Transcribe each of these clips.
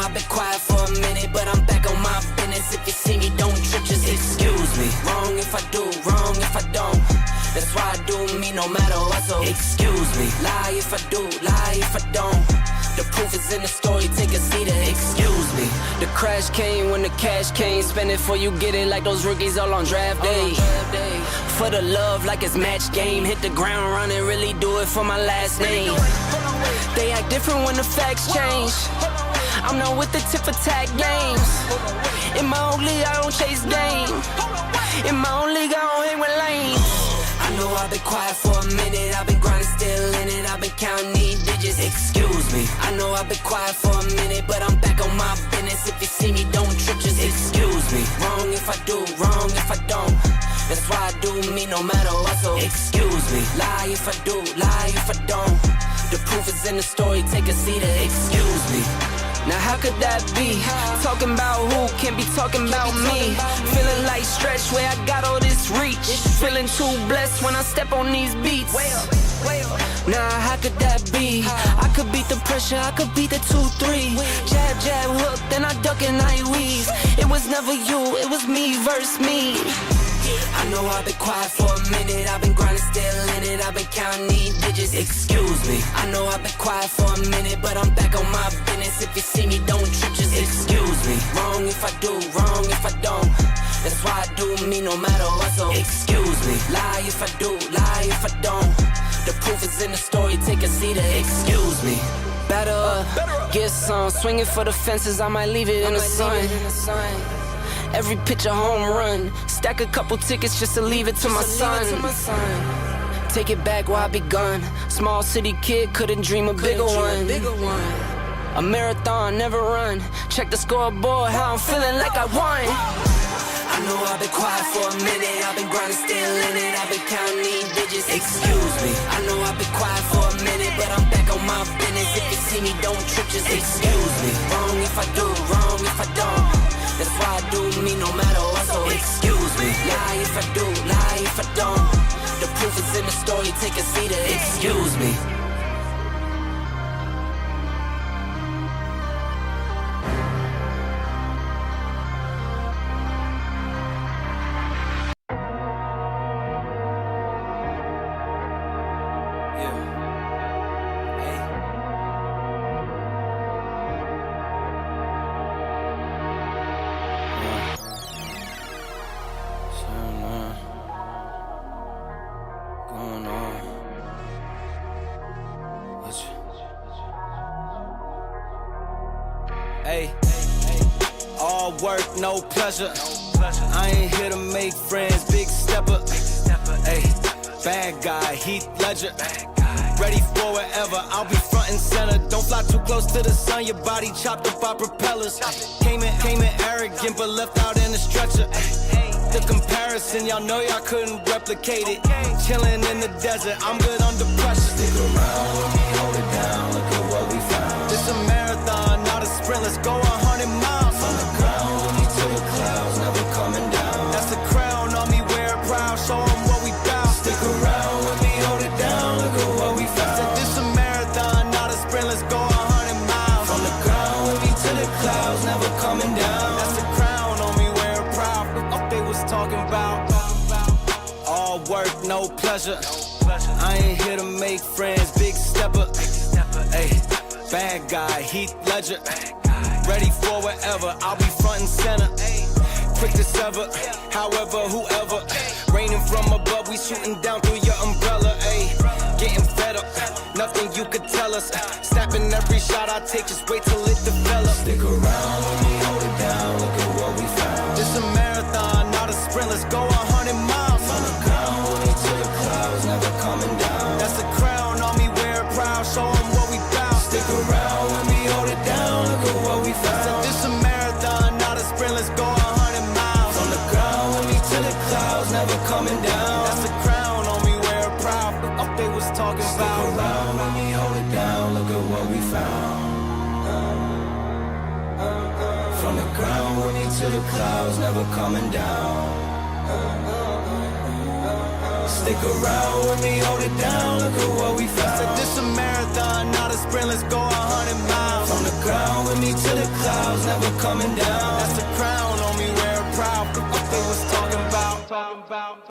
I've been quiet for a minute, but I'm back on my business. If you see me, don't trip, just excuse me. Wrong if I do, wrong if I don't. That's why I do me no matter what, so excuse me. Lie if I do, lie if I don't. The proof is in the story, take a seat and excuse me. The crash came when the cash came. Spend it before you get it like those rookies all on draft day. For the love like it's match game. Hit the ground running, really do it for my last name. They act different when the facts change. I'm not with the tip for tag games. In my own league, I don't chase game. In my own league, I don't hang with lanes. I know I've been quiet for a minute. I've been grinding, still in it. I've been counting these digits. Excuse me. I know I've been quiet for a minute, but I'm back on my business. If you see me, don't trip, just excuse me. Wrong if I do, wrong if I don't. That's why I do me no matter what, so excuse me. Lie if I do, lie if I don't. The proof is in the story, take a seat and excuse me. Now how could that be? Talking about who can be talking about me. Feeling like Stretch where I got all this reach. Feeling too blessed when I step on these beats. Now how could that be? I could beat the pressure, I could beat the 2-3. Jab, jab, hook, then I duck and I weave. It was never you, it was me versus me. I know I've been quiet for a minute. I've been grinding, still in it. I've been counting these digits. Excuse me. I know I've been quiet for a minute, but I'm back on my business. If you see me, don't trip, just excuse me. Wrong if I do, wrong if I don't. That's why I do me no matter what, so excuse me. Lie if I do, lie if I don't. The proof is in the story, take a seat and excuse me. Batter up, get some. Swinging for the fences, I might leave it in the sun. Every pitch a home run. Stack a couple tickets just to leave it to my son. Take it back while I be gone. Small city kid, couldn't dream a bigger one. A marathon, never run. Check the scoreboard, how I'm feeling like I won. I know I've been quiet for a minute. I've been grinding, still in it. I've been counting these digits. Excuse me. I know I've been quiet for a minute, but I'm back on my business. If you see me, don't trip, just excuse me. Wrong if I do, wrong if I don't. That's why I do me no matter what, so excuse me. Lie if I do, lie if I don't. The proof is in the story, take a seat and excuse me. Hey, all work, no pleasure. I ain't here to make friends, big stepper. Hey, bad guy, Heath Ledger. Ready for whatever, I'll be front and center. Don't fly too close to the sun, your body chopped up by propellers. Came in arrogant, but left out in the stretcher. The comparison, y'all know y'all couldn't replicate it. Chilling in the desert, I'm good under pressure. Stick around, let me hold it down, look at what we found. It's a marathon, not a sprint, let's go 100 miles. From the ground, with me to the clouds, never coming down. That's the crown on me, wear it proud, show 'em what we bout. Stick around, let me hold it down, look at what we found. Said this a marathon, not a sprint, let's go 100 miles. From the ground, with me to the clouds, never coming down. That's the crown on me, wear it proud. What they was talking about. All work, no pleasure. I ain't here to make friends, big stepper. Hey, bad guy, Heath Ledger. Ready for whatever, I'll be front and center. Quick to sever, however, whoever. Raining from above, we shooting down through your umbrella. Ay, getting fed up, nothing you could tell us. Snapping every shot I take, just wait till it develops. Stick around, let me hold it down, look at what we found. This a marathon, not a sprint, let's go 100 miles. From the ground, with me to the clouds, never coming down. That's the crown on me, wear it proud, show 'em what we bout. Stick around, let me hold it down, look at what we found. Said this a marathon, not a sprint, let's go 100 miles. From the ground, with me to the clouds, never coming down. That's the crown on me, wear it proud. What they was talking Stick about. around, let me hold it down, look at what we found. From the ground, with me to the clouds, never coming down. Stick around, with me, hold it down, look at what we found. Said this a marathon, not a sprint, let's go 100 miles. From the ground with me to the clouds, never coming down. That's the crown on me, wear it proud. What they was talking about.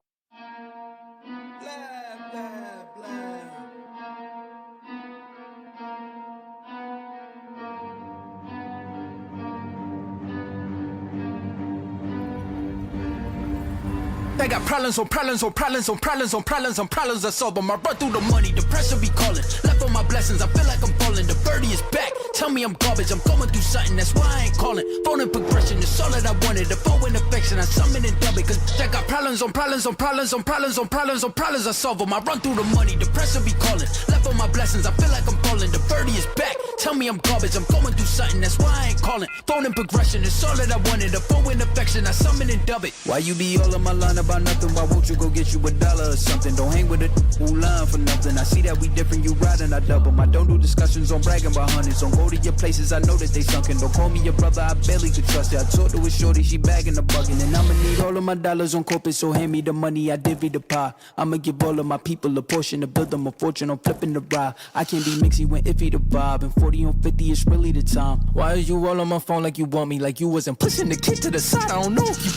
They got problems on problems on problems on problems on problems on problems I solve them. I run through the money, the pressure be calling. Left on my blessings, I feel like I'm falling. The birdie is back, tell me I'm garbage. I'm going through something, that's why I ain't calling. Phone and progression, it's all that I wanted. The phone and affection, I summon and dub it. Cause I got problems on problems on problems on problems on problems on problems I solve them. I run through the money, the pressure be calling. Left on my blessings, I feel like I'm falling. The birdie is back, tell me I'm garbage. I'm going through something, that's why I ain't calling. Phone and progression, it's all that I wanted. The phone and affection, I summon and dub it. Why you be all on my line about nothing? Why won't you go get you $1 or something? Don't hang with it who line for nothing. I see that we different, you riding, I double. I don't do discussions on bragging about hundreds. Don't go to your places, I know that they sunken. Don't call me your brother, I barely could trust it. I talked to a shorty, she bagging the bugging. And I'ma need all of my dollars on corporate, so hand me the money, I divvy the pie. I'ma give all of my people a portion to build them a fortune on flipping the ride. I can't be mixy when iffy the vibe, and 40 on 50 is really the time. Why are you all on my phone like you want me, like you wasn't pushing the kid to the side? I don't know if you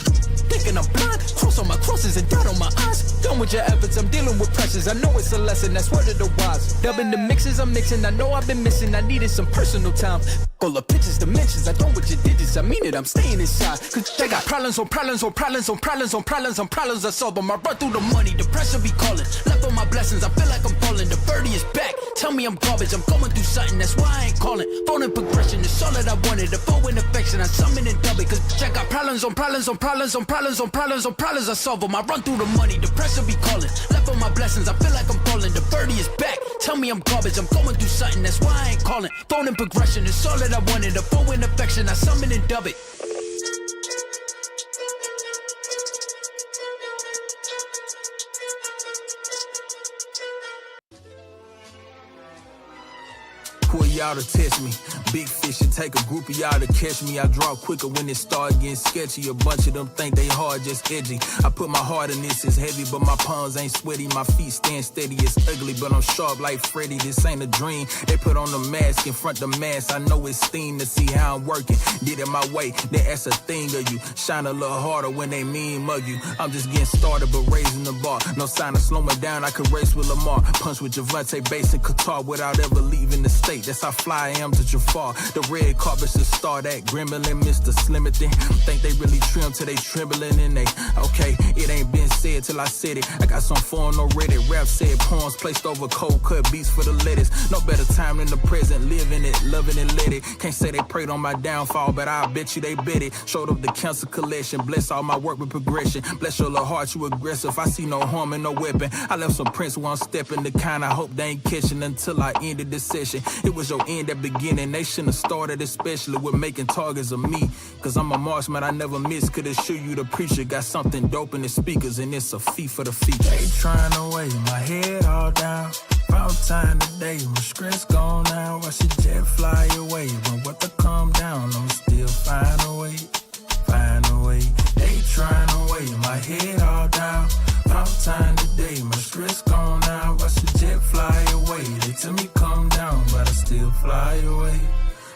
thinking I'm blind. Cross on my crosses and dot on my eyes. Done with your efforts, I'm dealing with pressures. I know it's a lesson, that's word of the wise. Dubbing the mixes I'm mixing, I know I've been missing. I needed some personal time. All the pictures, dimensions, I don't with your digits. I mean it, I'm staying inside. Cause they got problems on problems on problems on problems on problems on problems I solve them. I run through the money, the pressure be calling. Left on my blessings, I feel like I'm falling. The birdie is back, tell me I'm garbage. I'm going through something, that's why I ain't calling. Phone and progression, it's all that I wanted. The phone and affection, I summon and dub it. Cause I got problems on problems on problems on problems on problems on problems I solve them. I run through the money, the pressure be calling. Left on my blessings, I feel like I'm falling. The birdie is back, tell me I'm garbage. I'm going through something, that's why I ain't calling. Phone and progression, it's all that I wanted. The phone and affection, I summon and dub it. Who are y'all to test me? Big fish should take a group of y'all to catch me. I draw quicker when it start getting sketchy. A bunch of them think they hard, just edgy. I put my heart in this, it's heavy, but my palms ain't sweaty. My feet stand steady, it's ugly, but I'm sharp like Freddy. This ain't a dream. They put on the mask in front of the mask. I know it's steam to see how I'm working. Did it my way, then that's a thing of you. Shine a little harder when they mean mug you. I'm just getting started, but raising the bar. No sign of slowing down, I could race with Lamar. Punch with Javante, bass and Qatar without ever leaving the state. That's how fly I am to Jafar. The red carpet should start at Gremlin, Mr. Slimothy. Think they really trim till they trembling and they, okay, it ain't been said till I said it. I got some foreign no Reddit. Rap said poems placed over cold cut beats for the lettuce. No better time than the present, living it, loving and let it. Can't say they prayed on my downfall, but I bet you they bet it. Showed up the cancer collection, bless all my work with progression. Bless your little heart, you aggressive. I see no harm in no weapon. I left some prints where I'm stepping, the kind I hope they ain't catching until I ended this session. It was your end at beginning, they shouldn't have started, especially with making targets of me. Cause I'm a marksman, I never miss. Could assure you the preacher got something dope in the speakers, and it's a fee for the feature. They trying to weigh my head all down. About time today, my stress gone now. Watch the jet fly away. When weather calm down, I'm still find a way, find a way. They trying to weigh my head all down. About time today, my stress gone now. Watch the jet fly away. They tell me come down, but I still fly away,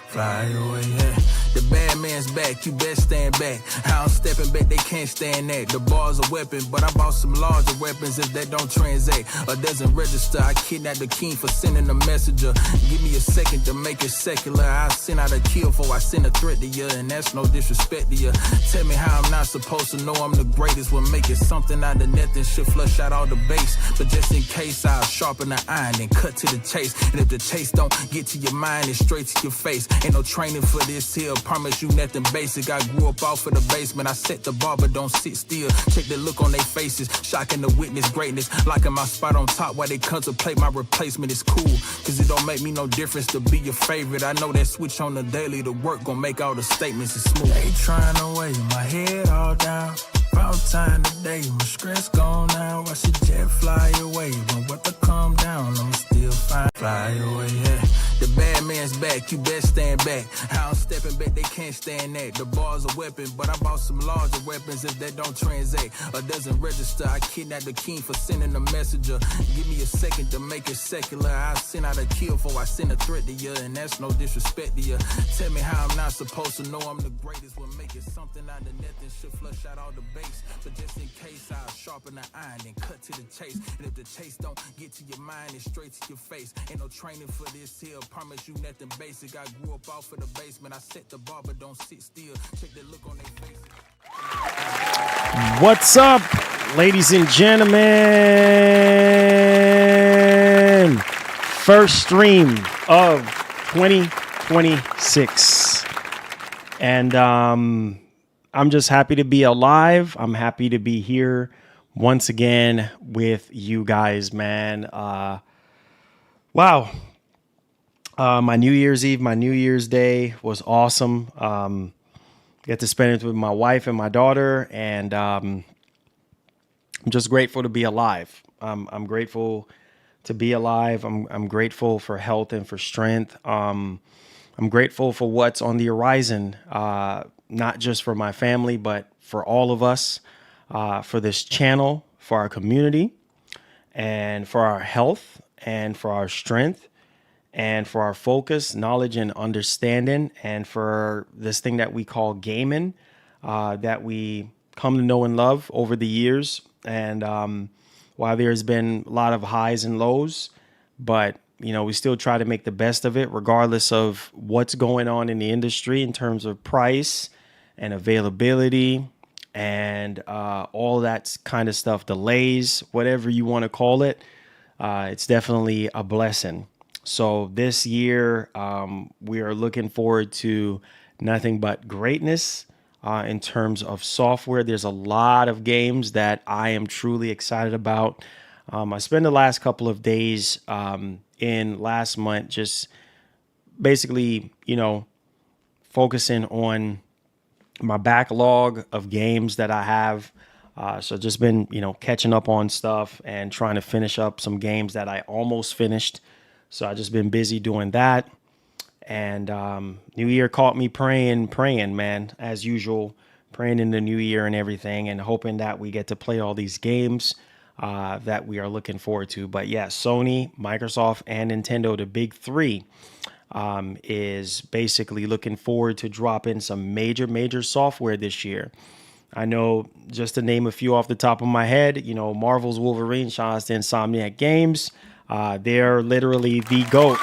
fly away, yeah. The bad man's back, you best stand back. How I'm stepping back, they can't stand that. The bar's a weapon, but I bought some larger weapons if that don't transact or doesn't register. I kidnapped the king for sending a messenger. Give me a second to make it secular. I send out a kill for I send a threat to you, and that's no disrespect to you. Tell me how I'm not supposed to know I'm the greatest. When making something out of nothing should flush out all the base. But just in case, I'll sharpen the iron and cut to the chase. And if the chase don't get to your mind, it's straight to your face. Ain't no training for this here. Promise you nothing basic. I grew up off of the basement. I set the bar, but don't sit still. Check the look on their faces. Shocking to witness greatness. Locking my spot on top while they contemplate my replacement. It's cool, cause it don't make me no difference to be your favorite. I know that switch on the daily. The work gon' make all the statements. It's smooth. They trying to weigh my head all down. About time today, my stress gone now. Watch the jet fly away. When weather calm down, I'm still fine, fly away, yeah. The bad man's back, you best stand back. How I'm stepping back, they can't stand that. The bar's a weapon, but I bought some larger weapons if that don't transact or doesn't register. I kidnapped the king for sending a messenger. Give me a second to make it secular. I send out a kill for I send a threat to you, and that's no disrespect to you. Tell me how I'm not supposed to know I'm the greatest. We'll make it something out of nothing. Should flush out all the base, but just in case I'll sharpen the iron and cut to the chase. And if the chase don't get to your mind, it's straight to your face. Ain't no training for this here. Promise you nothing basic. I grew up off of the basement. I set the bar, but don't sit still. Check the look on their face. What's up, ladies and gentlemen? First stream of 2026. And I'm just happy to be alive. I'm happy to be here once again with you guys, man. Wow. My New Year's Eve, my New Year's Day was awesome. Get to spend it with my wife and my daughter, and I'm just grateful to be alive. I'm grateful to be alive. I'm grateful for health and for strength. I'm grateful for what's on the horizon, not just for my family, but for all of us, for this channel, for our community, and for our health, and for our strength, and for our focus, knowledge, and understanding, and for this thing that we call gaming, that we come to know and love over the years. And while there's been a lot of highs and lows, but we still try to make the best of it, regardless of what's going on in the industry in terms of price and availability and all that kind of stuff, delays, whatever you want to call it. It's definitely a blessing. So this year, we are looking forward to nothing but greatness in terms of software. There's a lot of games that I am truly excited about. I spent the last couple of days in last month just basically, focusing on my backlog of games that I have. So just been, catching up on stuff and trying to finish up some games that I almost finished. So I just been busy doing that. And New Year caught me praying, man, as usual, praying in the new year and everything, and hoping that we get to play all these games that we are looking forward to. But yeah, Sony, Microsoft, and Nintendo, the big three, is basically looking forward to dropping some major software this year. I know, just to name a few off the top of my head, Marvel's Wolverine, shout out to Insomniac Games. They're literally the GOAT.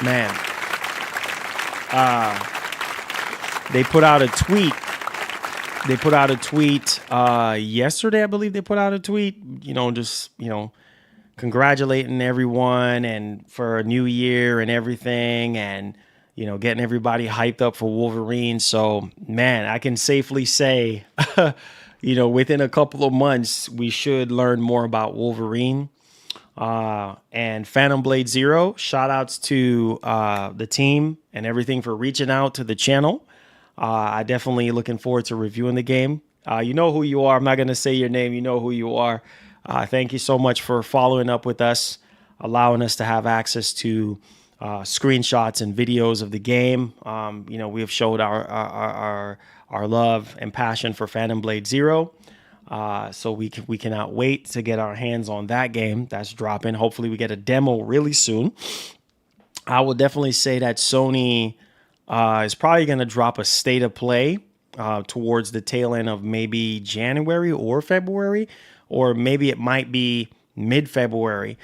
Man. They put out a tweet. Yesterday, I believe they put out a tweet, congratulating everyone and for a new year and everything, and, getting everybody hyped up for Wolverine. So, man, I can safely say, within a couple of months, we should learn more about Wolverine. And Phantom Blade Zero, shout outs to the team and everything for reaching out to the channel. I definitely looking forward to reviewing the game. You know who you are. I'm not going to say your name. You know who you are. Thank you so much for following up with us, allowing us to have access to screenshots and videos of the game. We have showed our love and passion for Phantom Blade Zero. So we cannot wait to get our hands on that game that's dropping. Hopefully we get a demo really soon. I will definitely say that Sony is probably going to drop a state of play towards the tail end of maybe January or February, or maybe it might be mid-February.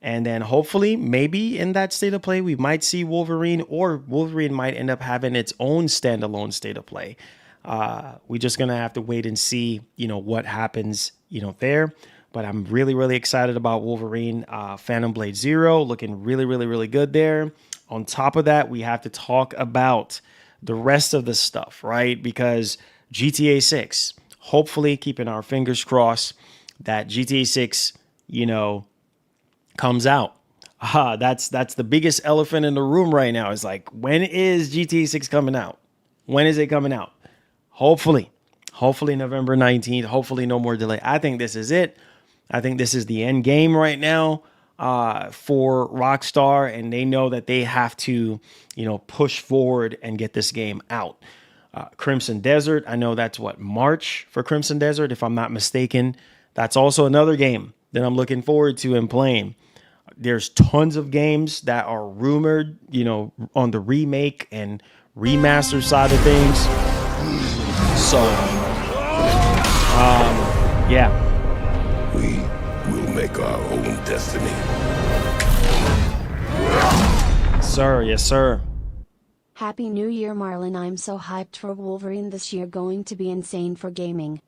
And then hopefully maybe in that state of play, we might see Wolverine, or Wolverine might end up having its own standalone state of play. We're just going to have to wait and see, what happens, there. But I'm really excited about Wolverine. Phantom Blade Zero looking really good there. On top of that, we have to talk about the rest of the stuff, right? Because GTA 6, hopefully keeping our fingers crossed that GTA 6, comes out. That's the biggest elephant in the room right now. Is like, when is GTA 6 coming out? When is it coming out? Hopefully November 19th. Hopefully no more delay. I think this is it. I think this is the end game right now for Rockstar, and they know that they have to, push forward and get this game out. Crimson Desert, I know that's March for Crimson Desert, if I'm not mistaken. That's also another game that I'm looking forward to and playing. There's tons of games that are rumored, on the remake and remaster side of things. So, yeah. We will make our own destiny. Sir, yes, sir. Happy New Year, Marlon. I'm so hyped for Wolverine this year. Going to be insane for gaming.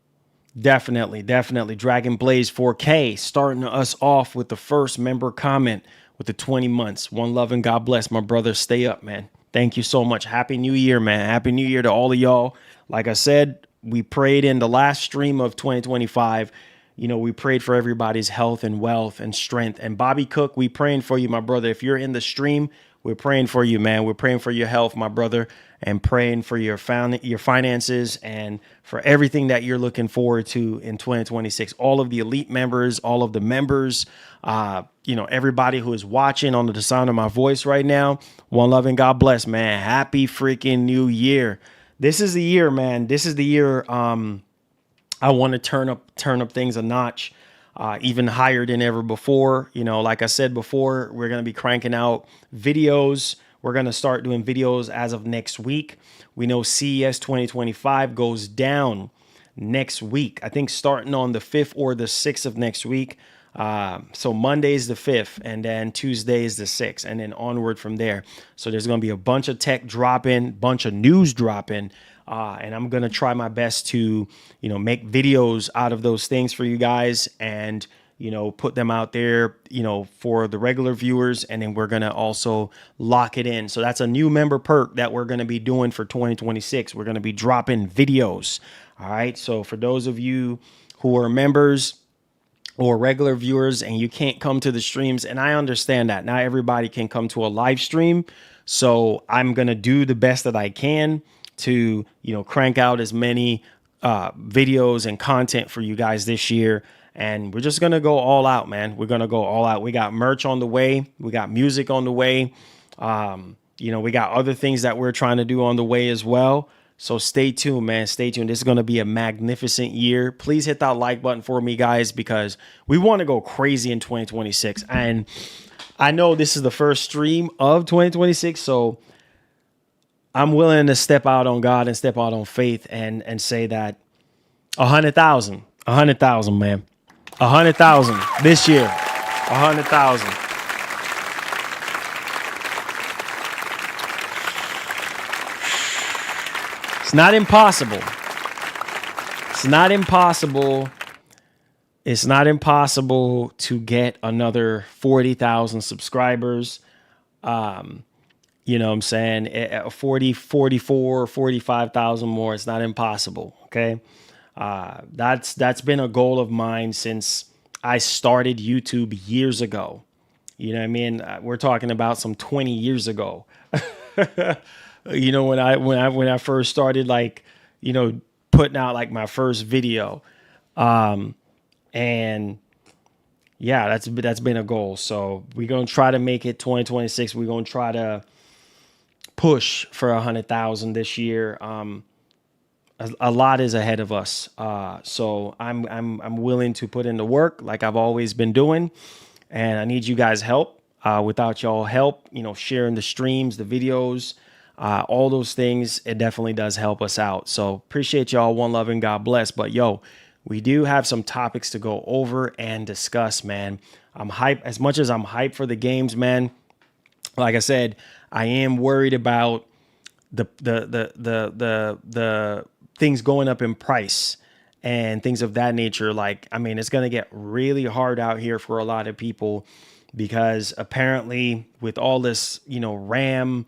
Definitely. Dragon Blaze 4K starting us off with the first member comment with the 20 months. One love and God bless, my brother. Stay up, man. Thank you so much. Happy New Year, man. Happy New Year to all of y'all. Like I said, we prayed in the last stream of 2025. We prayed for everybody's health and wealth and strength. And Bobby Cook, we praying for you, my brother. If you're in the stream, we're praying for you, man. We're praying for your health, my brother, and praying for your finances and for everything that you're looking forward to in 2026. All of the elite members, all of the members, everybody who is watching on the sound of my voice right now. One love and God bless, man. Happy freaking New Year. This is the year, man. This is the year I want to turn up things a notch. Even higher than ever before. Like I said before, we're going to be cranking out videos. We're going to start doing videos as of next week. We know CES 2025 goes down next week. I think starting on the 5th or the 6th of next week. So Monday's the 5th, and then Tuesday is the 6th, and then onward from there. So there's going to be a bunch of tech dropping, bunch of news dropping. And I'm going to try my best to, make videos out of those things for you guys and, put them out there, for the regular viewers. And then we're going to also lock it in. So that's a new member perk that we're going to be doing for 2026. We're going to be dropping videos. All right. So for those of you who are members or regular viewers and you can't come to the streams, and I understand that not everybody can come to a live stream. So I'm going to do the best that I can to, crank out as many videos and content for you guys this year. And we're just going to go all out, man. We're going to go all out. We got merch on the way. We got music on the way. We got other things that we're trying to do on the way as well. So stay tuned, man. Stay tuned. This is going to be a magnificent year. Please hit that like button for me, guys, because we want to go crazy in 2026. And I know this is the first stream of 2026, so I'm willing to step out on God and step out on faith and say that 100,000, man, 100,000 this year, 100,000. It's not impossible. It's not impossible. It's not impossible to get another 40,000 subscribers. You know what I'm saying? 40, 44, 45,000 more. It's not impossible. Okay. That's been a goal of mine since I started YouTube years ago. You know what I mean? We're talking about some 20 years ago. When I first started, putting out like my first video. And yeah, that's been a goal. So we're going to try to make it 2026. We're going to try to push for 100,000 this year. A lot is ahead of us. So I'm willing to put in the work like I've always been doing, and I need you guys' help. Without y'all help, sharing the streams, the videos, all those things, it definitely does help us out. So appreciate y'all. One love and God bless. But we do have some topics to go over and discuss, man. I'm hyped. As much as I'm hyped for the games, man, like I said, I am worried about the things going up in price and things of that nature. It's going to get really hard out here for a lot of people because apparently with all this, RAM,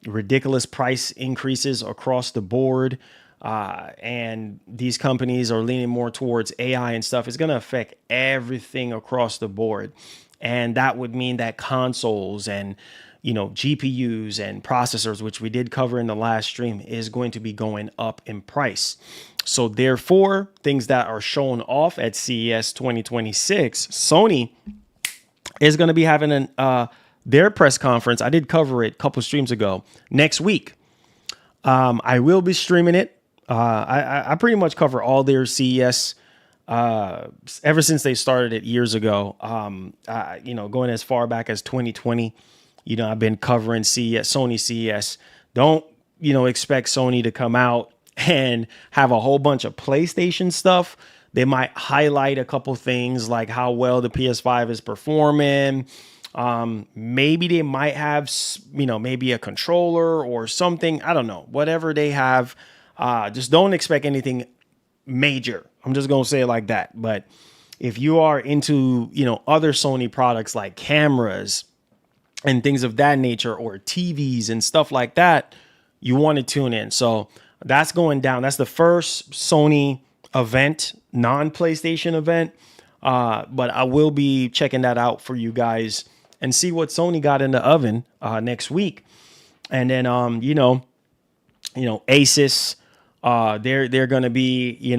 ridiculous price increases across the board, and these companies are leaning more towards AI and stuff, it's going to affect everything across the board. And that would mean that consoles and, GPUs and processors, which we did cover in the last stream, is going to be going up in price. So therefore, things that are shown off at CES 2026, Sony is going to be having their press conference. I did cover it a couple streams ago, next week. I will be streaming it. I pretty much cover all their CES ever since they started it years ago. Going as far back as 2020. I've been covering CES, Sony CES. Don't, expect Sony to come out and have a whole bunch of PlayStation stuff. They might highlight a couple things like how well the PS5 is performing. Maybe they might have, maybe a controller or something. I don't know. Whatever they have, just don't expect anything major. I'm just going to say it like that. But if you are into, other Sony products like cameras and things of that nature, or TVs and stuff like that, you want to tune in. So that's going down. That's the first Sony event, non-PlayStation event. But I will be checking that out for you guys and see what Sony got in the oven next week. And then, Asus, they're going to be,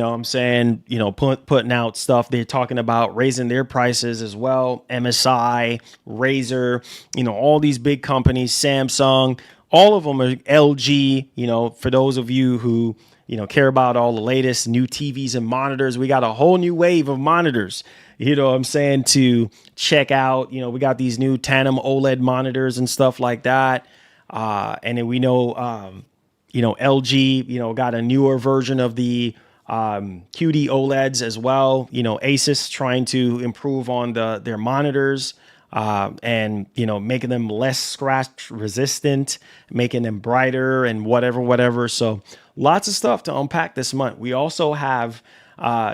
putting out stuff. They're talking about raising their prices as well. MSI, Razer, all these big companies, Samsung, all of them are LG. For those of you who, care about all the latest new TVs and monitors, we got a whole new wave of monitors, to check out. We got these new tandem OLED monitors and stuff like that. And then we know, LG, got a newer version of the QD OLEDs as well. Asus trying to improve on their monitors and, making them less scratch resistant, making them brighter and whatever. So lots of stuff to unpack this month. We also have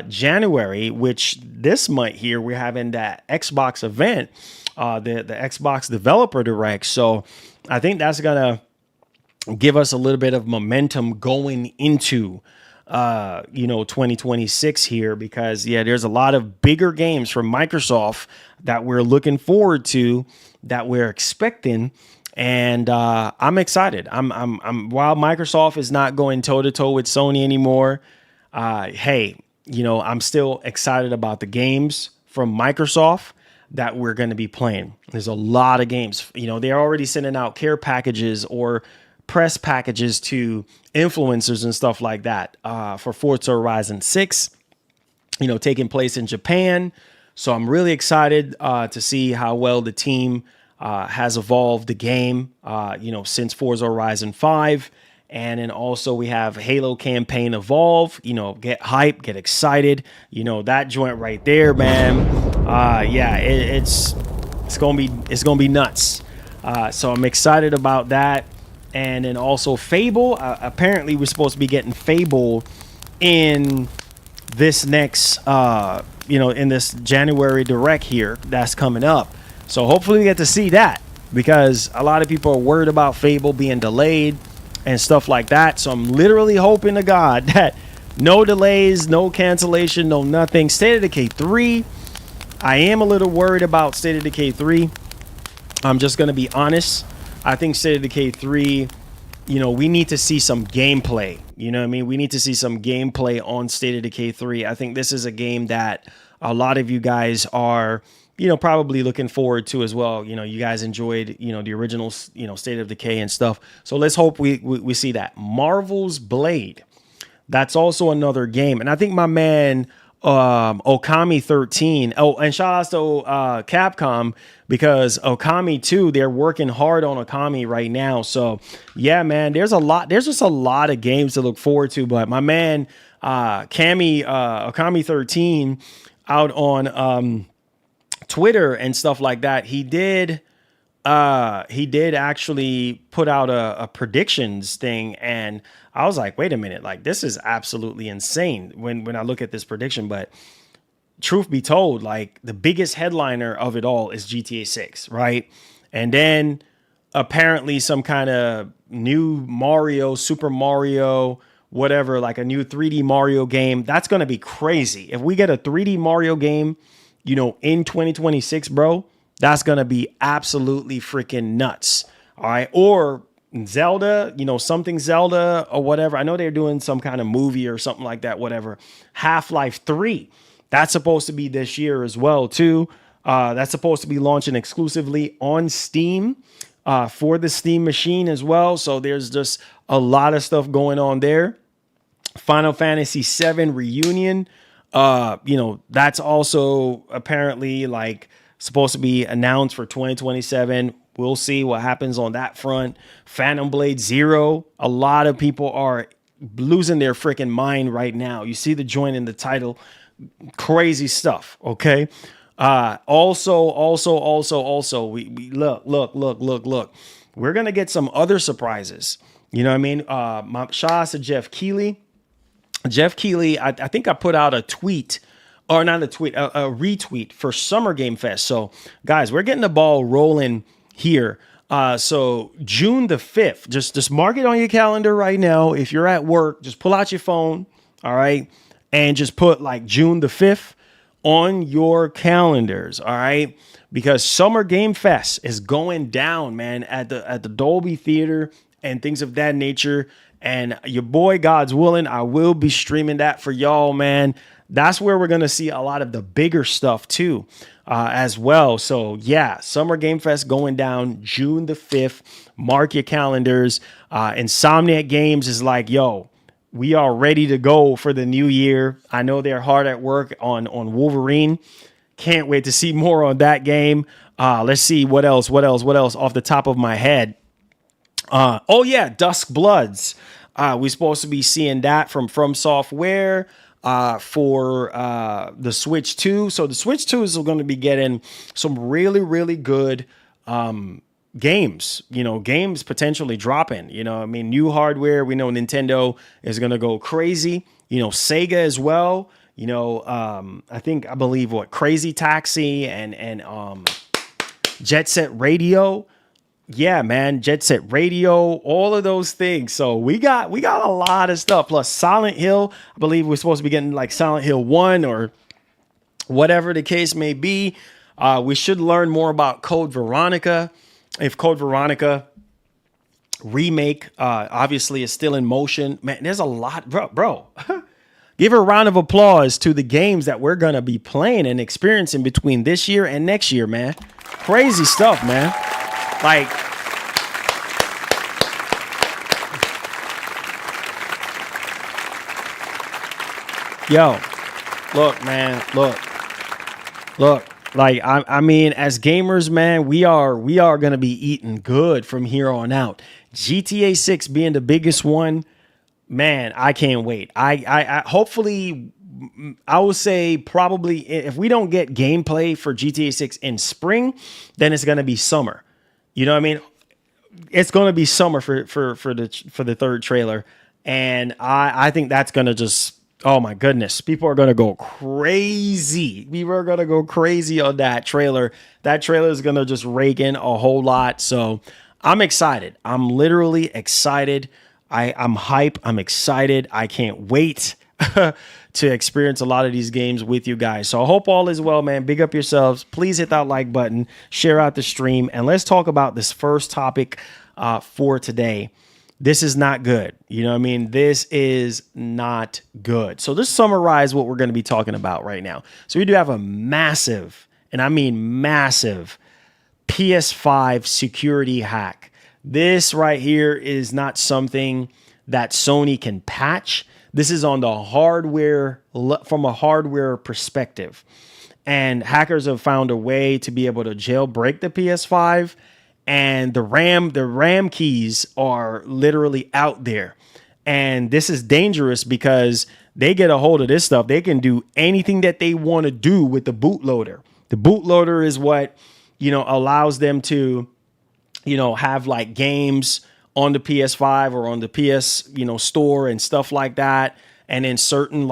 January, which this month here, we're having that Xbox event, the Xbox Developer Direct. So I think that's going to give us a little bit of momentum going into 2026 here, because there's a lot of bigger games from Microsoft that we're looking forward to, that we're expecting, and I'm excited. I'm while Microsoft is not going toe to toe with Sony anymore, I'm still excited about the games from Microsoft that we're going to be playing. There's a lot of games. They're already sending out care packages or press packages to influencers and stuff like that for Forza Horizon 6, taking place in Japan. So I'm really excited to see how well the team has evolved the game, since Forza Horizon 5. And then also we have Halo Campaign Evolve, get hype, get excited. That joint right there, man. It's going to be nuts. So I'm excited about that. And then also Fable. Apparently, we're supposed to be getting Fable in this next, in this January Direct here that's coming up. So hopefully we get to see that, because a lot of people are worried about Fable being delayed and stuff like that. So I'm literally hoping to God that no delays, no cancellation, no nothing. State of Decay 3. I am a little worried about State of Decay 3. I'm just going to be honest. I think State of Decay 3, we need to see some gameplay. We need to see some gameplay on State of Decay 3. I think this is a game that a lot of you guys are, probably looking forward to as well. You guys enjoyed, the original, State of Decay and stuff. So let's hope we see that. Marvel's Blade. That's also another game. And I think my man, Okami 13. Oh, and shout outs to Capcom, because Okami 2, they're working hard on Okami right now. So yeah, man, there's just a lot of games to look forward to. But my man, Okami 13 out on Twitter and stuff like that, he did actually put out a predictions thing, and I was like, wait a minute, like this is absolutely insane when I look at this prediction. But truth be told, like the biggest headliner of it all is GTA 6, right? And then apparently some kind of new Super Mario, whatever, like a new 3D Mario game. That's going to be crazy. If we get a 3D Mario game, in 2026, bro, that's going to be absolutely freaking nuts. All right. Or Zelda, something Zelda or whatever. I know they're doing some kind of movie or something like that, whatever. Half-Life 3. That's supposed to be this year as well, too. That's supposed to be launching exclusively on Steam for the Steam machine as well. So there's just a lot of stuff going on there. Final Fantasy VII Reunion. That's also apparently like supposed to be announced for 2027. We'll see what happens on that front. Phantom Blade Zero. A lot of people are losing their freaking mind right now. You see the joint in the title. Crazy stuff. Okay. Also, we look. We're going to get some other surprises. You know what I mean? My shout out to Jeff Keighley. Jeff Keighley, I think I put out a tweet, or not a tweet, a retweet for Summer Game Fest. So, guys, we're getting the ball rolling here. So June the 5th, just mark it on your calendar right now. If you're at work, just pull out your phone, all right, and just put like June the 5th on your calendars, all right, because Summer Game Fest is going down, man, at the Dolby Theater and things of that nature. And your boy, God's willing, I will be streaming that for y'all, man. That's where we're going to see a lot of the bigger stuff too, as well. So yeah, Summer Game Fest going down June the 5th. Mark your calendars. Insomniac Games is like, yo, we are ready to go for the new year. I know they're hard at work on Wolverine. Can't wait to see more on that game. Let's see what else off the top of my head. Dusk Bloods. We're supposed to be seeing that from Software for the Switch 2. So the Switch 2 is going to be getting some really, really good games, games potentially dropping, new hardware. We know Nintendo is going to go crazy, Sega as well, I believe Crazy Taxi and Jet Set Radio. Yeah, man, Jet Set Radio, all of those things. So we got a lot of stuff. Plus Silent Hill, I believe we're supposed to be getting like Silent Hill 1 or whatever the case may be. We should learn more about Code Veronica. If Code Veronica remake obviously is still in motion. Man, there's a lot, bro. Give a round of applause to the games that we're going to be playing and experiencing between this year and next year, man. Crazy stuff, man. Like, yo, look, man, look. Like, I mean, as gamers, man, we are going to be eating good from here on out. GTA 6 being the biggest one, man, I can't wait. I hopefully, I would say probably if we don't get gameplay for GTA 6 in spring, then it's going to be summer. You know what I mean? It's going to be summer for the third trailer. And I think that's going to just, oh my goodness, people are going to go crazy. People are going to go crazy on that trailer. That trailer is going to just rake in a whole lot. So I'm excited. I'm literally excited. I'm hype. I'm excited. I can't wait to experience a lot of these games with you guys. So I hope all is well, man. Big up yourselves. Please hit that like button, share out the stream, and let's talk about this first topic for today. This is not good. You know what I mean? This is not good. So just summarize what we're going to be talking about right now. So we do have a massive, and I mean massive, PS5 security hack. This right here is not something that Sony can patch. This is on the hardware, from a hardware perspective. And hackers have found a way to be able to jailbreak the PS5. And the RAM keys are literally out there. And this is dangerous because they get a hold of this stuff. They can do anything that they want to do with the bootloader. The bootloader is what, allows them to, have like games on the PS5 or on the PS, store and stuff like that. And then certain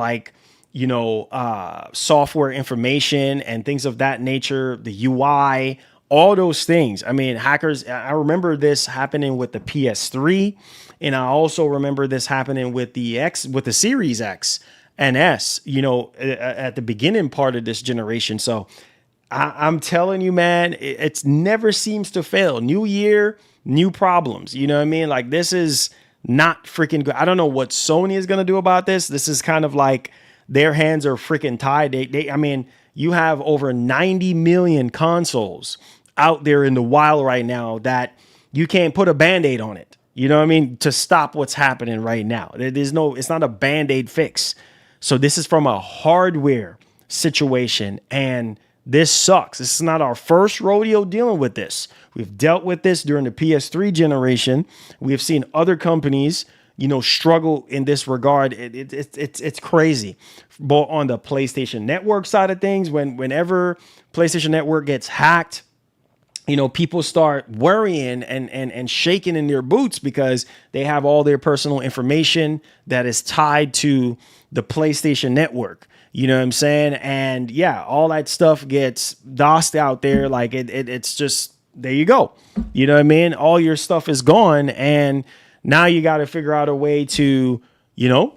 software information and things of that nature, the UI, all those things. I mean, hackers, I remember this happening with the PS3. And I also remember this happening with the Series X and S, at the beginning part of this generation. So I'm telling you, man, it's never seems to fail. New year, new problems. You know what I mean? Like, this is not freaking good. I don't know what Sony is going to do about this. This is kind of like their hands are freaking tied. I mean, you have over 90 million consoles out there in the wild right now that you can't put a Band-Aid on it. You know what I mean? To stop what's happening right now. It's not a Band-Aid fix. So this is from a hardware situation, and this sucks. This is not our first rodeo dealing with this. We've dealt with this during the PS3 generation. We have seen other companies, struggle in this regard. It's crazy. But on the PlayStation Network side of things, whenever PlayStation Network gets hacked, people start worrying and shaking in their boots because they have all their personal information that is tied to the PlayStation Network. You know what I'm saying? And yeah, all that stuff gets DOSed out there. Like it's just, there you go. You know what I mean? All your stuff is gone. And now you got to figure out a way to,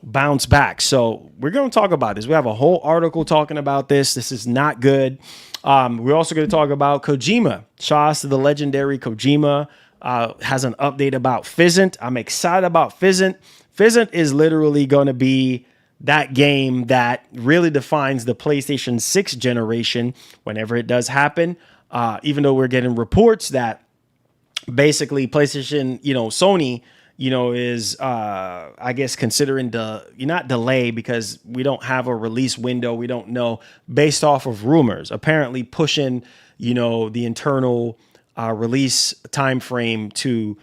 bounce back. So we're going to talk about this. We have a whole article talking about this. This is not good. We're also going to talk about Kojima. Shouts to the legendary Kojima. Has an update about Physint. I'm excited about Physint. Physint is literally going to be that game that really defines the PlayStation 6 generation whenever it does happen. Even though we're getting reports that basically PlayStation, Sony, is, I guess, considering not delay because we don't have a release window. We don't know, based off of rumors, apparently pushing, the internal release time frame to,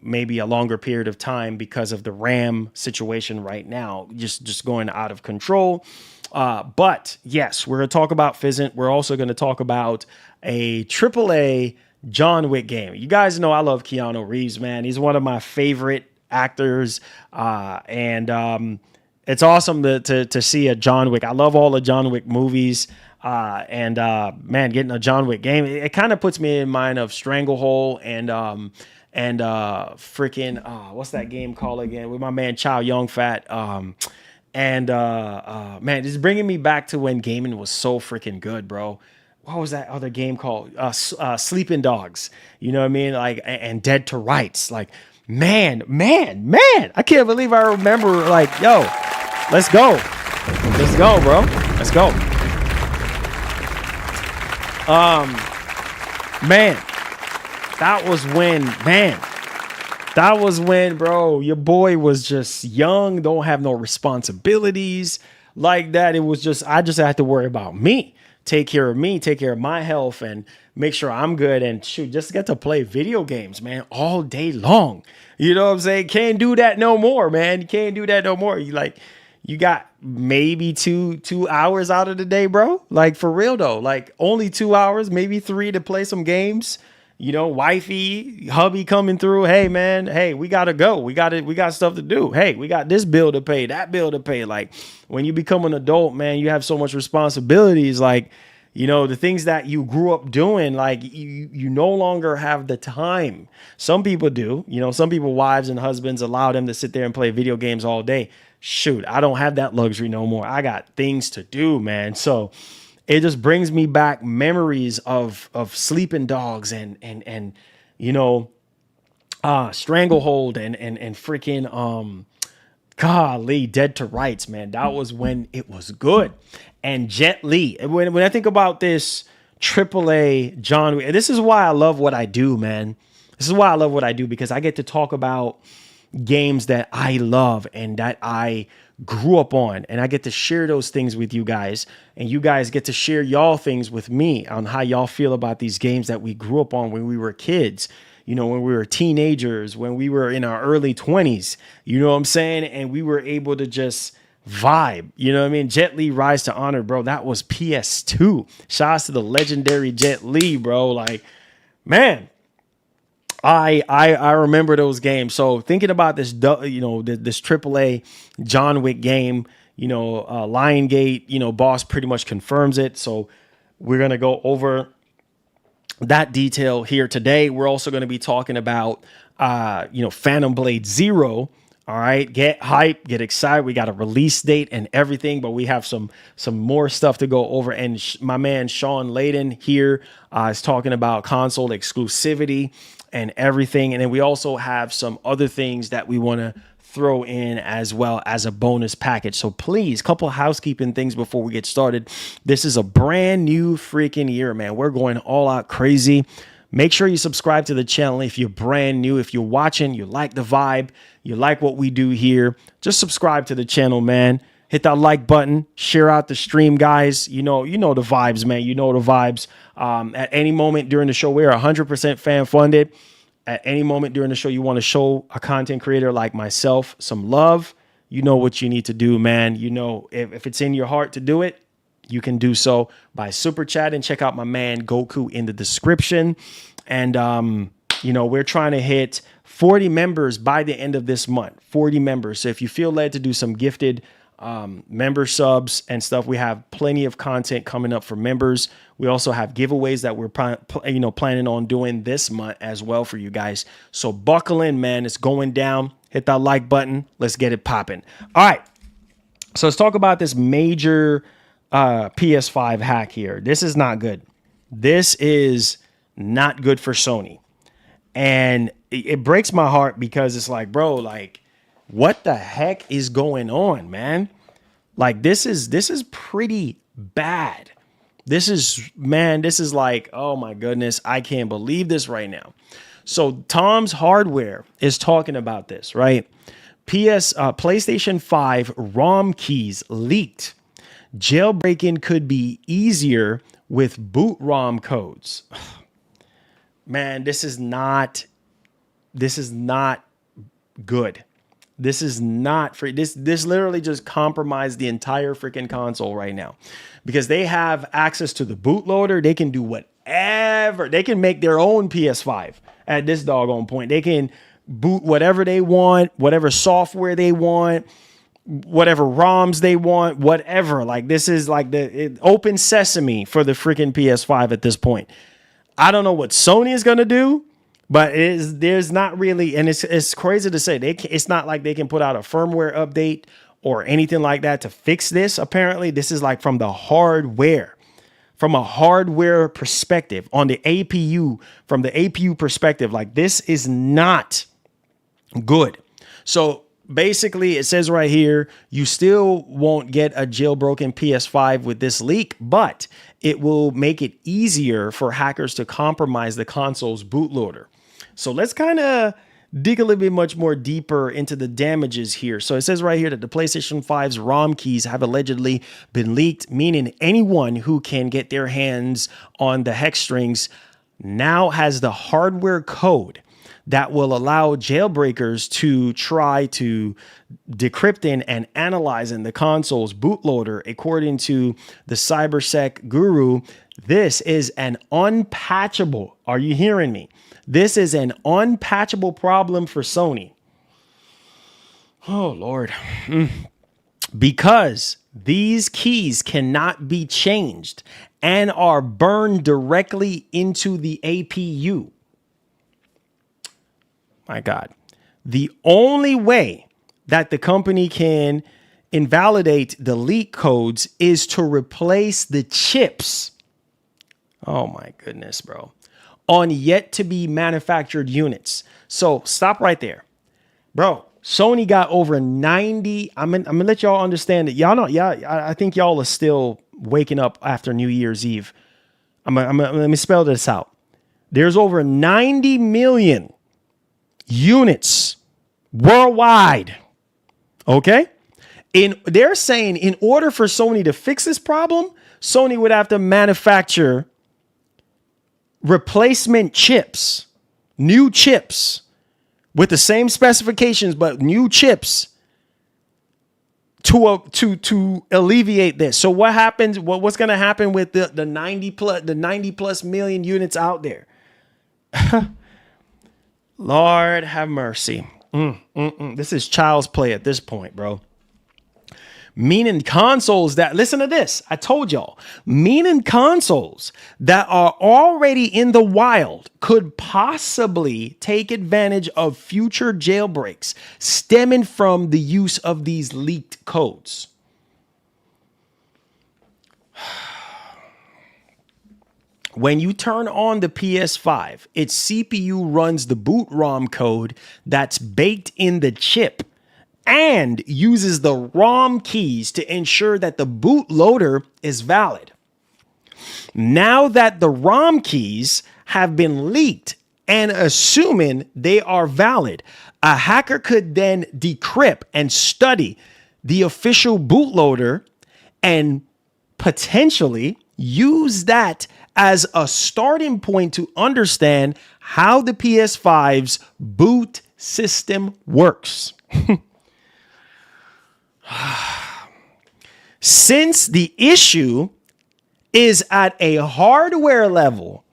maybe a longer period of time because of the RAM situation right now, just going out of control. But yes, we're going to talk about Physint. We're also going to talk about a AAA John Wick game. You guys know I love Keanu Reeves, man. He's one of my favorite actors. And it's awesome to see a John Wick. I love all the John Wick movies. Man, getting a John Wick game, it kind of puts me in mind of Stranglehold and freaking what's that game called again with my man Chow Yun Fat. Man, this is bringing me back to when gaming was so freaking good, bro. What was that other game called? Sleeping Dogs. You know what I mean? Like, and Dead to Rights. Like, man, I can't believe I remember. Like, yo, let's go, bro. Let's go. Man, that was when, bro, your boy was just young, don't have no responsibilities like that. It was just, I just had to worry about me, take care of my health and make sure I'm good. And shoot, just get to play video games, man, all day long. You know what I'm saying? Can't do that no more, man. You can't do that no more. You got maybe two hours out of the day, bro. Like, for real though, like only 2 hours, maybe 3 to play some games. Wifey, hubby coming through. Hey, man. Hey, we got to go. We got stuff to do. Hey, we got this bill to pay, that bill to pay. Like, when you become an adult, man, you have so much responsibilities. Like, the things that you grew up doing, like you no longer have the time. Some people do, some people, wives and husbands, allow them to sit there and play video games all day. Shoot, I don't have that luxury no more. I got things to do, man. So it just brings me back memories of Sleeping Dogs and Stranglehold and freaking golly, Dead to Rights, man. That was when it was good. And Jet Li. When I think about this AAA John Wick, this is why I love what I do, man. This is why I love what I do, because I get to talk about games that I love and that I grew up on, and I get to share those things with you guys, and you guys get to share y'all things with me on how y'all feel about these games that we grew up on when we were kids, when we were teenagers, when we were in our early 20s, you know what I'm saying? And we were able to just vibe, you know what I mean? Jet Li Rise to Honor, bro, that was PS2. Shouts to the legendary Jet Li, bro. Like, man, I remember those games. So thinking about this, this AAA John Wick game, Liongate, boss pretty much confirms it. So we're going to go over that detail here today. We're also going to be talking about, Phantom Blade Zero, All right, get hype, get excited. We got a release date and everything, but we have some more stuff to go over. And my man Sean Layden here is talking about console exclusivity and everything. And then we also have some other things that we want to throw in as well as a bonus package. So please, couple of housekeeping things before we get started. This is a brand new freaking year, man. We're going all out crazy. Make sure you subscribe to the channel if you're brand new. If you're watching, you like the vibe, you like what we do here, just subscribe to the channel, man. Hit that like button, share out the stream, guys. You know the vibes, man. You know the vibes. At any moment during the show, we're 100% fan funded. At any moment during the show, you want to show a content creator like myself some love, you know what you need to do, man. You know, if it's in your heart to do it, you can do so by super chat and check out my man Goku in the description. And, we're trying to hit 40 members by the end of this month, 40 members. So if you feel led to do some gifted member subs and stuff, we have plenty of content coming up for members. We also have giveaways that we're planning on doing this month as well for you guys. So buckle in, man. It's going down. Hit that like button. Let's get it popping. All right. So let's talk about this major PS5 hack here. This is not good. This is not good for Sony. And it breaks my heart because it's like, bro, like, what the heck is going on, man? Like, this is pretty bad. This is like, oh my goodness, I can't believe this right now. So Tom's Hardware is talking about this, right? PlayStation 5 ROM keys leaked. Jailbreaking could be easier with boot ROM codes. Man, this is not good. This is not free. This literally just compromised the entire freaking console right now, because they have access to the bootloader. They can do whatever. They can make their own PS5 at this doggone point. They can boot whatever they want, whatever software they want, whatever ROMs they want, whatever. Like, this is like the open sesame for the freaking PS5 at this point. I don't know what Sony is going to do, but there's not really, and it's crazy to say, it's not like they can put out a firmware update or anything like that to fix this. Apparently, this is like from a hardware perspective, on the APU, from the APU perspective, like, this is not good. So basically, it says right here, you still won't get a jailbroken PS5 with this leak, but it will make it easier for hackers to compromise the console's bootloader. So let's kind of dig a little bit much more deeper into the damages here. So it says right here that the PlayStation 5's ROM keys have allegedly been leaked, meaning anyone who can get their hands on the hex strings now has the hardware code that will allow jailbreakers to try to decrypting and analyzing the console's bootloader. According to the cybersec guru, this is an unpatchable, are you hearing me? This is an unpatchable problem for Sony. Oh, Lord. Because these keys cannot be changed and are burned directly into the APU. My God. The only way that the company can invalidate the leak codes is to replace the chips. Oh my goodness, bro. On yet to be manufactured units. So stop right there. Bro, Sony got over 90. I'm gonna let y'all understand that y'all know. Yeah, I think y'all are still waking up after New Year's Eve. Let me spell this out. There's over 90 million units worldwide. Okay? They're saying in order for Sony to fix this problem, Sony would have to manufacture replacement chips, new chips with the same specifications, but new chips to alleviate this. So what happens? What's going to happen with the 90 plus million units out there? Lord have mercy. This is child's play at this point, bro. Meaning consoles that, listen to this, I told y'all, meaning consoles that are already in the wild could possibly take advantage of future jailbreaks stemming from the use of these leaked codes. When you turn on the PS5, its CPU runs the boot ROM code that's baked in the chip and uses the ROM keys to ensure that the bootloader is valid. Now that the ROM keys have been leaked and assuming they are valid, a hacker could then decrypt and study the official bootloader and potentially use that as a starting point to understand how the PS5's boot system works. Since the issue is at a hardware level,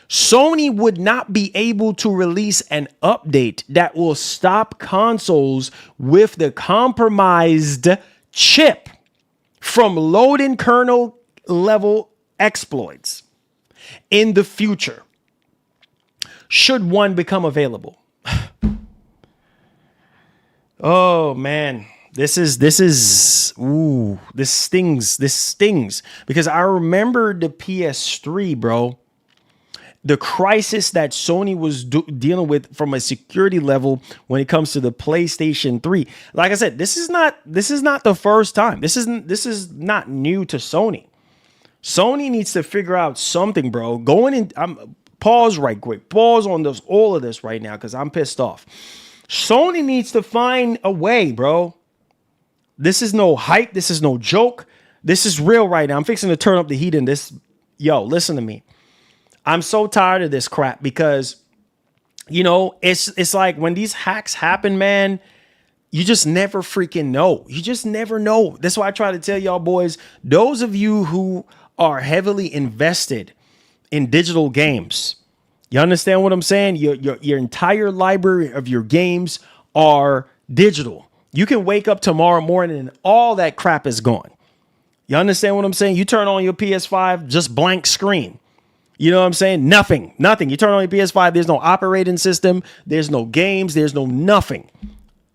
Sony would not be able to release an update that will stop consoles with the compromised chip from loading kernel level exploits in the future, should one become available. Oh man. This stings because I remember the PS3, bro. The crisis that Sony was dealing with from a security level when it comes to the PlayStation 3. Like I said, this is not the first time. This is not new to Sony. Sony needs to figure out something, bro. Pause right quick. Pause on all of this right now because I'm pissed off. Sony needs to find a way, bro. This is no hype. This is no joke. This is real right now. I'm fixing to turn up the heat in this. Yo, listen to me. I'm so tired of this crap because, it's like when these hacks happen, man, you just never freaking know. You just never know. That's why I try to tell y'all boys, those of you who are heavily invested in digital games, you understand what I'm saying? Your entire library of your games are digital. You can wake up tomorrow morning and all that crap is gone. You understand what I'm saying? You turn on your PS5, just blank screen. You know what I'm saying? Nothing. You turn on your PS5, there's no operating system, there's no games, there's no nothing.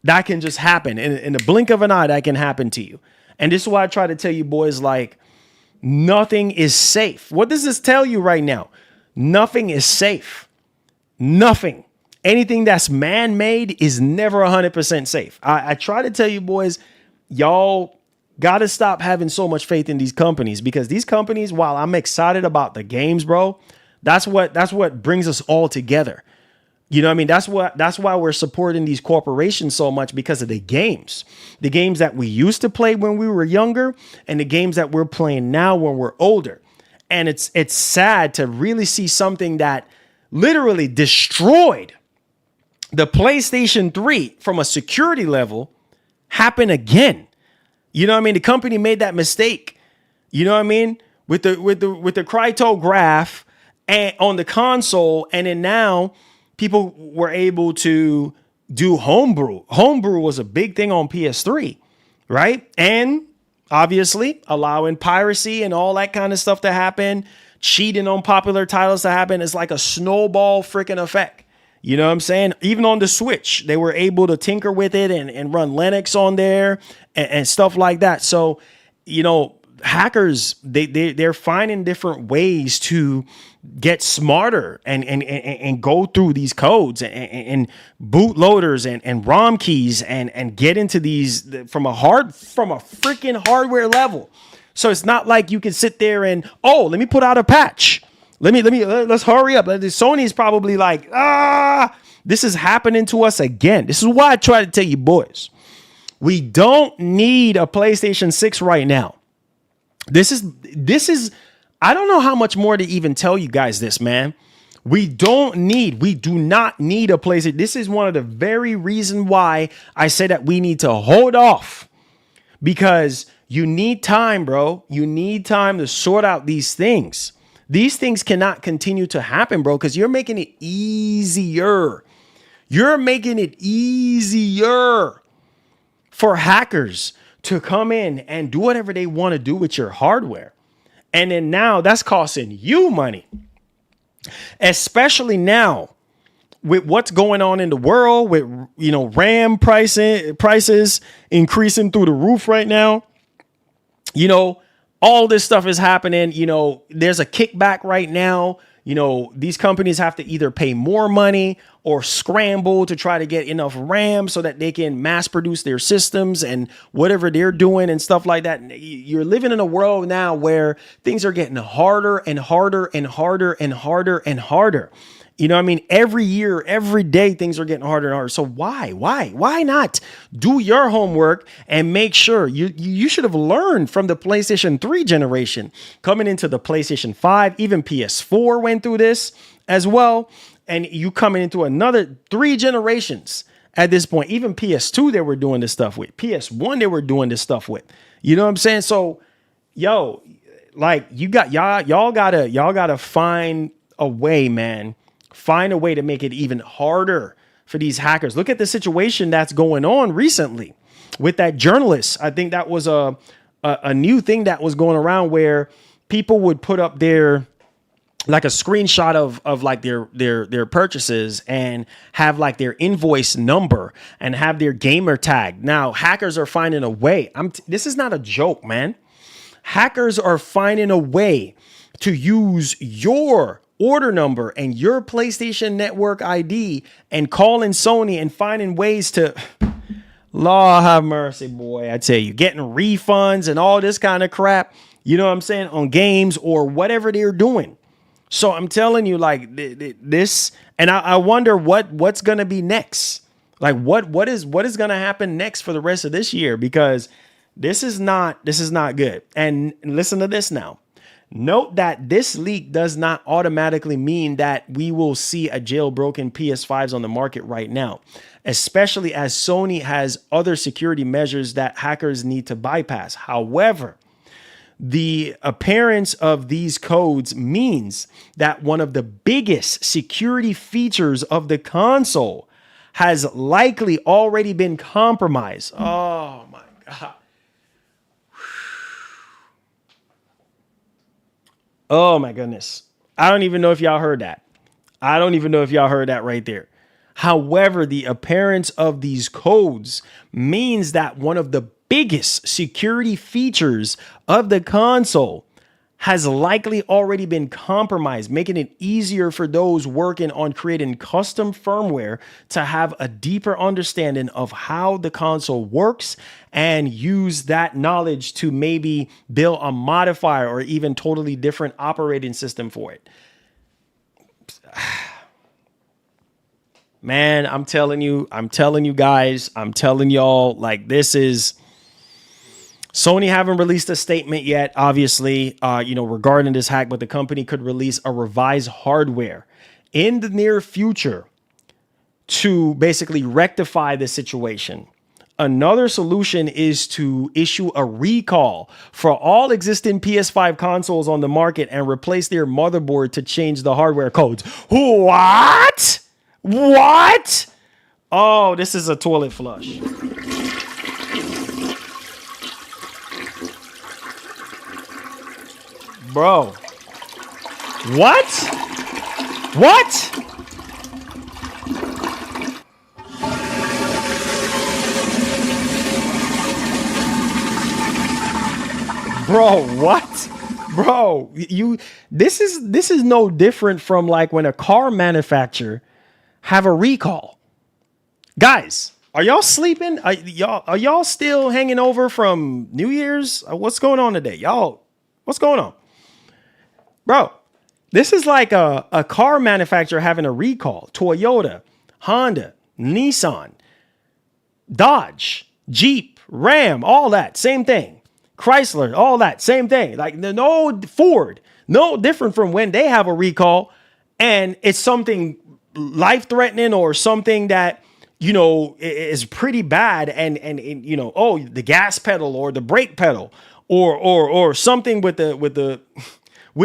That can just happen. In the blink of an eye, that can happen to you. And this is why I try to tell you boys, like, nothing is safe. What does this tell you right now? Nothing is safe. Nothing. Anything that's man-made is never 100% safe. I try to tell you boys, y'all got to stop having so much faith in these companies because these companies, while I'm excited about the games, bro, that's what brings us all together. You know what I mean? That's why we're supporting these corporations so much because of the games that we used to play when we were younger and the games that we're playing now when we're older. And it's sad to really see something that literally destroyed the PlayStation 3 from a security level happen again. You know what I mean? The company made that mistake. You know what I mean? With the cryptograph and on the console, and then now people were able to do homebrew. Homebrew was a big thing on PS3, right? And obviously allowing piracy and all that kind of stuff to happen, cheating on popular titles to happen. It's like a snowball freaking effect. You know what I'm saying? Even on the Switch, they were able to tinker with it and run Linux on there and stuff like that. So, hackers, they're finding different ways to get smarter and go through these codes and bootloaders and ROM keys and get into these from a freaking hardware level. So it's not like you can sit there and, let me put out a patch. Let's hurry up. Sony's probably like, this is happening to us again. This is why I try to tell you boys, we don't need a PlayStation 6 right now. This is, I don't know how much more to even tell you guys this, man. We do not need a PlayStation. This is one of the very reason why I say that we need to hold off, because you need time, bro. You need time to sort out these things. These things cannot continue to happen, bro, because you're making it easier. You're making it easier for hackers to come in and do whatever they want to do with your hardware. And then now that's costing you money, especially now with what's going on in the world with, RAM prices increasing through the roof right now. All this stuff is happening. There's a kickback right now. These companies have to either pay more money or scramble to try to get enough RAM so that they can mass produce their systems and whatever they're doing and stuff like that. You're living in a world now where things are getting harder and harder and harder and harder and harder. Every year, every day, things are getting harder and harder. So why not do your homework and make sure you should have learned from the PlayStation 3 generation coming into the PlayStation 5, even PS4 went through this as well. And you coming into another 3 generations at this point, even PS2, they were doing this stuff with PS1. They were doing this stuff with, you know what I'm saying? So, y'all gotta find a way, man. Find a way to make it even harder for these hackers. Look at the situation that's going on recently with that journalist. I think that was a new thing that was going around where people would put up their like a screenshot of like their purchases and have like their invoice number and have their gamer tag. Now hackers are finding a way. This is not a joke, man. Hackers are finding a way to use your order number and your PlayStation Network ID and calling Sony and finding ways to, Lord have mercy, boy, I tell you, getting refunds and all this kind of crap, you know what I'm saying, on games or whatever they're doing. So I'm telling you, like this, and I wonder what's going to be next. Like what is going to happen next for the rest of this year, because this is not good. And listen to this now. Note that this leak does not automatically mean that we will see a jailbroken PS5s on the market right now, especially as Sony has other security measures that hackers need to bypass. However, the appearance of these codes means that one of the biggest security features of the console has likely already been compromised. Oh my God. Oh my goodness. I don't even know if y'all heard that. I don't even know if y'all heard that right there. However, the appearance of these codes means that one of the biggest security features of the console has likely already been compromised, making it easier for those working on creating custom firmware to have a deeper understanding of how the console works and use that knowledge to maybe build a modifier or even totally different operating system for it. Man, I'm telling you guys, I'm telling y'all, like, this is... Sony haven't released a statement yet, obviously, regarding this hack, but the company could release a revised hardware in the near future to basically rectify the situation. Another solution is to issue a recall for all existing PS5 consoles on the market and replace their motherboard to change the hardware codes. What? What? Oh, this is a toilet flush. Bro. What? What? Bro, what? Bro, this is no different from like when a car manufacturer have a recall. Guys, are y'all sleeping? Are y'all still hanging over from New Year's? What's going on today? Y'all, what's going on? Bro, this is like a car manufacturer having a recall. Toyota, Honda, Nissan, Dodge, Jeep, Ram, all that, same thing. Chrysler, all that, same thing. Like, no, Ford, no different from when they have a recall and it's something life-threatening or something that, is pretty bad and the gas pedal or the brake pedal or something with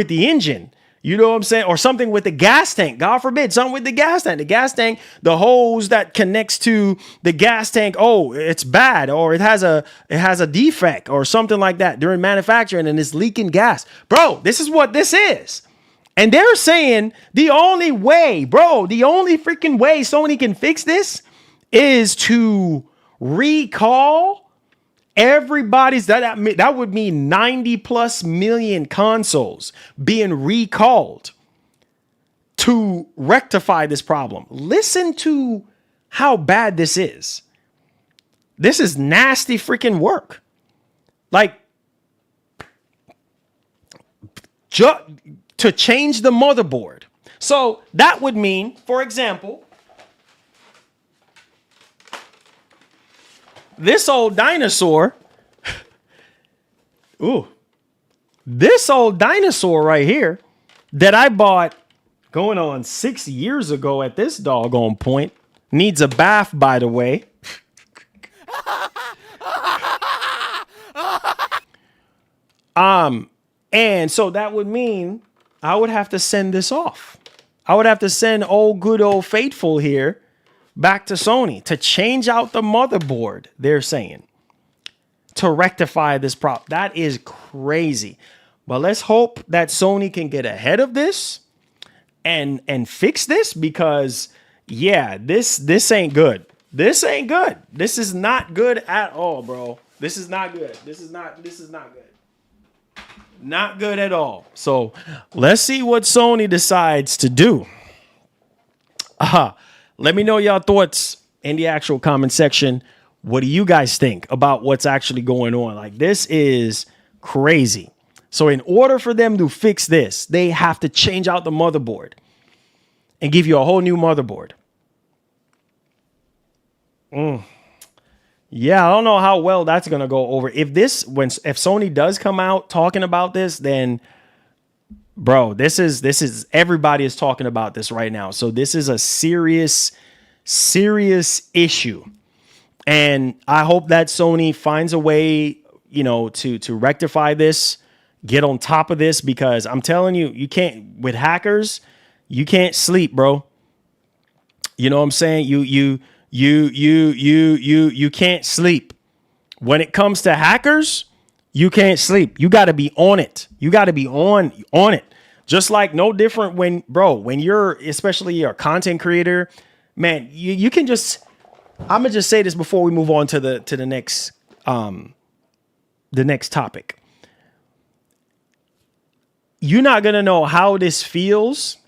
the engine, You know what I'm saying? Or something with the gas tank. God forbid, something with the gas tank. The gas tank, the hose that connects to the gas tank, oh, it's bad, or it has a defect or something like that during manufacturing and it's leaking gas. Bro, this is what this is. And they're saying the only way, bro, the only freaking way Sony can fix this is to recall everybody's that would mean 90 plus million consoles being recalled to rectify this problem. Listen to how bad this is. This is nasty freaking work. Like, to change the motherboard. So that would mean, for example, this old dinosaur, this old dinosaur right here that I bought going on 6 years ago at this doggone point, needs a bath, by the way. And so that would mean I would have to send this off. I would have to send good old faithful here back to Sony to change out the motherboard, they're saying, to rectify this problem. That is crazy. But let's hope that Sony can get ahead of this and fix this, because yeah, this ain't good. This ain't good. This is not good at all, bro. This is not good. This is not good. Not good at all. So let's see what Sony decides to do. Let me know y'all thoughts in the actual comment section. What do you guys think about what's actually going on? Like, this is crazy. So in order for them to fix this, they have to change out the motherboard and give you a whole new motherboard. Yeah, I don't know how well that's going to go over. If Sony does come out talking about this, then bro, this is everybody is talking about this right now. So this is a serious issue. And I hope that Sony finds a way, to rectify this, get on top of this, because I'm telling you, you can't, with hackers, you can't sleep, bro. You know what I'm saying? You can't sleep. When it comes to hackers, you can't sleep. You got to be on it. You got to be on it. Just like no different when you're, especially you're a content creator, man, you can just, I'm gonna just say this before we move on to the next topic. You're not gonna know how this feels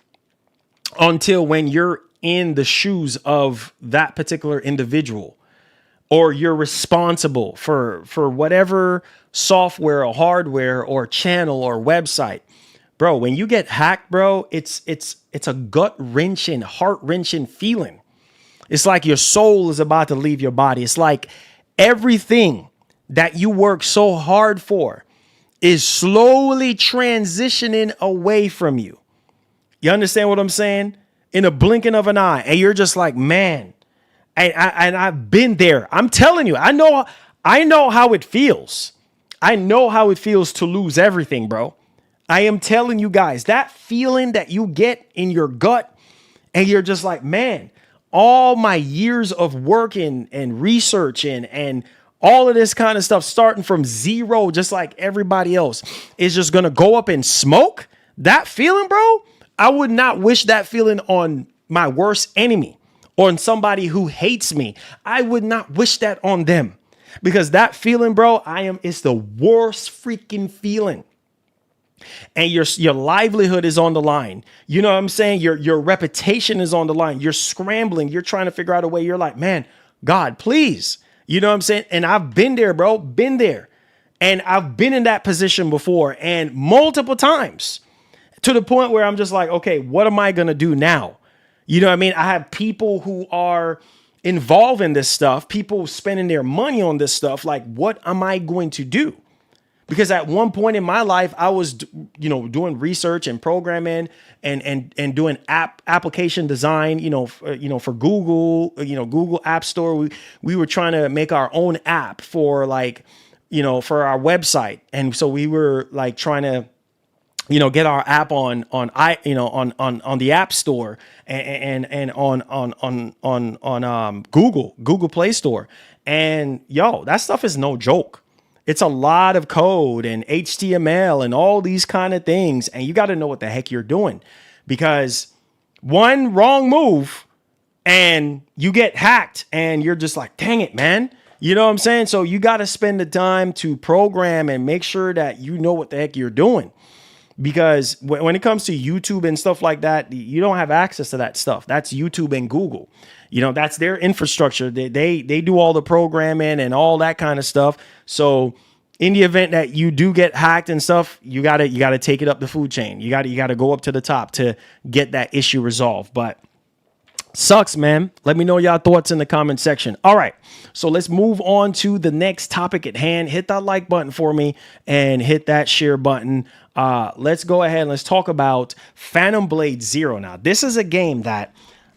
until when you're in the shoes of that particular individual, or you're responsible for whatever software or hardware or channel or website. Bro, when you get hacked, bro, it's a gut-wrenching, heart-wrenching feeling. It's like your soul is about to leave your body. It's like everything that you work so hard for is slowly transitioning away from you. You understand what I'm saying? In a blinking of an eye. And you're just like, man, and I've been there. I'm telling you, I know how it feels. I know how it feels to lose everything, bro. I am telling you guys, that feeling that you get in your gut, and you're just like, man, all my years of working and researching and all of this kind of stuff, starting from zero, just like everybody else, is just going to go up in smoke. That feeling, bro, I would not wish that feeling on my worst enemy or on somebody who hates me. I would not wish that on them, because that feeling, bro, it's the worst freaking feeling. And your livelihood is on the line. You know what I'm saying? Your reputation is on the line. You're scrambling. You're trying to figure out a way. You're like, man, God, please. You know what I'm saying? And I've been there, bro, been there. And I've been in that position before, and multiple times, to the point where I'm just like, okay, what am I going to do now? You know what I mean? I have people who are involved in this stuff, people spending their money on this stuff. Like, what am I going to do? Because at one point in my life, I was, doing research and programming and doing application design, for Google, Google App Store. We were trying to make our own app for for our website. And so we were like trying to get our app on the App Store and on Google Play Store. And that stuff is no joke. It's a lot of code and HTML and all these kind of things. And you got to know what the heck you're doing, because one wrong move and you get hacked and you're just like, dang it, man. You know what I'm saying? So you got to spend the time to program and make sure that you know what the heck you're doing. Because when it comes to YouTube and stuff like that, you don't have access to that stuff. That's YouTube and Google. That's their infrastructure. They do all the programming and all that kind of stuff. So in the event that you do get hacked and stuff, you gotta take it up the food chain. You gotta go up to the top to get that issue resolved. But sucks, man. Let me know y'all thoughts in the comment section. All right, so let's move on to the next topic at hand. Hit that like button for me and hit that share button. Let's go ahead and let's talk about Phantom Blade Zero. Now, this is a game that,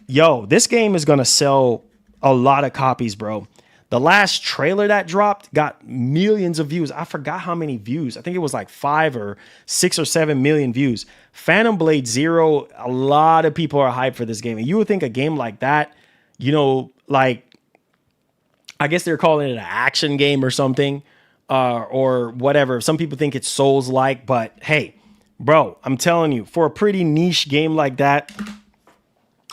this game is going to sell a lot of copies, bro. The last trailer that dropped got millions of views. I forgot how many views. I think it was like 5 or 6 or 7 million views. Phantom Blade Zero, a lot of people are hyped for this game. And you would think a game like that, like, I guess they're calling it an action game or something, or whatever. Some people think it's Souls-like, but hey, bro, I'm telling you, for a pretty niche game like that,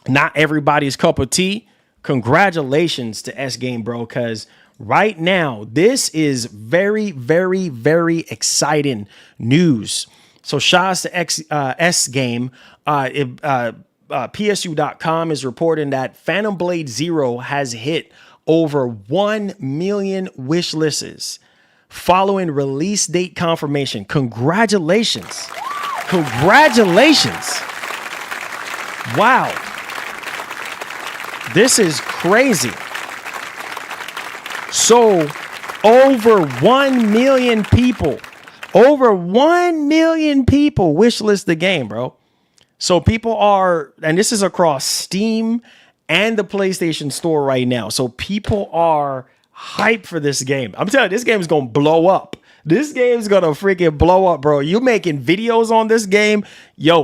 not everybody's cup of tea. Congratulations to S Game, bro, because right now this is very, very, very exciting news. So shout out to S Game. PSU.com is reporting that Phantom Blade Zero has hit over 1 million wish lists following release date confirmation. Congratulations. Congratulations. Wow. This is crazy. So over 1 million people wishlist the game, bro. So people are, and this is across Steam and the PlayStation Store right now. So people are hyped for this game. I'm telling you, this game is going to blow up. This game's going to freaking blow up, bro. You making videos on this game?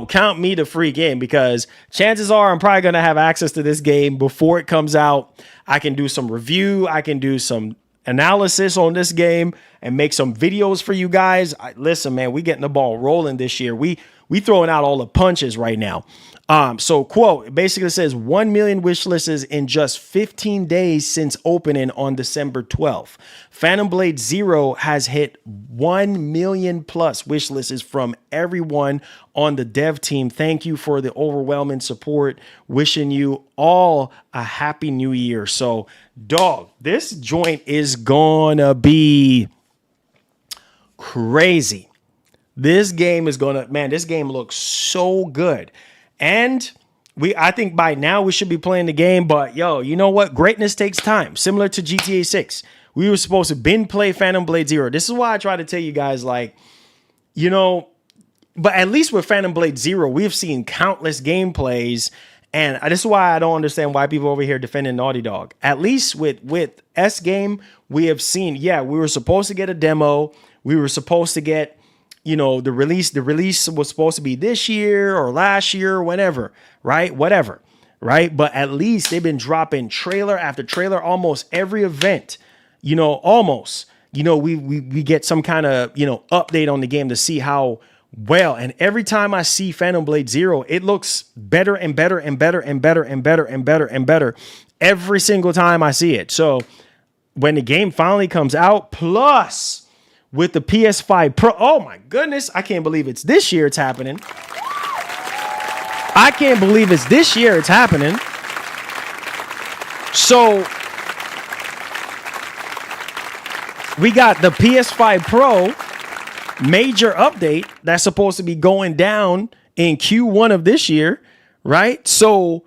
Count me the freak in, because chances are I'm probably going to have access to this game before it comes out. I can do some review. I can do some analysis on this game and make some videos for you guys. Listen, man, we getting the ball rolling this year. We throwing out all the punches right now. So quote, it basically says 1 million wish lists in just 15 days since opening on December 12th. Phantom Blade Zero has hit 1 million plus wish lists from everyone on the dev team. Thank you for the overwhelming support. Wishing you all a happy new year. So, dog, this joint is gonna be crazy. This game is this game looks so good. And I think by now we should be playing the game, but you know what? Greatness takes time. Similar to GTA 6. We were supposed to play Phantom Blade Zero. This is why I try to tell you guys, but at least with Phantom Blade Zero, we've seen countless gameplays. And this is why I don't understand why people over here defending Naughty Dog. At least with S Game, we have seen, we were supposed to get a demo. We were supposed to get, the release was supposed to be this year or last year or whenever, right? Whatever, right? But at least they've been dropping trailer after trailer, almost every event, almost, we get some kind of, update on the game to see how well. And every time I see Phantom Blade Zero, it looks better and better and better and better and better and better and better every single time I see it. So when the game finally comes out, plus with the PS5 Pro, oh my goodness, I can't believe it's this year it's happening. I can't believe it's this year it's happening. So we got the PS5 Pro major update that's supposed to be going down in Q1 of this year, right? So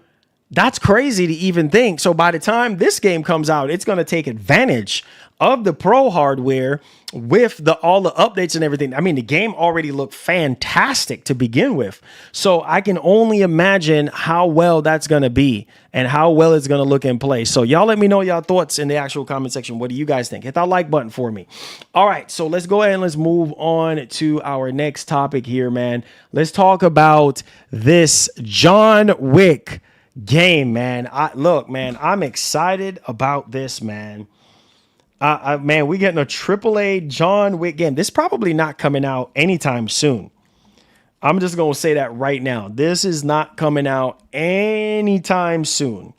That's crazy to even think. So by the time this game comes out, it's going to take advantage of the Pro hardware with all the updates and everything. I mean, the game already looked fantastic to begin with. So I can only imagine how well that's going to be and how well it's going to look in play. So y'all let me know y'all thoughts in the actual comment section. What do you guys think? Hit that like button for me. All right, so let's go ahead and let's move on to our next topic here, man. Let's talk about this John Wick game, man. Look, man, I'm excited about this, man. Man, we getting a AAA John Wick game. This is probably not coming out anytime soon. I'm just going to say that right now. This is not coming out anytime soon.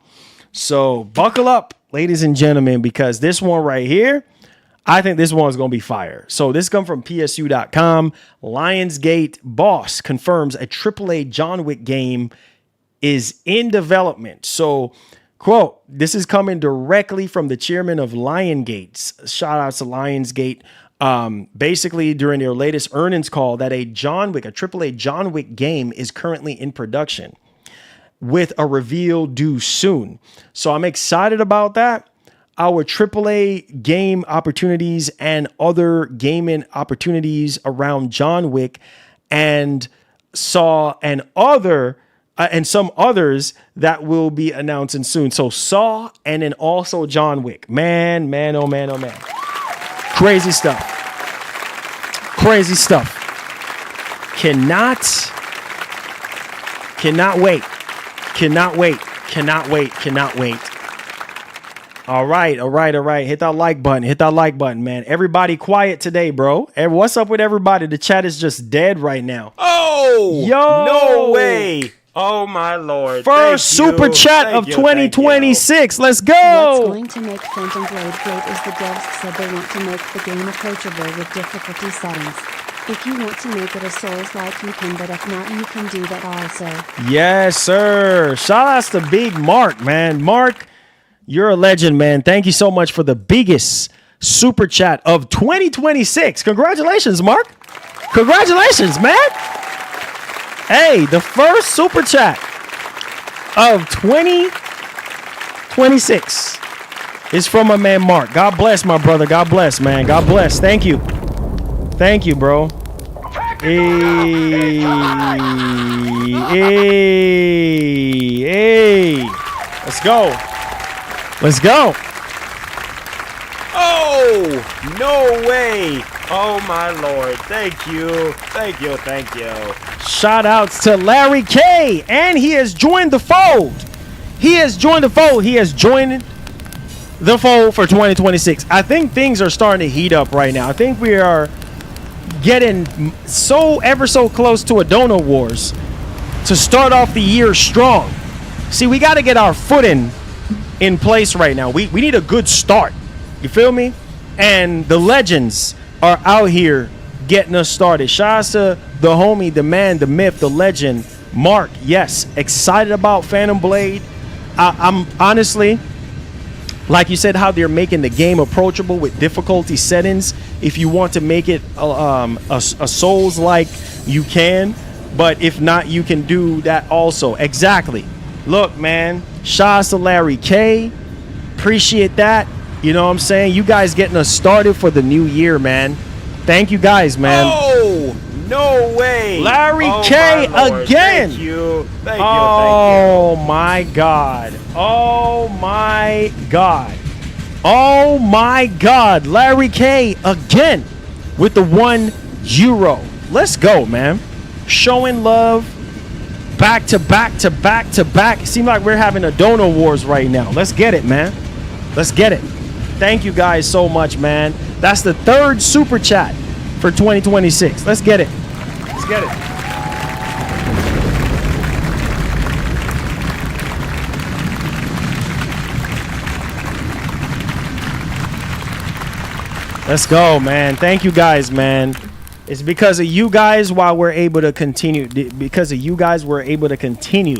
So buckle up, ladies and gentlemen, because this one right here, I think this one's going to be fire. So this comes from PSU.com. Lionsgate boss confirms a AAA John Wick game is in development. So, quote, this is coming directly from the chairman of Lionsgate. Shout out to Lionsgate. Basically, during their latest earnings call, that a AAA John Wick game is currently in production with a reveal due soon. So I'm excited about that. Our AAA game opportunities and other gaming opportunities around John Wick and Saw and some others that will be announcing soon. So Saw and then also John Wick. Man, oh man, oh man. Crazy stuff. Crazy stuff. Cannot wait. Cannot wait. Cannot wait. Cannot wait. All right. Hit that like button, man. Everybody quiet today, bro. What's up with everybody? The chat is just dead right now. Oh, yo, no way. Oh, my Lord. First super chat of 2026. Let's go. What's going to make Phantom Blade great is the devs said they want to make the game approachable with difficulty settings. If you want to make it a Souls-like, you can, but if not, you can do that also. Yes, sir. Shout outs to Big Mark, man. Mark, you're a legend, man. Thank you so much for the biggest super chat of 2026. Congratulations, Mark. Congratulations, man. Hey, the first super chat of 2026 is from my man Mark. God bless, my brother. God bless, man. God bless. Thank you. Thank you, bro. Hey. Let's go. Let's go. Oh, no way. Oh, my Lord. Thank you. Thank you. Shout outs to Larry K. And he has joined the fold. He has joined the fold for 2026. I think things are starting to heat up right now. I think we are getting ever so close to a Donut Wars to start off the year strong. See, we got to get our foot in place right now. We need a good start. You feel me? And the legends are out here getting us started. Shout out to the homie, the man, the myth, the legend, Mark. Yes, excited about Phantom Blade. I'm honestly, like you said, how they're making the game approachable with difficulty settings. If you want to make it a Souls-like, you can. But if not, you can do that also. Exactly. Look, man, shout out to Larry K. Appreciate that. You know what I'm saying? You guys getting us started for the new year, man. Thank you guys, man. Oh, no way. Larry K again. Thank you. Oh, my God. Oh, my God. Oh, my God. Larry K again with the €1. Let's go, man. Showing love back to back to back to back. It seems like we're having a Donut Wars right now. Let's get it, man. Let's get it. Thank you guys so much, man. That's the third super chat for 2026. Let's get it. Let's get it. Let's go, man. Thank you guys, man. It's because of you guys why we're able to continue. Because of you guys, we're able to continue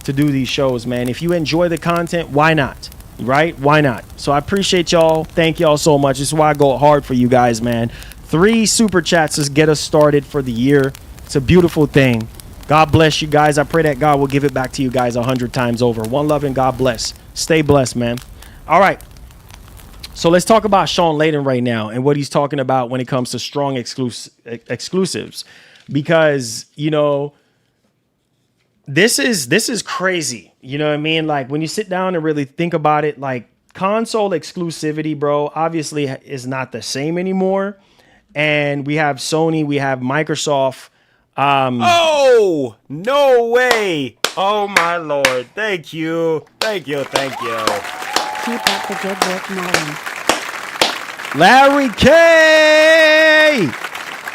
to do these shows, man. If you enjoy the content, why not? Right? Why not? So I appreciate y'all. Thank y'all so much. This is why I go hard for you guys, man. 3 super chats to get us started for the year. It's a beautiful thing. God bless you guys. I pray that God will give it back to you guys 100 times over. One love and God bless. Stay blessed, man. All right. So let's talk about Sean Layden right now and what he's talking about when it comes to strong exclusives. Because, you know, this is crazy. You know what I mean? Like when you sit down and really think about it, like console exclusivity, bro, obviously is not the same anymore. And we have Sony, we have Microsoft. Oh, no way. Oh, my Lord. Thank you. Thank you. Thank you. Keep up the good work, Marlon. Larry K.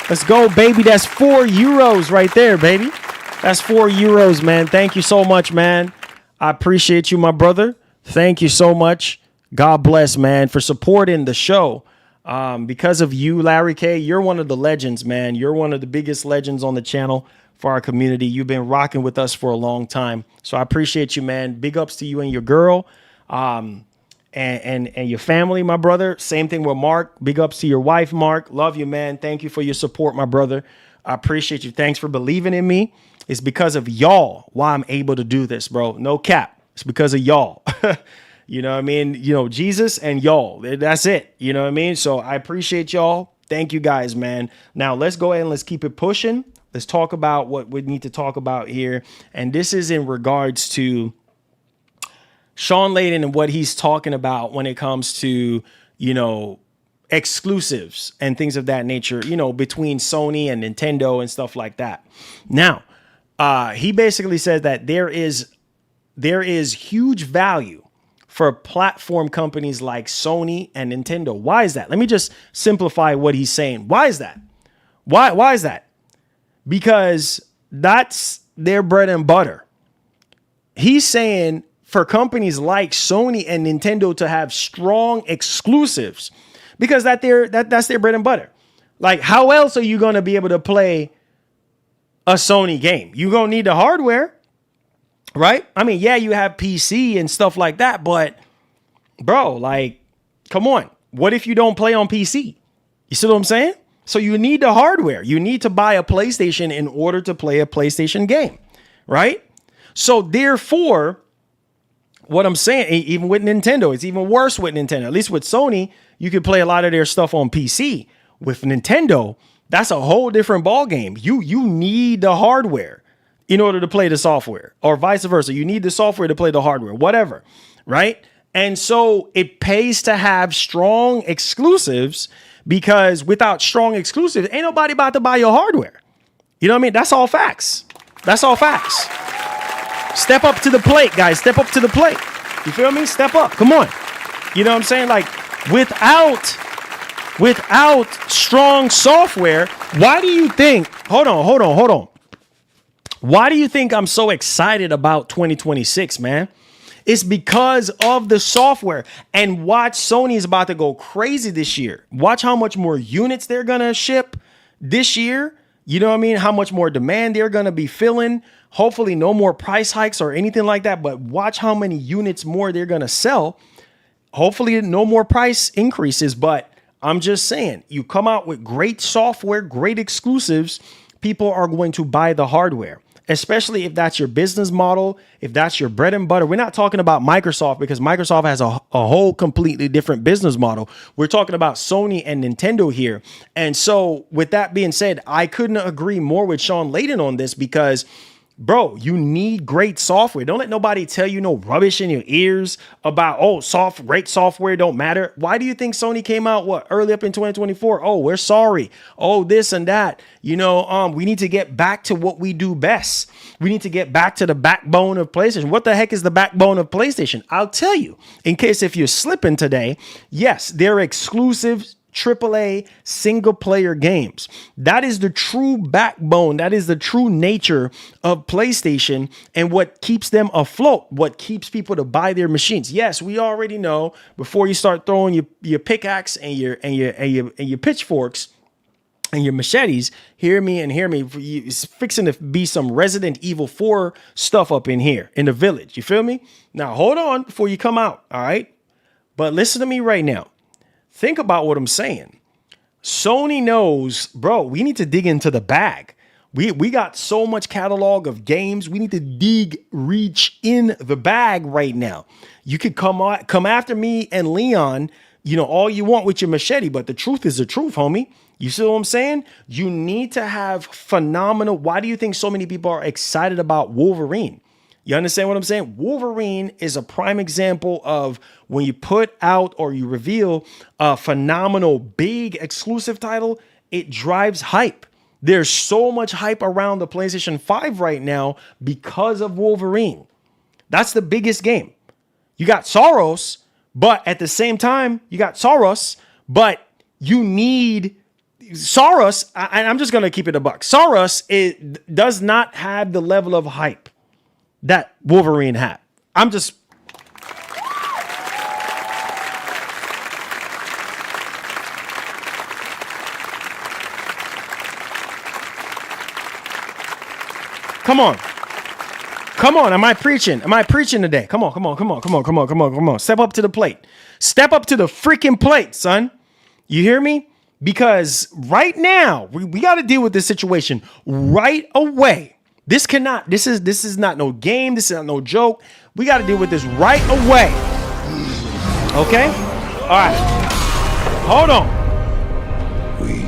Let's go, baby. That's €4 right there, baby. That's €4, man. Thank you so much, man. I appreciate you, my brother. Thank you so much. God bless, man, for supporting the show. Because of you, Larry K, you're one of the legends, man. You're one of the biggest legends on the channel for our community. You've been rocking with us for a long time. So I appreciate you, man. Big ups to you and your girl. And your family, my brother. Same thing with Mark. Big ups to your wife, Mark. Love you, man. Thank you for your support, my brother. I appreciate you. Thanks for believing in me. It's because of y'all why I'm able to do this, bro. No cap. It's because of y'all. You know what I mean? You know, Jesus and y'all. That's it. You know what I mean? So I appreciate y'all. Thank you guys, man. Now let's go ahead and let's keep it pushing. Let's talk about what we need to talk about here. And this is in regards to Sean Layden and what he's talking about when it comes to, you know, exclusives and things of that nature, you know, between Sony and Nintendo and stuff like that. Now, he basically says that there is huge value for platform companies like Sony and Nintendo. Why is that? Let me just simplify what he's saying. Why is that? Why is that? Because that's their bread and butter. He's saying for companies like Sony and Nintendo to have strong exclusives, because that's their bread and butter. Like, how else are you going to be able to play a Sony game? You're going to need the hardware, right? I mean, yeah, you have PC and stuff like that, but bro, like, come on. What if you don't play on PC? You see what I'm saying? So you need the hardware. You need to buy a PlayStation in order to play a PlayStation game, right? So therefore, what I'm saying, even with Nintendo, it's even worse with Nintendo. At least with Sony, you can play a lot of their stuff on PC. With Nintendo, that's a whole different ball game. You need the hardware in order to play the software, or vice versa. You need the software to play the hardware, whatever, right? And so it pays to have strong exclusives, because without strong exclusives, ain't nobody about to buy your hardware. You know what I mean? That's all facts. That's all facts. Step up to the plate, guys. Step up to the plate. You feel me? Step up. Come on. You know what I'm saying? Like, without strong software, why do you think, hold on. Why do you think I'm so excited about 2026, man? It's because of the software. And watch, Sony is about to go crazy this year. Watch how much more units they're going to ship this year. You know what I mean? How much more demand they're going to be filling. Hopefully no more price hikes or anything like that. But watch how many units more they're going to sell. Hopefully no more price increases. But I'm just saying, you come out with great software, great exclusives, people are going to buy the hardware. Especially if that's your business model, if that's your bread and butter. We're not talking about Microsoft, because Microsoft has a whole completely different business model. We're talking about Sony and Nintendo here. And so with that being said, I couldn't agree more with Sean Layden on this, because bro, you need great software. Don't let nobody tell you no rubbish in your ears about, great software don't matter. Why do you think Sony came out, early up in 2024? Oh, we're sorry. Oh, this and that. You know, we need to get back to what we do best. We need to get back to the backbone of PlayStation. What the heck is the backbone of PlayStation? I'll tell you, in case if you're slipping today. Yes, they're exclusive AAA single player games. That is the true backbone. That is the true nature of PlayStation, and what keeps them afloat, what keeps people to buy their machines. Yes, we already know, before you start throwing your pickaxe and your pitchforks and your machetes, hear me. It's fixing to be some Resident Evil 4 stuff up in here in the village. You feel me? Now hold on before you come out. All right. But listen to me right now. Think about what I'm saying. Sony knows, bro, we need to dig into the bag. We got so much catalog of games. We need to reach in the bag right now. You could come after me and Leon, all you want with your machete, but the truth is the truth, homie. You see what I'm saying? You need to have phenomenal. Why do you think so many people are excited about Wolverine? You understand what I'm saying? Wolverine is a prime example of when you put out or you reveal a phenomenal big exclusive title, it drives hype. There's so much hype around the PlayStation 5 right now because of Wolverine. That's the biggest game. You got Soros, but at the same time, you need Soros. I'm just going to keep it a buck. Soros, it does not have the level of hype that Wolverine had. Come on. Am I preaching today? Come on. Step up to the plate. Step up to the freaking plate, son. You hear me? Because right now, we got to deal with this situation right away. This is not no game. This is not no joke. We got to deal with this right away. Okay? All right. Hold on. We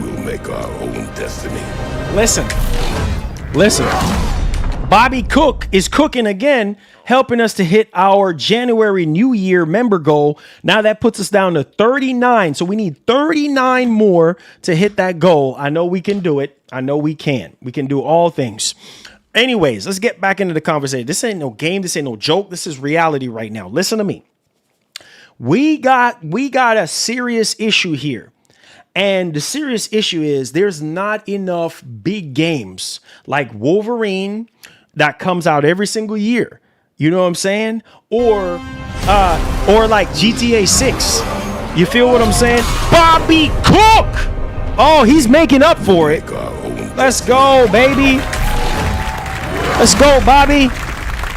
will make our own destiny. Listen. Bobby Cook is cooking again, helping us to hit our January New Year member goal. Now that puts us down to 39. So we need 39 more to hit that goal. I know we can do it. I know we can. We can do all things. Anyways, let's get back into the conversation. This ain't no game. This ain't no joke. This is reality right now. Listen to me. We got a serious issue here. And the serious issue is there's not enough big games like Wolverine that comes out every single year. You know what I'm saying? Or like GTA 6. You feel what I'm saying? Bobby Cook! Oh, he's making up for it. Let's go, baby. Let's go, Bobby.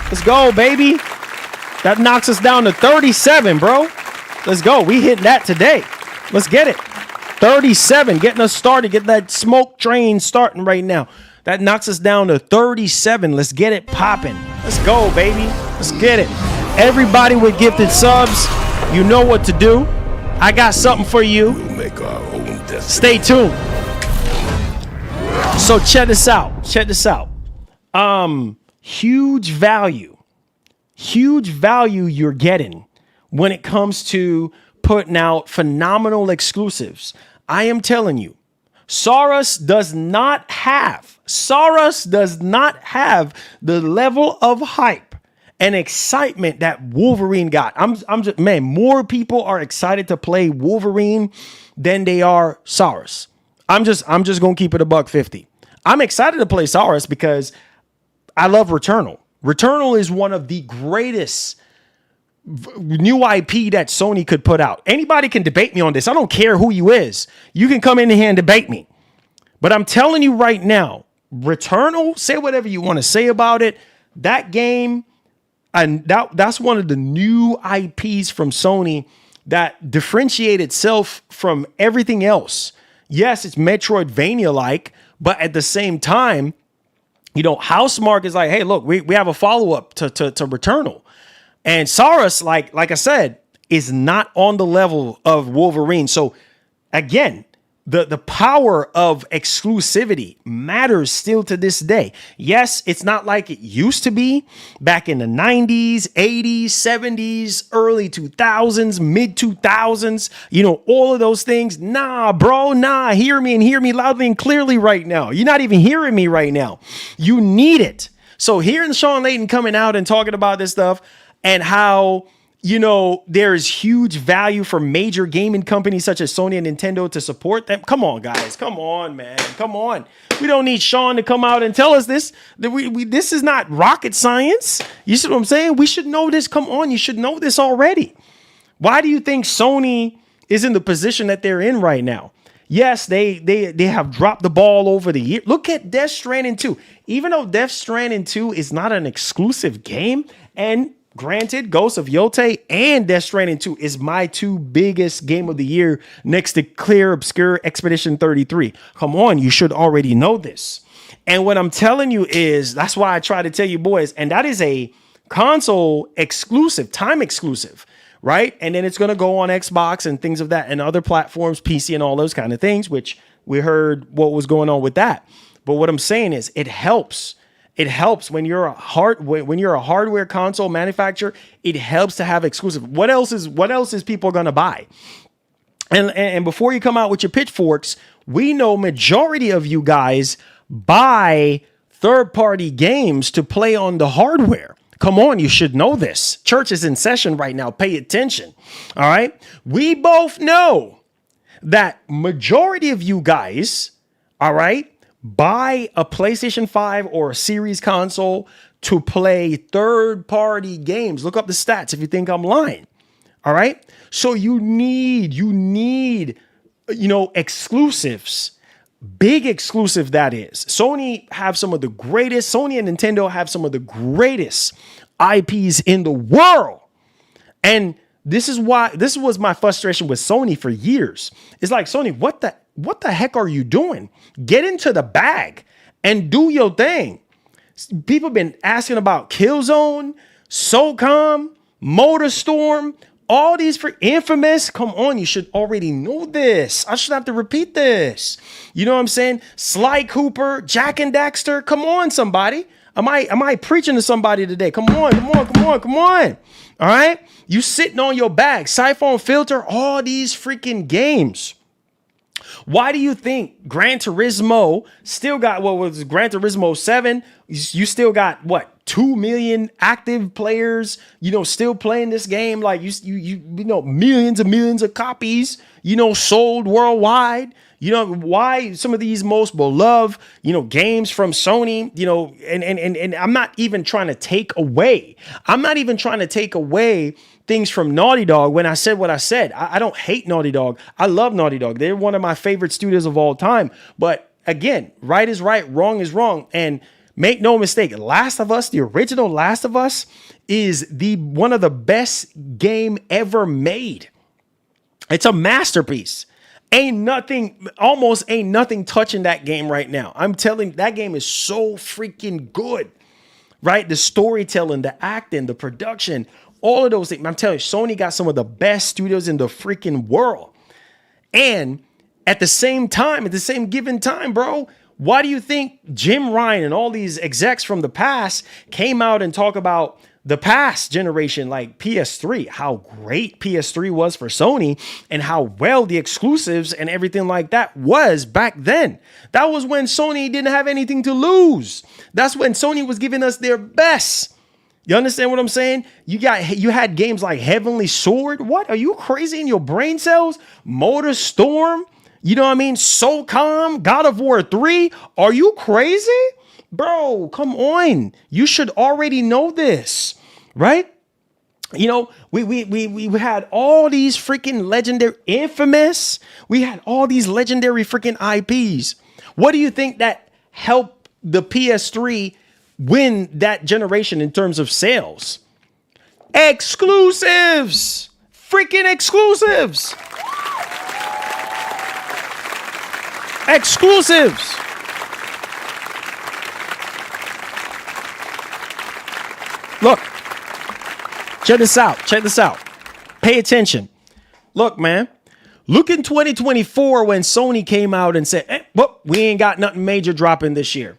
Let's go, baby. That knocks us down to 37, bro. Let's go. We hit that today. Let's get it. 37, getting us started. Get that smoke train starting right now. That knocks us down to 37. Let's get it popping. Let's go, baby. Let's get it. Everybody with gifted subs, you know what to do. I got something for you. We'll make our own destiny. Stay tuned. So check this out. Huge value you're getting when it comes to putting out phenomenal exclusives. I am telling you, Soros does not have the level of hype and excitement that Wolverine got. More people are excited to play Wolverine than they are Soros. I'm just gonna keep it $150. I'm excited to play Soros because I love Returnal. Returnal is one of the greatest new IP that Sony could put out. Anybody can debate me on this. I don't care who you is. You can come in here and debate me. But I'm telling you right now, Returnal, say whatever you want to say about it. That game, and that's one of the new IPs from Sony that differentiate itself from everything else. Yes, it's Metroidvania-like, but at the same time, Housemarque is like, hey, look, we have a follow-up to Returnal. And Soros, like I said, is not on the level of Wolverine. So again, the power of exclusivity matters still to this day. Yes, it's not like it used to be back in the 90s, 80s, 70s, early 2000s, mid 2000s, all of those things. Nah, bro, hear me and hear me loudly and clearly right now. You're not even hearing me right now. You need it. So hearing Sean Layton coming out and talking about this stuff, and how, there's huge value for major gaming companies such as Sony and Nintendo to support them. Come on, guys. Come on, man. Come on. We don't need Sean to come out and tell us this. This is not rocket science. You see what I'm saying? We should know this. Come on. You should know this already. Why do you think Sony is in the position that they're in right now? Yes, they have dropped the ball over the year. Look at Death Stranding 2. Even though Death Stranding 2 is not an exclusive game, and Granted, Ghost of Yotei and Death Stranding 2 is my 2 biggest game of the year next to Clear Obscure Expedition 33. Come on, you should already know this. And what I'm telling you is, that's why I try to tell you boys, and that is a console exclusive, time exclusive, right? And then it's going to go on Xbox and things of that and other platforms, PC and all those kind of things, which we heard what was going on with that. But what I'm saying is it helps. It helps when you're a hardware console manufacturer. It helps to have exclusive. What else is people going to buy? And before you come out with your pitchforks, we know majority of you guys buy third-party games to play on the hardware. Come on, you should know this. Church is in session right now. Pay attention. All right. We both know that majority of you guys, all right, buy a PlayStation 5 or a Series console to play third-party games. Look up the stats if you think I'm lying. All right. So you need, exclusives, big exclusive that is. Sony and Nintendo have some of the greatest IPs in the world. And this was my frustration with Sony for years. It's like, Sony, what the heck are you doing? Get into the bag and do your thing. People have been asking about Killzone, SOCOM, MotorStorm, all these for Infamous. Come on, you should already know this. I should have to repeat this. You know what I'm saying? Sly Cooper, Jack and Daxter. Come on, somebody. Am I preaching to somebody today? Come on. All right? You sitting on your bag. Siphon Filter, all these freaking games. Why do you think Gran Turismo still got, what was Gran Turismo 7? You still got 2 million active players, still playing this game, like millions and millions of copies, sold worldwide. Why some of these most beloved, games from Sony, and I'm not even trying to take away. Things from Naughty Dog. When I said what I said, I don't hate Naughty Dog. I love Naughty Dog. They're one of my favorite studios of all time. But again, right is right, wrong is wrong. And make no mistake, Last of Us, the original Last of Us, is one of the best game ever made. It's a masterpiece. Almost ain't nothing touching that game right now. I'm telling you, that game is so freaking good, right? The storytelling, the acting, the production, all of those things. I'm telling you, Sony got some of the best studios in the freaking world. And at the same given time, bro, why do you think Jim Ryan and all these execs from the past came out and talk about the past generation, like PS3, how great PS3 was for Sony and how well the exclusives and everything like that was back then? That was when Sony didn't have anything to lose. That's when Sony was giving us their best. You understand what I'm saying? You had games like Heavenly Sword. What? Are you crazy in your brain cells? MotorStorm. You know what I mean? SOCOM, God of War 3. Are you crazy? Bro, come on. You should already know this, right? We had all these freaking legendary Infamous. We had all these legendary freaking IPs. What do you think that helped the PS3 win that generation in terms of sales? Exclusives. Freaking exclusives. Exclusives. Look, check this out. Pay attention. Look, man. Look in 2024 when Sony came out and said, we ain't got nothing major dropping this year.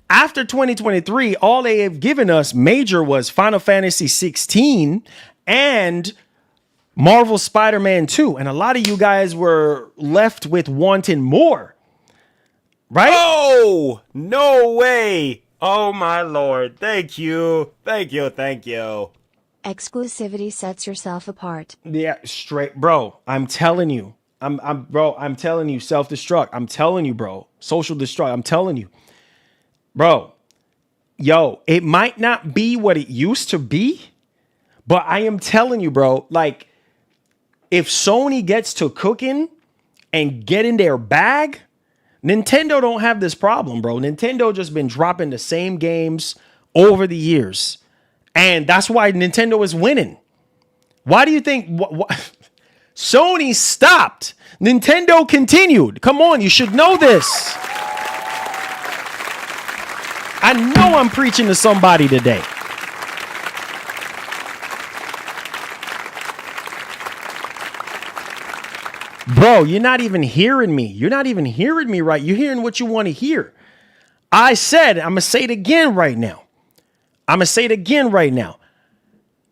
After 2023, all they have given us major was Final Fantasy 16 and Marvel Spider-Man 2. And a lot of you guys were left with wanting more. Right? Oh, no way. Oh, my Lord. Thank you. Exclusivity sets yourself apart. Yeah, straight, bro. I'm telling you. I'm telling you, self-destruct. I'm telling you, bro. Social destruct. I'm telling you. Bro, it might not be what it used to be, but I am telling you, bro, like, if Sony gets to cooking and get in their bag, Nintendo don't have this problem, bro. Nintendo just been dropping the same games over the years. And that's why Nintendo is winning. Why do you think Sony stopped? Nintendo continued. Come on, you should know this. I know I'm preaching to somebody today. Bro, you're not even hearing me. You're not even hearing me right. You're hearing what you want to hear. I said, I'm going to say it again right now.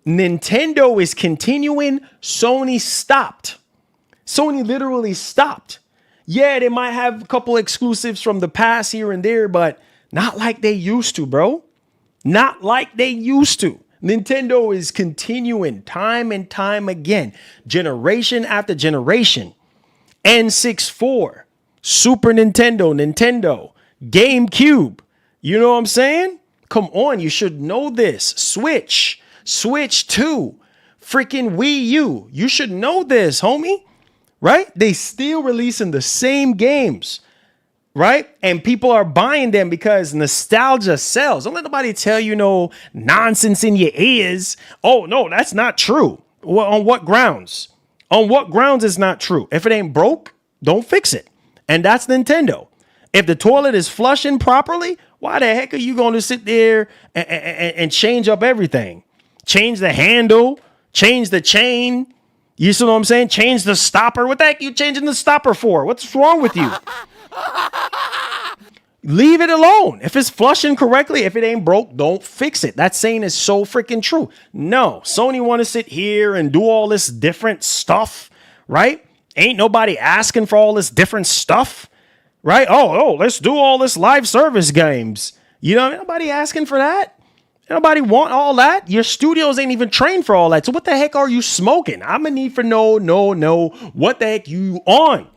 Nintendo is continuing. Sony stopped. Sony literally stopped. Yeah, they might have a couple exclusives from the past here and there, but not like they used to, bro. Not like they used to. Nintendo is continuing time and time again, generation after generation. N64, Super Nintendo, GameCube. You know what I'm saying? Come on, you should know this. Switch 2, freaking Wii U. You should know this, homie. Right? They still releasing the same games. Right? And people are buying them because nostalgia sells. Don't let nobody tell you no nonsense in your ears. Oh, no, that's not true. Well, on what grounds? On what grounds it's not true? If it ain't broke, don't fix it. And that's Nintendo. If the toilet is flushing properly, why the heck are you going to sit there and change up everything? Change the handle, change the chain. You see what I'm saying? Change the stopper. What the heck are you changing the stopper for? What's wrong with you? Leave it alone. If it's flushing correctly, if it ain't broke, don't fix it. That saying is so freaking true. No, Sony want to sit here and do all this different stuff, right? Ain't nobody asking for all this different stuff, right? Oh, let's do all this live service games. You know, ain't nobody asking for that. Ain't nobody want all that. Your studios ain't even trained for all that. So what the heck are you smoking? I'm gonna need for no. What the heck you on?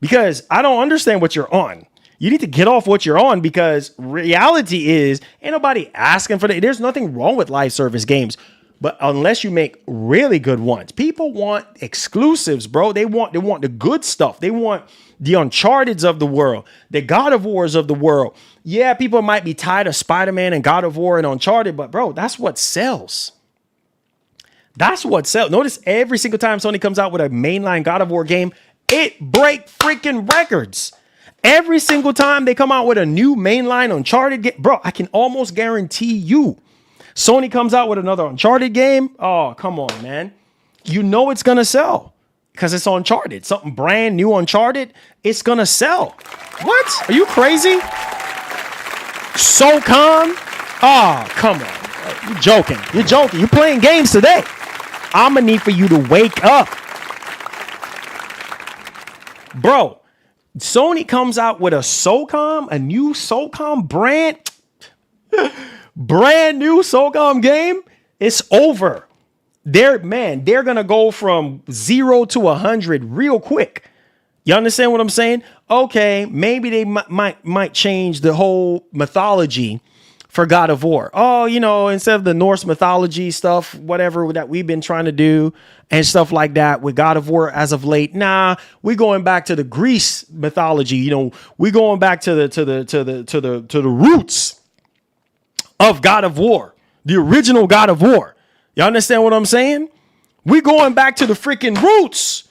Because I don't understand what you're on. You need to get off what you're on, because reality is ain't nobody asking for that. There's nothing wrong with live service games, but unless you make really good ones, people want exclusives, bro. They want the good stuff. They want the Uncharted's of the world, the God of Wars of the world. Yeah, people might be tired of Spider-Man and God of War and Uncharted, but bro, that's what sells. That's what sells. Notice every single time Sony comes out with a mainline God of War game, it break freaking records. Every single time they come out with a new mainline Uncharted game, bro, I can almost guarantee you, Sony comes out with another Uncharted game. Oh, come on, man. You know it's going to sell because it's Uncharted. Something brand new Uncharted, it's going to sell. What? Are you crazy? SOCOM? Oh, come on. You're joking. You're joking. You're playing games today. I'm going to need for you to wake up. Bro, Sony comes out with a SOCOM, a new SOCOM brand new SOCOM game. It's over. They're going to go from 0 to 100 real quick. You understand what I'm saying? Okay, maybe they might change the whole mythology for God of War. Oh, you know, instead of the Norse mythology stuff, whatever that we've been trying to do and stuff like that with God of War as of late. Nah, we're going back to the Greece mythology. You know, we're going back to the roots of God of War, the original God of War. You understand what I'm saying? We're going back to the freaking roots.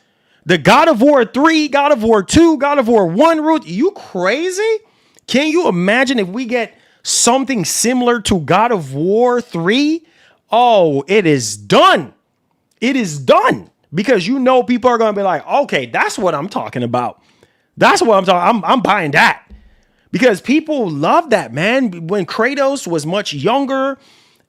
The God of War 3, God of War 2, God of War 1 root. You crazy? Can you imagine if we get something similar to God of War 3? Oh, it is done. It is done. Because you know people are going to be like, okay, that's what I'm talking about. That's what I'm talking. I'm buying that. Because people love that, man. When Kratos was much younger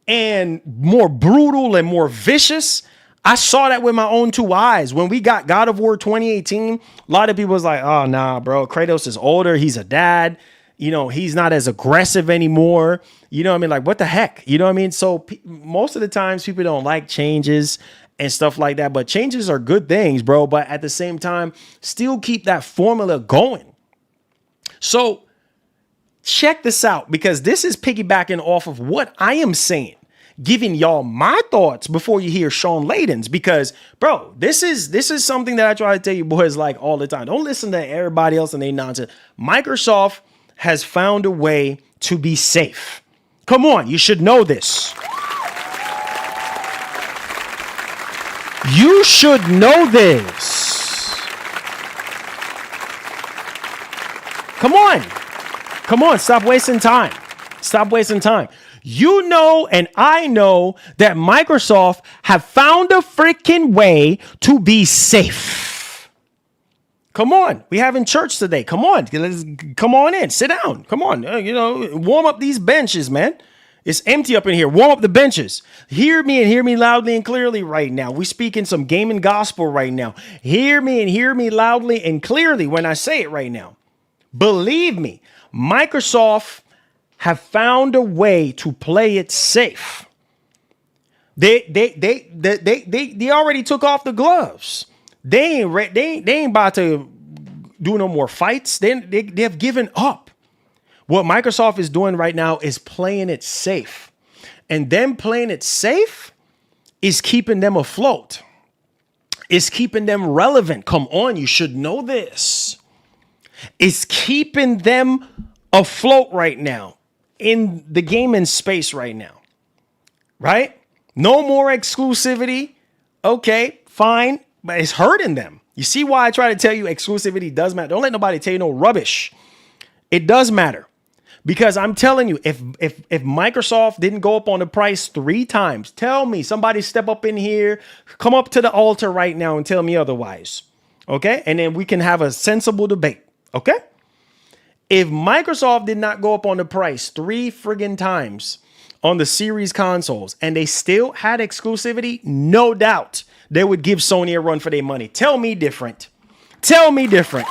and more brutal and more vicious, I saw that with my own two eyes. When we got God of War 2018, a lot of people was like, oh, nah, bro, Kratos is older. He's a dad. You know, he's not as aggressive anymore. You know what I mean? Like, what the heck? You know what I mean? So most of the times people don't like changes and stuff like that. But changes are good things, bro. But at the same time, still keep that formula going. So check this out, because this is piggybacking off of what I am saying, giving y'all my thoughts before you hear Sean Layden's, because bro, this is something that I try to tell you boys like all the time. Don't listen to everybody else and they nonsense. Microsoft has found a way to be safe. Come on, you should know this. You should know this. Come on. Come on. Stop wasting time. Stop wasting time. You know, and I know that Microsoft have found a freaking way to be safe. Come on. We having church today. Come on. Come on in. Sit down. Come on. Warm up these benches, man. It's empty up in here. Warm up the benches. Hear me and hear me loudly and clearly right now. We speaking some gaming gospel right now. Hear me and hear me loudly and clearly when I say it right now. Believe me, Microsoft have found a way to play it safe. They already took off the gloves. They ain't about to do no more fights. They have given up. What Microsoft is doing right now is playing it safe. And them playing it safe is keeping them afloat. It's keeping them relevant. Come on, you should know this. It's keeping them afloat right now in the gaming space right now. Right? No more exclusivity. Okay, fine. But it's hurting them. You see why I try to tell you exclusivity does matter? Don't let nobody tell you no rubbish. It does matter. Because I'm telling you, if Microsoft didn't go up on the price 3 times, tell me, somebody step up in here, come up to the altar right now and tell me otherwise. Okay? And then we can have a sensible debate. Okay? If Microsoft did not go up on the price 3 friggin' times on the series consoles and they still had exclusivity, no doubt they would give Sony a run for their money. Tell me different. Tell me different.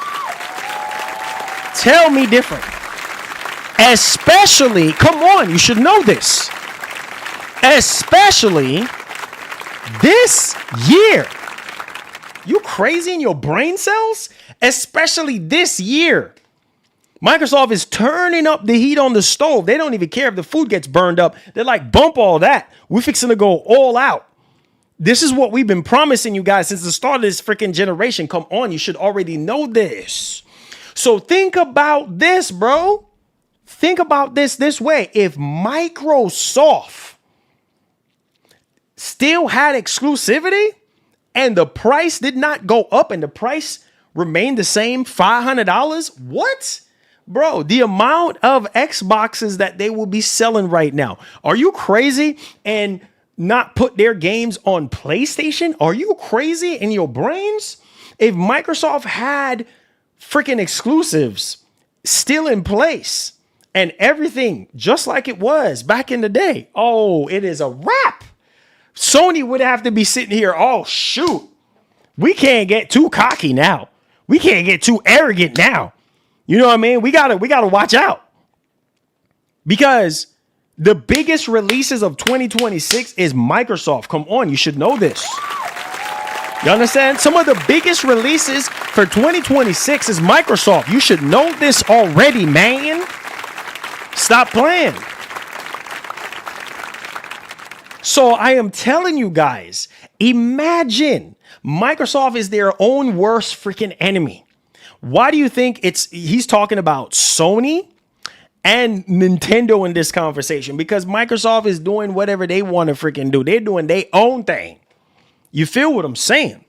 Tell me different. Especially, come on, you should know this. Especially this year. You crazy in your brain cells? Especially this year. Microsoft is turning up the heat on the stove. They don't even care if the food gets burned up. They're like, bump all that. We're fixing to go all out. This is what we've been promising you guys since the start of this freaking generation. Come on, you should already know this. So think about this, bro. Think about this way. If Microsoft still had exclusivity and the price did not go up and the price remained the same, $500, what? Bro, the amount of Xboxes that they will be selling right now. Are you crazy? And not put their games on PlayStation? Are you crazy in your brains? If Microsoft had freaking exclusives still in place and everything just like it was back in the day, oh, it is a wrap. Sony would have to be sitting here, oh, shoot. We can't get too cocky now. We can't get too arrogant now. You know what I mean? We gotta watch out. Because the biggest releases of 2026 is Microsoft. Come on, you should know this. You understand? Some of the biggest releases for 2026 is Microsoft. You should know this already, man. Stop playing. So I am telling you guys, imagine Microsoft is their own worst freaking enemy. Why do you think he's talking about Sony and Nintendo in this conversation? Because Microsoft is doing whatever they want to freaking do. They're doing their own thing. You feel what I'm saying?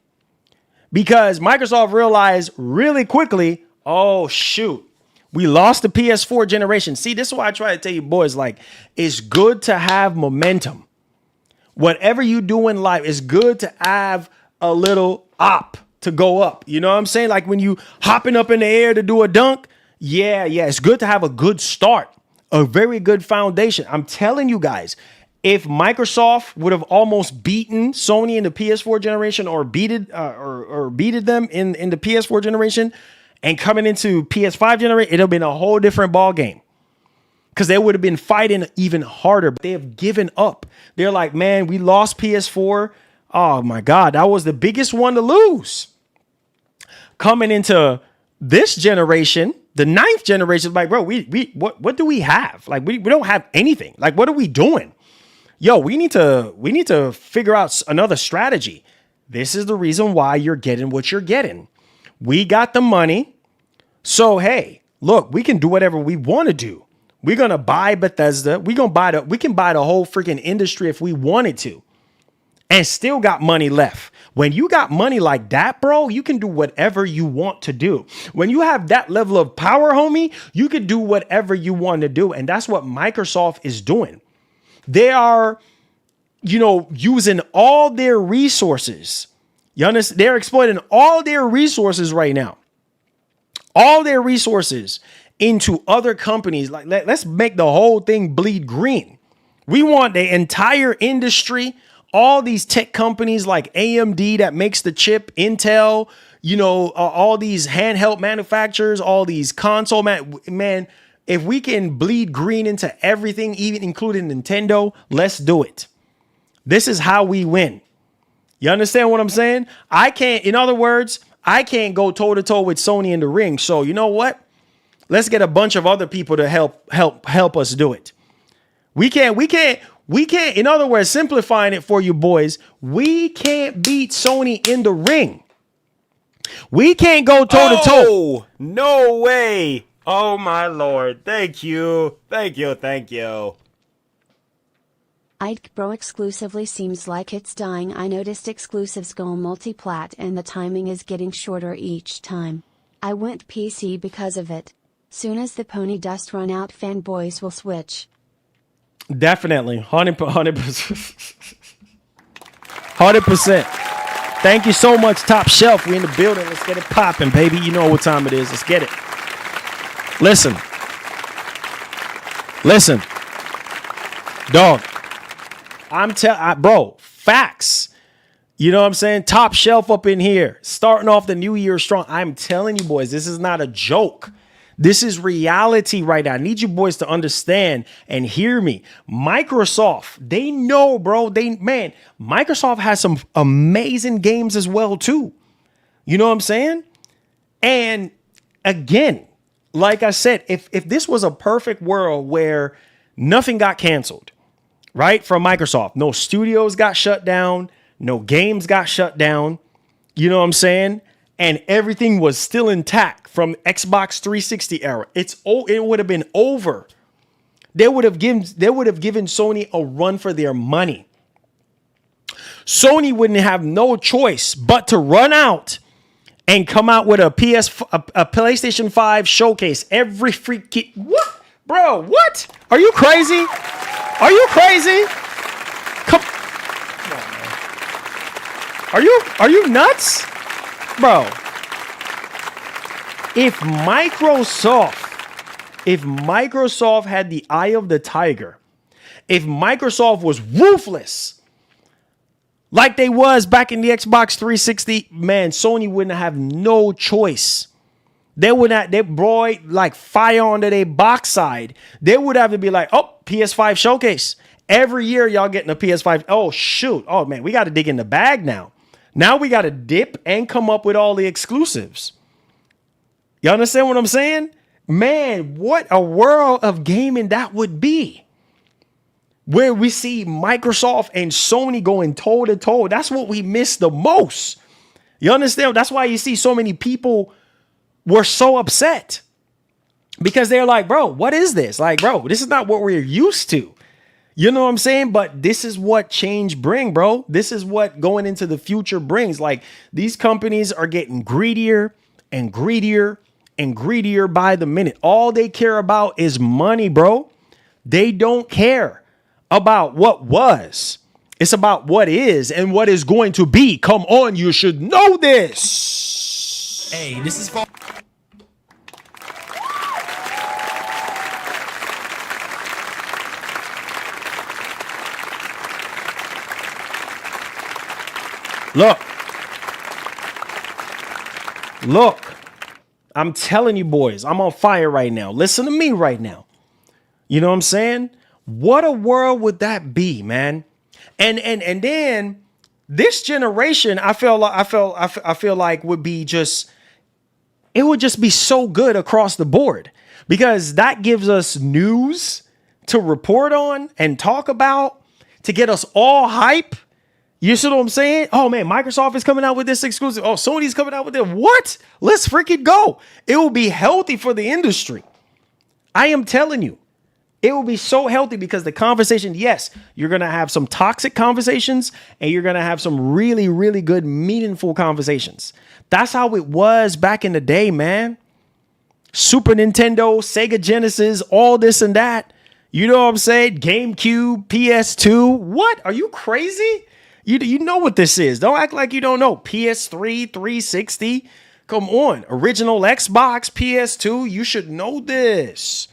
Because Microsoft realized really quickly, oh, shoot, we lost the PS4 generation. See, this is why I try to tell you boys, like, it's good to have momentum. Whatever you do in life, it's good to have a little up to go up. You know what I'm saying? Like when you hopping up in the air to do a dunk. Yeah. It's good to have a good start, a very good foundation. I'm telling you guys, if Microsoft would have almost beaten Sony in the PS4 generation or beated them in the PS4 generation and coming into PS5 generation, it'd have been a whole different ball game. Because they would have been fighting even harder, but they have given up. They're like, man, we lost PS4. Oh my God, that was the biggest one to lose. Coming into this generation, the 9th generation, like, bro, what do we have? Like, we don't have anything. Like, what are we doing? Yo, we need to figure out another strategy. This is the reason why you're getting what you're getting. We got the money. So, hey, look, we can do whatever we want to do. We're going to buy Bethesda. We can buy the whole freaking industry if we wanted to and still got money left. When you got money like that, bro, you can do whatever you want to do. When you have that level of power, homie, you can do whatever you want to do. And that's what Microsoft is doing. They are, using all their resources. You understand? They're exploiting all their resources right now. All their resources into other companies. Like, let's make the whole thing bleed green. We want the entire industry, all these tech companies like AMD that makes the chip, Intel, all these handheld manufacturers, all these console man, if we can bleed green into everything, even including Nintendo, let's do it. This is how we win. You understand what I'm saying? I can't go toe to toe with Sony in the ring. So you know what? Let's get a bunch of other people to help us do it. We can't, in other words, simplifying it for you boys, we can't beat Sony in the ring. We can't go toe to toe. Oh, no way. Oh my Lord. Thank you. Thank you. Thank you. Ike Bro exclusively seems like it's dying. I noticed exclusives go multi-plat and the timing is getting shorter each time. I went PC because of it. Soon as the pony dust run out, fanboys will switch. Definitely. 100%. Thank you so much, Top Shelf. We in the building. Let's get it popping, baby. You know what time it is. Let's get it. Listen. Dog. Bro, facts. You know what I'm saying? Top Shelf up in here. Starting off the new year strong. I'm telling you boys, this is not a joke. This is reality right now. I need you boys to understand and hear me. Microsoft, they know, bro. Microsoft has some amazing games as well, too. You know what I'm saying? And again, like I said, if this was a perfect world where nothing got canceled, right, from Microsoft, no studios got shut down, no games got shut down, you know what I'm saying? And everything was still intact from Xbox 360 era. It would have been over. They would have given Sony a run for their money. Sony wouldn't have no choice but to run out and come out with a PlayStation 5 showcase every freaking what, bro? What? Are you crazy? Are you crazy? Come on, man. Are you nuts? Bro, if Microsoft had the eye of the tiger, if Microsoft was ruthless like they was back in the Xbox 360, man, Sony wouldn't have no choice. They would not, like fire under their backside. They would have to be like, oh, PS5 showcase. Every year y'all getting a PS5. Oh, shoot. Oh, man, we got to dig in the bag now. Now we got to dip and come up with all the exclusives. You understand what I'm saying? Man, what a world of gaming that would be. Where we see Microsoft and Sony going toe to toe. That's what we miss the most. You understand? That's why you see so many people were so upset. Because they're like, bro, what is this? Like, bro, this is not what we're used to. You know what I'm saying? But this is what change bring, bro. This is what going into the future brings. Like, these companies are getting greedier and greedier and greedier by the minute. All they care about is money, bro. They don't care about what was. It's about what is and what is going to be. Come on, you should know this. Hey, this is for... Look, I'm telling you boys, I'm on fire right now. Listen to me right now. You know what I'm saying? What a world would that be, man? And then this generation, I feel like would be just, it would just be so good across the board because that gives us news to report on and talk about to get us all hype. You see what I'm saying? Oh, man, Microsoft is coming out with this exclusive. Oh, Sony's coming out with it. What? Let's freaking go. It will be healthy for the industry. I am telling you. It will be so healthy because the conversation, yes, you're going to have some toxic conversations and you're going to have some really, really good, meaningful conversations. That's how it was back in the day, man. Super Nintendo, Sega Genesis, all this and that. You know what I'm saying? GameCube, PS2. What? Are you crazy? You know what this is. Don't act like you don't know. PS3, 360. Come on. Original Xbox, PS2. You should know this.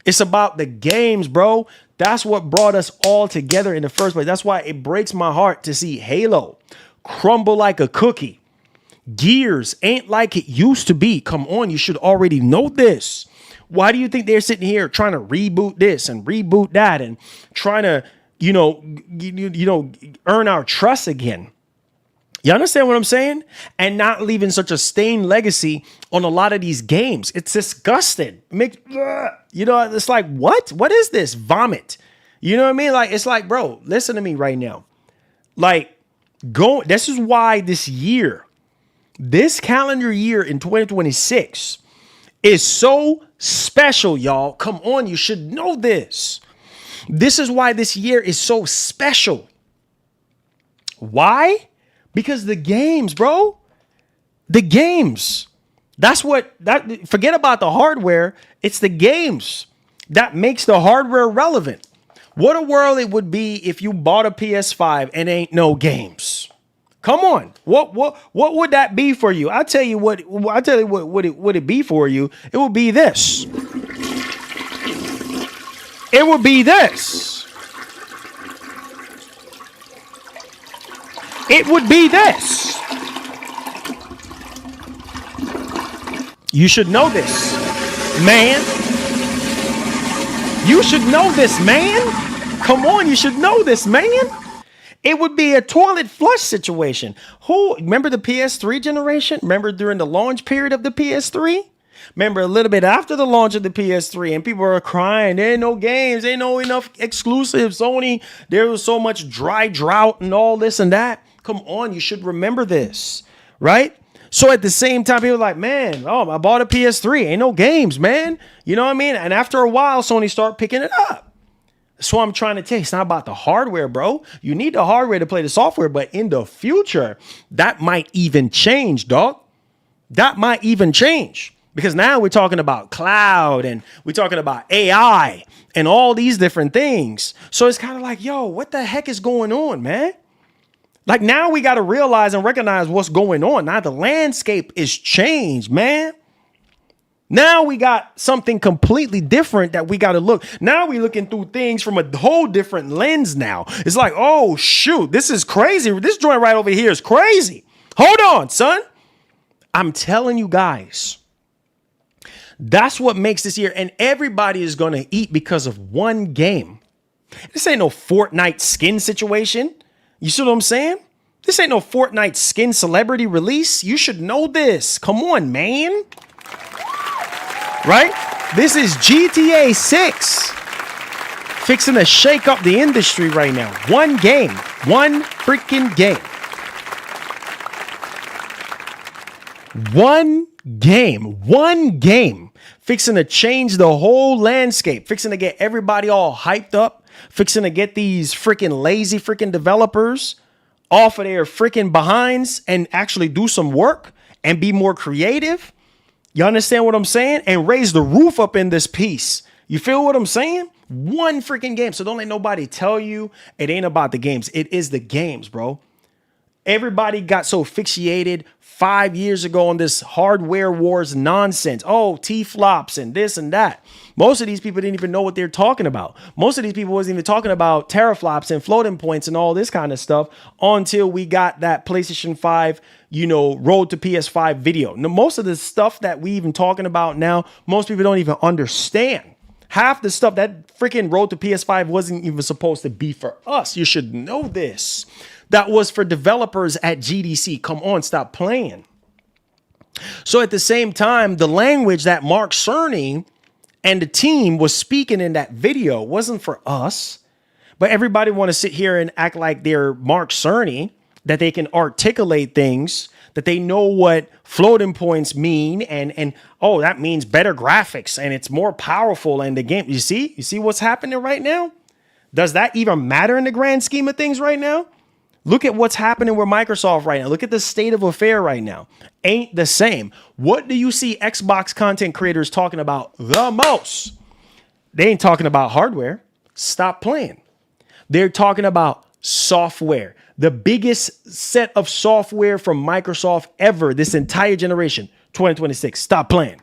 It's about the games, bro. That's what brought us all together in the first place. That's why it breaks my heart to see Halo crumble like a cookie. Gears ain't like it used to be. Come on, you should already know this. Why do you think they're sitting here trying to reboot this and reboot that and trying to, earn our trust again? You understand what I'm saying? And not leaving such a stained legacy on a lot of these games. It's disgusting. It's like, what? What is this? Vomit. You know what I mean? Like, it's like, bro, listen to me right now. Like, this is why this calendar year in 2026 is so special, y'all. Come on, you should know this. This is why this year is so special. Why? Because the games, bro. The games. Forget about the hardware. It's the games that makes the hardware relevant. What a world it would be if you bought a PS5 and ain't no games. Come on. What would that be for you? I'll tell you what would it be for you. It would be this. It would be this. It would be this. You should know this, man. You should know this, man. Come on, you should know this, man. It would be a toilet flush situation. Remember the PS3 generation? Remember during the launch period of the PS3? Remember a little bit after the launch of the PS3 and people were crying, there ain't no games, ain't no enough exclusives, Sony, there was so much drought and all this and that. Come on, you should remember this, right? So at the same time, people were like, man, I bought a PS3, ain't no games, man. You know what I mean? And after a while, Sony started picking it up. That's what I'm trying to tell you. It's not about the hardware, bro. You need the hardware to play the software, but in the future, that might even change, dog. That might even change. Because now we're talking about cloud and we're talking about AI and all these different things. So it's kind of like, yo, what the heck is going on, man? Like now we got to realize and recognize what's going on. Now the landscape is changed, man. Now we got something completely different that we got to look. Now we're looking through things from a whole different lens now. It's like, oh, shoot, this is crazy. This joint right over here is crazy. Hold on, son. I'm telling you guys. That's what makes this year. And everybody is going to eat because of one game. This ain't no Fortnite skin situation. You see what I'm saying? This ain't no Fortnite skin celebrity release. You should know this. Come on, man. Right? This is GTA 6. Fixing to shake up the industry right now. One game. One freaking game. One game. Fixing to change the whole landscape. Fixing to get everybody all hyped up. Fixing to get these freaking lazy freaking developers off of their freaking behinds and actually do some work and be more creative. You understand what I'm saying? And raise the roof up in this piece. You feel what I'm saying? One freaking game. So don't let nobody tell you it ain't about the games. It is the games, bro. Everybody got so fixated 5 years ago on this hardware wars nonsense. Oh, T-flops and this and that. Most of these people didn't even know what they're talking about. Most of these people wasn't even talking about teraflops and floating points and all this kind of stuff until we got that PlayStation 5, road to PS5 video. Now, most of the stuff that we even talking about now, most people don't even understand. Half the stuff that freaking road to PS5 wasn't even supposed to be for us. You should know this. That was for developers at GDC. Come on, stop playing. So at the same time, the language that Mark Cerny and the team was speaking in that video wasn't for us. But everybody want to sit here and act like they're Mark Cerny, that they can articulate things that they know what floating points mean, and oh, that means better graphics and it's more powerful in the game. You see what's happening right now? Does that even matter in the grand scheme of things right now? Look at what's happening with Microsoft right now. Look at the state of affair right now. Ain't the same. What do you see Xbox content creators talking about the most? They ain't talking about hardware. Stop playing. They're talking about software. The biggest set of software from Microsoft ever this entire generation, 2026. Stop playing.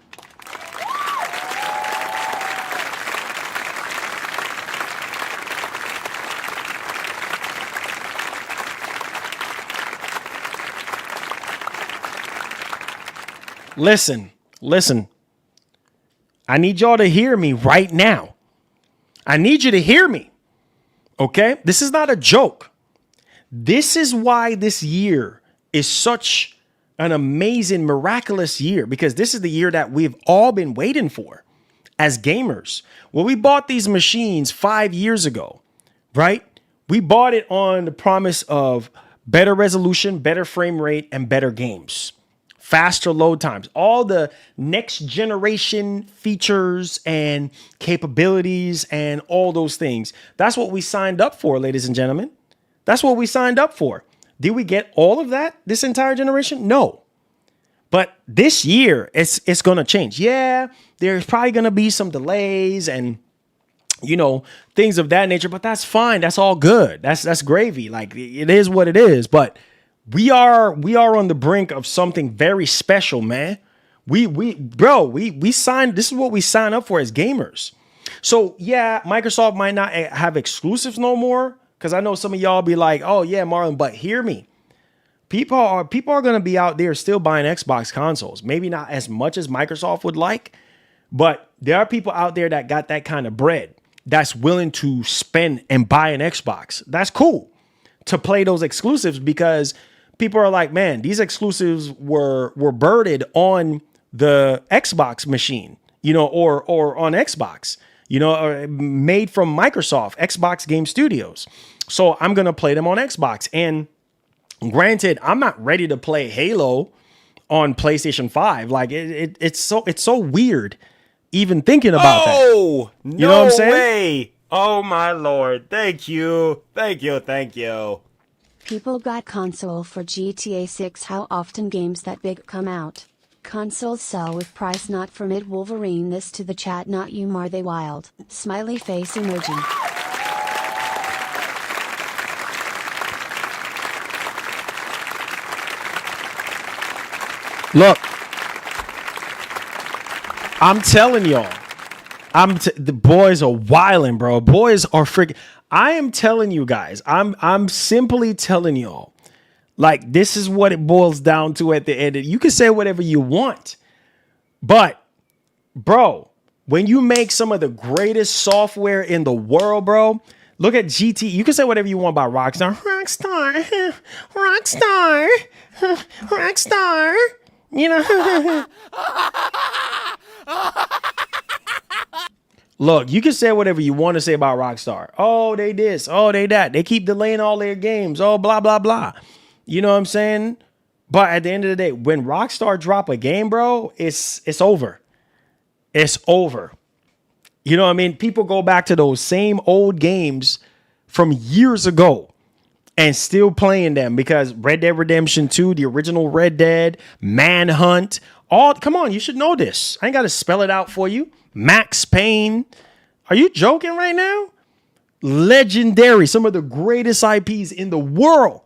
Listen. I need y'all to hear me right now. I need you to hear me. Okay? This is not a joke. This is why this year is such an amazing, miraculous year, because this is the year that we've all been waiting for as gamers. When we bought these machines 5 years ago, right? We bought it on the promise of better resolution, better frame rate, and better games. Faster load times, all the next generation features and capabilities and all those things. That's what we signed up for, ladies and gentlemen. That's what we signed up for. Did we get all of that this entire generation? No. But this year, it's going to change. Yeah, there's probably going to be some delays and, you know, things of that nature, but that's fine. That's all good. That's gravy. Like, it is what it is. But we are on the brink of something very special, man. We signed. This is what we sign up for as gamers. So yeah, Microsoft might not have exclusives no more, because I know some of y'all be like, oh yeah, Marlon, but hear me. People are going to be out there still buying Xbox consoles. Maybe not as much as Microsoft would like, but there are people out there that got that kind of bread that's willing to spend and buy an Xbox. That's cool to play those exclusives, because people are like, man, these exclusives were birded on the Xbox machine, you know, or on Xbox, you know, or made from Microsoft, Xbox Game Studios. So I'm going to play them on Xbox. And granted, I'm not ready to play Halo on PlayStation 5. Like it's so weird even thinking about that. Oh, you know what I'm saying? Way. Oh my Lord. Thank you. People got console for GTA 6. How often games that big come out? Consoles sell with price not from it. Wolverine this to the chat, not you, are they wild? Smiley face emoji. Look, I'm telling y'all, the boys are wilding, bro. Boys are freaking. I am telling you guys, I'm simply telling y'all, like, this is what it boils down to at the end. You can say whatever you want, but bro, when you make some of the greatest software in the world, bro, look at GT. You can say whatever you want about Rockstar. Rockstar, you know. Look, you can say whatever you want to say about Rockstar. Oh, they this. Oh, they that. They keep delaying all their games. Oh, blah, blah, blah. You know what I'm saying? But at the end of the day, when Rockstar drop a game, bro, it's over. It's over. You know what I mean? People go back to those same old games from years ago and still playing them, because Red Dead Redemption 2, the original Red Dead, Manhunt, come on, you should know this. I ain't got to spell it out for you. Max Payne. Are you joking right now? Legendary. Some of the greatest IPs in the world.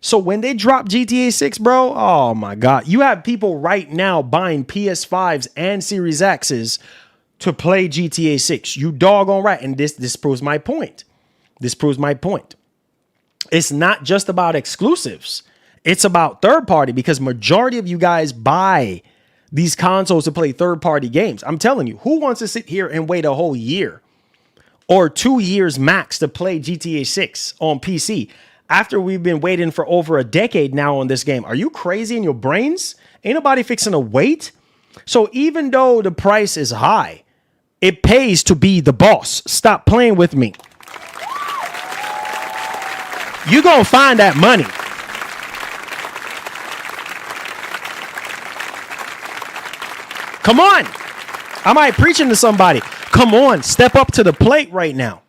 So when they drop GTA 6, bro, oh my God. You have people right now buying PS5s and Series X's to play GTA 6. You doggone right. And this proves my point. It's not just about exclusives. It's about third party, because majority of you guys buy these consoles to play third-party games. I'm telling you, who wants to sit here and wait a whole year or 2 years max to play GTA 6 on PC after we've been waiting for over a decade now on this game? Are you crazy in your brains? Ain't nobody fixing to wait. So even though the price is high, it pays to be the boss. Stop playing with me. You gonna find that money. Come on. I might preaching to somebody. Come on, step up to the plate right now.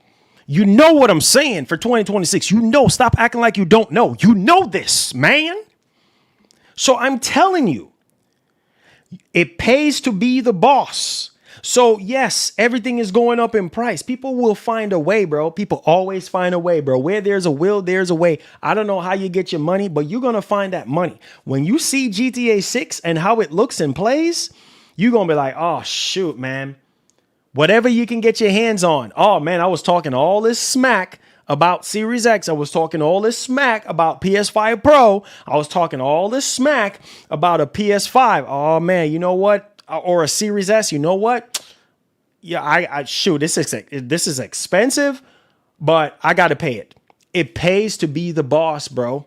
You know what I'm saying for 2026. You know, stop acting like you don't know. You know this, man. So I'm telling you, it pays to be the boss. So yes, everything is going up in price. People will find a way, bro. People always find a way, bro. Where there's a will, there's a way. I don't know how you get your money, but you're going to find that money. When you see GTA 6 and how it looks and plays, you're going to be like, oh, shoot, man. Whatever you can get your hands on. Oh, man, I was talking all this smack about Series X. I was talking all this smack about PS5 Pro. I was talking all this smack about a PS5. Oh, man, you know what? Or a Series S. You know what? Yeah, I shoot, this is expensive, but I got to pay it. It pays to be the boss, bro.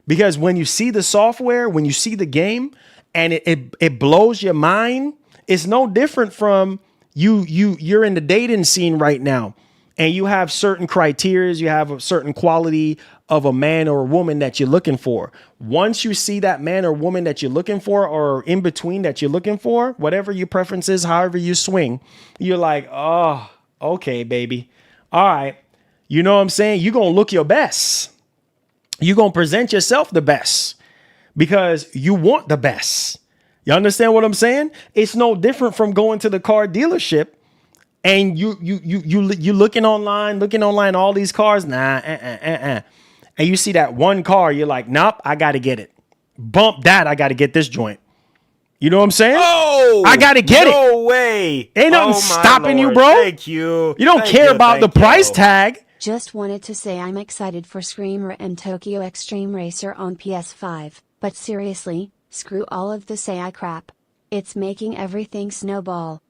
Because when you see the software, when you see the game, and it blows your mind, it's no different from you're in the dating scene right now, and you have certain criteria, you have a certain quality of a man or a woman that you're looking for. Once you see that man or woman that you're looking for, or in between that you're looking for, whatever your preference is, however you swing, you're like, oh, okay, baby. All right. You know what I'm saying? You're going to look your best. You're going to present yourself the best because you want the best. You understand what I'm saying? It's no different from going to the car dealership and you looking online, all these cars. And you see that one car, you're like, nope, I got to get it. Bump that. I got to get this joint. You know what I'm saying? Oh, I got to get it. No way. Ain't nothing stopping you, bro. Thank you. You don't care about the price tag. Just wanted to say I'm excited for Screamer and Tokyo Extreme Racer on PS5, but seriously, screw all of this AI crap. It's making everything snowball.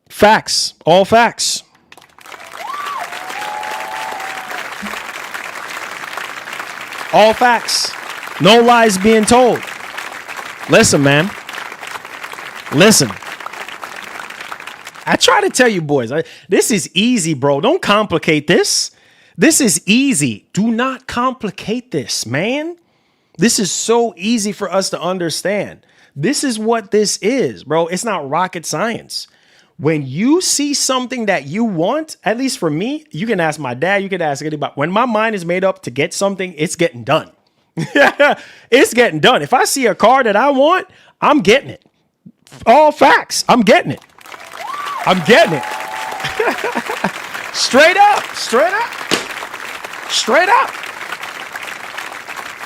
Facts. All facts. All facts. No lies being told. Listen, man. Listen. I try to tell you boys, this is easy, bro. Don't complicate this. This is easy. Do not complicate this, man. This is so easy for us to understand. This is what this is, bro. It's not rocket science. When you see something that you want, at least for me, you can ask my dad, you can ask anybody. When my mind is made up to get something, it's getting done. It's getting done. If I see a car that I want, I'm getting it. All facts. I'm getting it. I'm getting it. Straight up. Straight up. Straight up.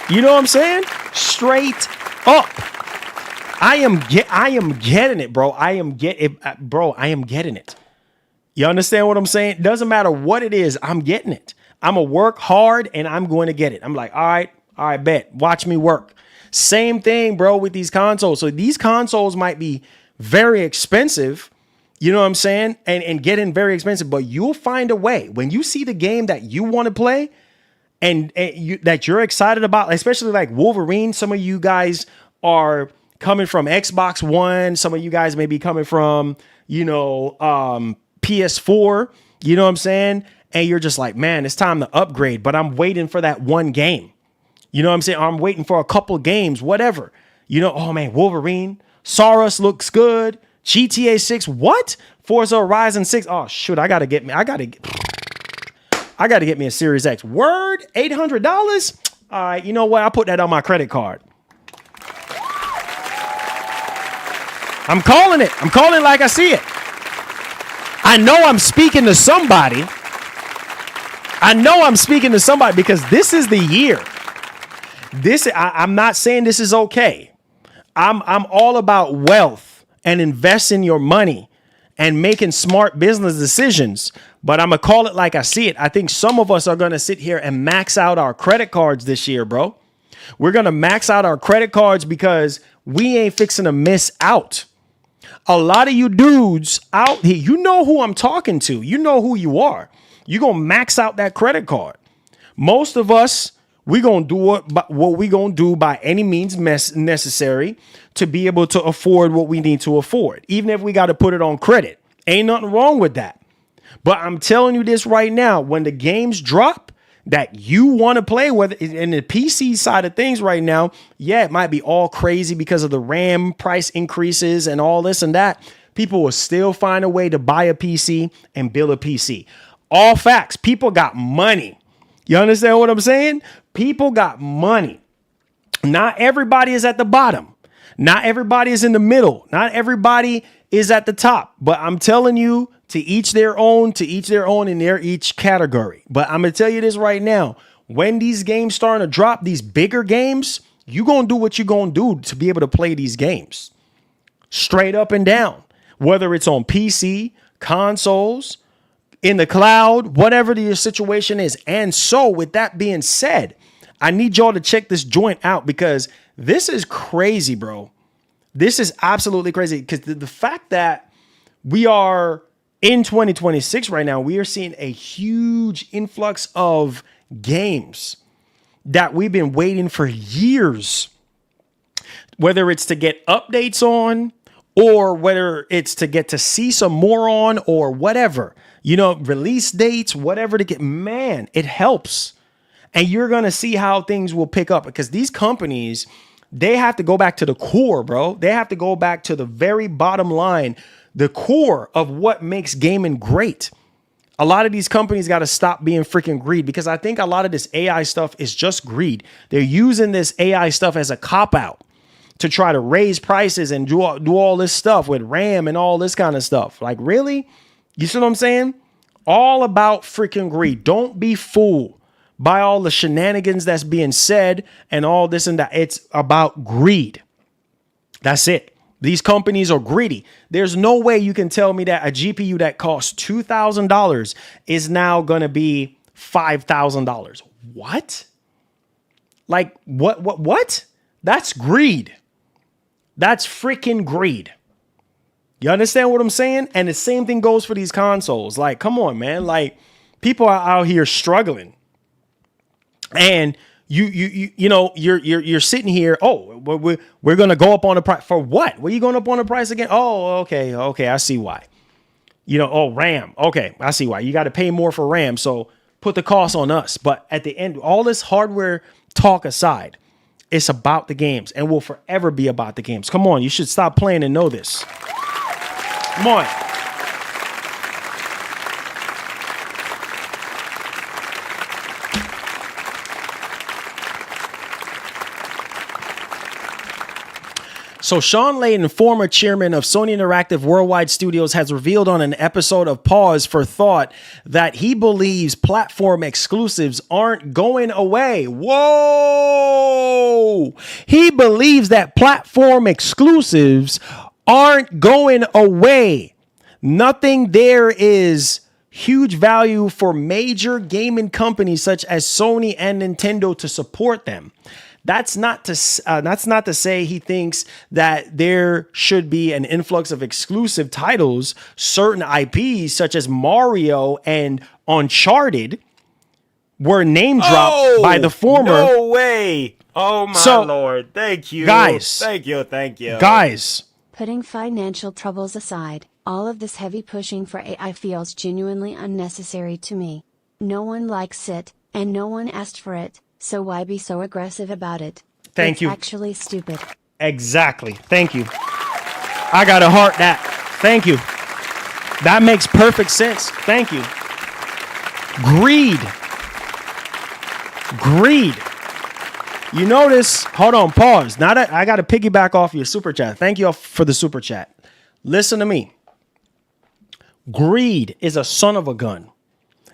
You know what I'm saying? Straight up. I am getting it, bro. I am getting it. You understand what I'm saying? Doesn't matter what it is. I'm getting it. I'm gonna work hard and I'm going to get it. I'm like, all right, bet. Watch me work. Same thing, bro, with these consoles. So these consoles might be very expensive. You know what I'm saying? And getting very expensive, but you'll find a way. When you see the game that you want to play and that you're excited about, especially like Wolverine, some of you guys are coming from Xbox One. Some of you guys may be coming from, PS4. You know what I'm saying? And you're just like, man, it's time to upgrade, but I'm waiting for that one game. You know what I'm saying? I'm waiting for a couple games, whatever. Oh man, Wolverine, Saurus looks good. GTA 6, what? Forza Horizon 6. Oh shoot, I gotta get me a Series X. Word, $800. All right, you know what? I'll put that on my credit card. I'm calling it. I'm calling it like I see it. I know I'm speaking to somebody. Because this is the year. I'm not saying this is okay. I'm all about wealth and investing your money and making smart business decisions. But I'm going to call it like I see it. I think some of us are going to sit here and max out our credit cards this year, bro. We're going to max out our credit cards because we ain't fixing to miss out. A lot of you dudes out here, you know who I'm talking to. You know who you are. You're going to max out that credit card. Most of us, we're going to do what we're going to do by any means necessary to be able to afford what we need to afford. Even if we got to put it on credit. Ain't nothing wrong with that. But I'm telling you this right now. When the games drop, that you want to play, whether in the PC side of things right now, yeah, it might be all crazy because of the RAM price increases and all this and that. People will still find a way to buy a PC and build a PC. All facts. People got money. You understand what I'm saying? People got money. Not everybody is at the bottom. Not everybody is in the middle. Not everybody is at the top. But I'm telling you, to each their own in their each category. But I'm going to tell you this right now. When these games starting to drop, these bigger games, you going to do what you going to do to be able to play these games. Straight up and down. Whether it's on PC, consoles, in the cloud, whatever your situation is. And so with that being said, I need y'all to check this joint out because this is crazy, bro. This is absolutely crazy because the fact that we are in 2026 right now, we are seeing a huge influx of games that we've been waiting for years, whether it's to get updates on or whether it's to get to see some more on or whatever, release dates, whatever to get, man, it helps. And you're going to see how things will pick up because these companies, they have to go back to the core, bro. They have to go back to the very bottom line, the core of what makes gaming great. A lot of these companies got to stop being freaking greed because I think a lot of this AI stuff is just greed. They're using this AI stuff as a cop-out to try to raise prices and do all this stuff with RAM and all this kind of stuff. Like, really? You see what I'm saying? All about freaking greed. Don't be fooled by all the shenanigans that's being said and all this and that. It's about greed. That's it. These companies are greedy. There's no way you can tell me that a GPU that costs $2,000 is now going to be $5,000. What? Like, what? That's greed. That's freaking greed. You understand what I'm saying? And the same thing goes for these consoles. Like, come on, man. Like, people are out here struggling. And you're sitting here. Oh, we're going to go up on the price for what? Were you going up on the price again? Oh, okay. I see why. RAM. Okay, I see why. You got to pay more for RAM. So put the cost on us. But at the end, all this hardware talk aside, it's about the games and will forever be about the games. Come on, you should stop playing and know this. Come on. So Sean Layden, former chairman of Sony Interactive Worldwide Studios, has revealed on an episode of Pause for Thought that he believes platform exclusives aren't going away. Whoa! He believes that platform exclusives aren't going away. Nothing there is huge value for major gaming companies such as Sony and Nintendo to support them. That's not to say he thinks that there should be an influx of exclusive titles. Certain IPs such as Mario and Uncharted were name dropped by the former. No way. Oh my Lord. Thank you. Guys. Thank you. Guys. Putting financial troubles aside, all of this heavy pushing for AI feels genuinely unnecessary to me. No one likes it, and no one asked for it. So why be so aggressive about it? Thank you. It's actually stupid. Exactly. Thank you. I got to heart that. Thank you. That makes perfect sense. Thank you. Greed. You notice, hold on, pause. Now that I got to piggyback off your super chat. Thank you all for the super chat. Listen to me. Greed is a son of a gun.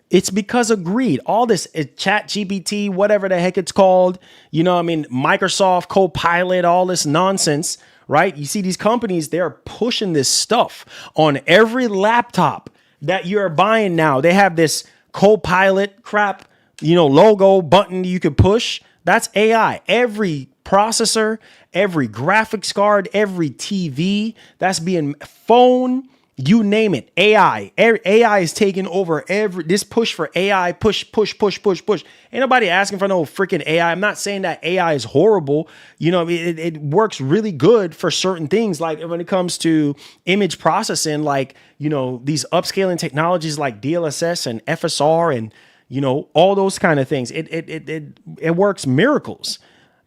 It's because of greed. All this chat GPT, whatever the heck it's called, Microsoft Copilot, all this nonsense, right? You see these companies, they're pushing this stuff on every laptop that you're buying now. They have this Copilot crap, logo button you could push. That's AI. Every processor, every graphics card, every TV, that's being phone. You name it, AI. AI is taking over this push for AI, push. Ain't nobody asking for no freaking AI. I'm not saying that AI is horrible. It works really good for certain things. Like when it comes to image processing, like, these upscaling technologies like DLSS and FSR and, you know, all those kind of things. It works miracles.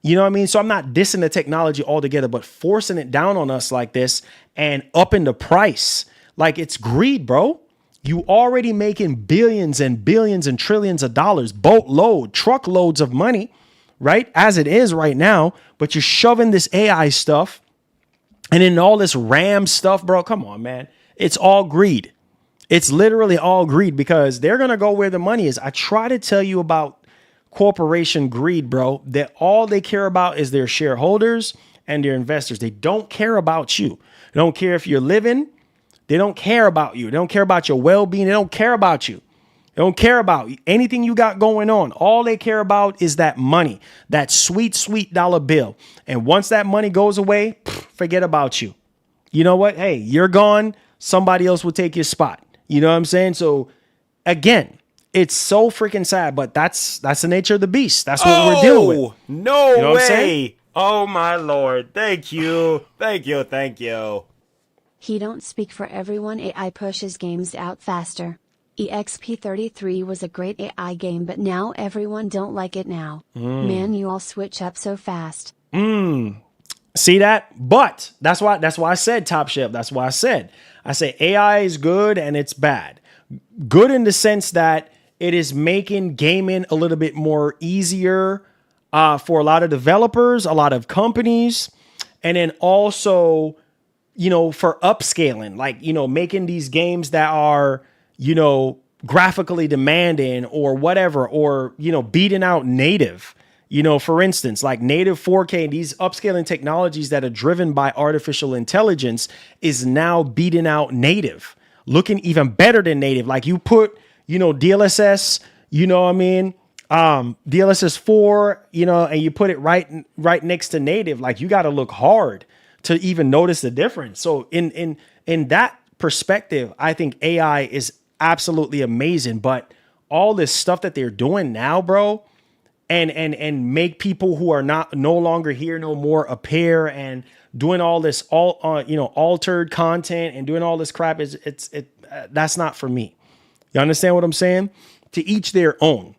You know what I mean? So I'm not dissing the technology altogether, but forcing it down on us like this and upping the price. Like, it's greed, bro. You already making billions and billions and trillions of dollars, boatload, truckloads of money, right? As it is right now, but you're shoving this AI stuff and in all this RAM stuff, bro. Come on, man. It's all greed. It's literally all greed because they're going to go where the money is. I try to tell you about corporation greed, bro, that all they care about is their shareholders and their investors. They don't care about you. They don't care if you're living. They don't care about you. They don't care about your well-being. They don't care about you. They don't care about anything you got going on. All they care about is that money, that sweet, sweet dollar bill. And once that money goes away, forget about you. You know what? Hey, you're gone. Somebody else will take your spot. You know what I'm saying? So again, it's so freaking sad, but that's the nature of the beast. That's what we're dealing with. No you know way. Oh my Lord. Thank you. Thank you. Thank you. He don't speak for everyone. AI pushes games out faster. EXP33 was a great AI game, but now everyone don't like it now. Man, you all switch up so fast. See that? But that's why I said Top Chef. That's why I say AI is good and it's bad. Good in the sense that it is making gaming a little bit more easier for a lot of developers, a lot of companies, and then also, you know, for upscaling, like, you know, making these games that are, you know, graphically demanding or whatever, or, you know, beating out native, you know, for instance, like native 4K, these upscaling technologies that are driven by artificial intelligence is now beating out native, looking even better than native. Like you put, you know, DLSS, you know what I mean? DLSS 4, you know, and you put it right next to native, like you got to look hard to even notice the difference. So in that perspective, I think AI is absolutely amazing, but all this stuff that they're doing now, bro, and make people who are no longer here no more appear and doing all this altered content and doing all this crap that's not for me. You understand what I'm saying? To each their own.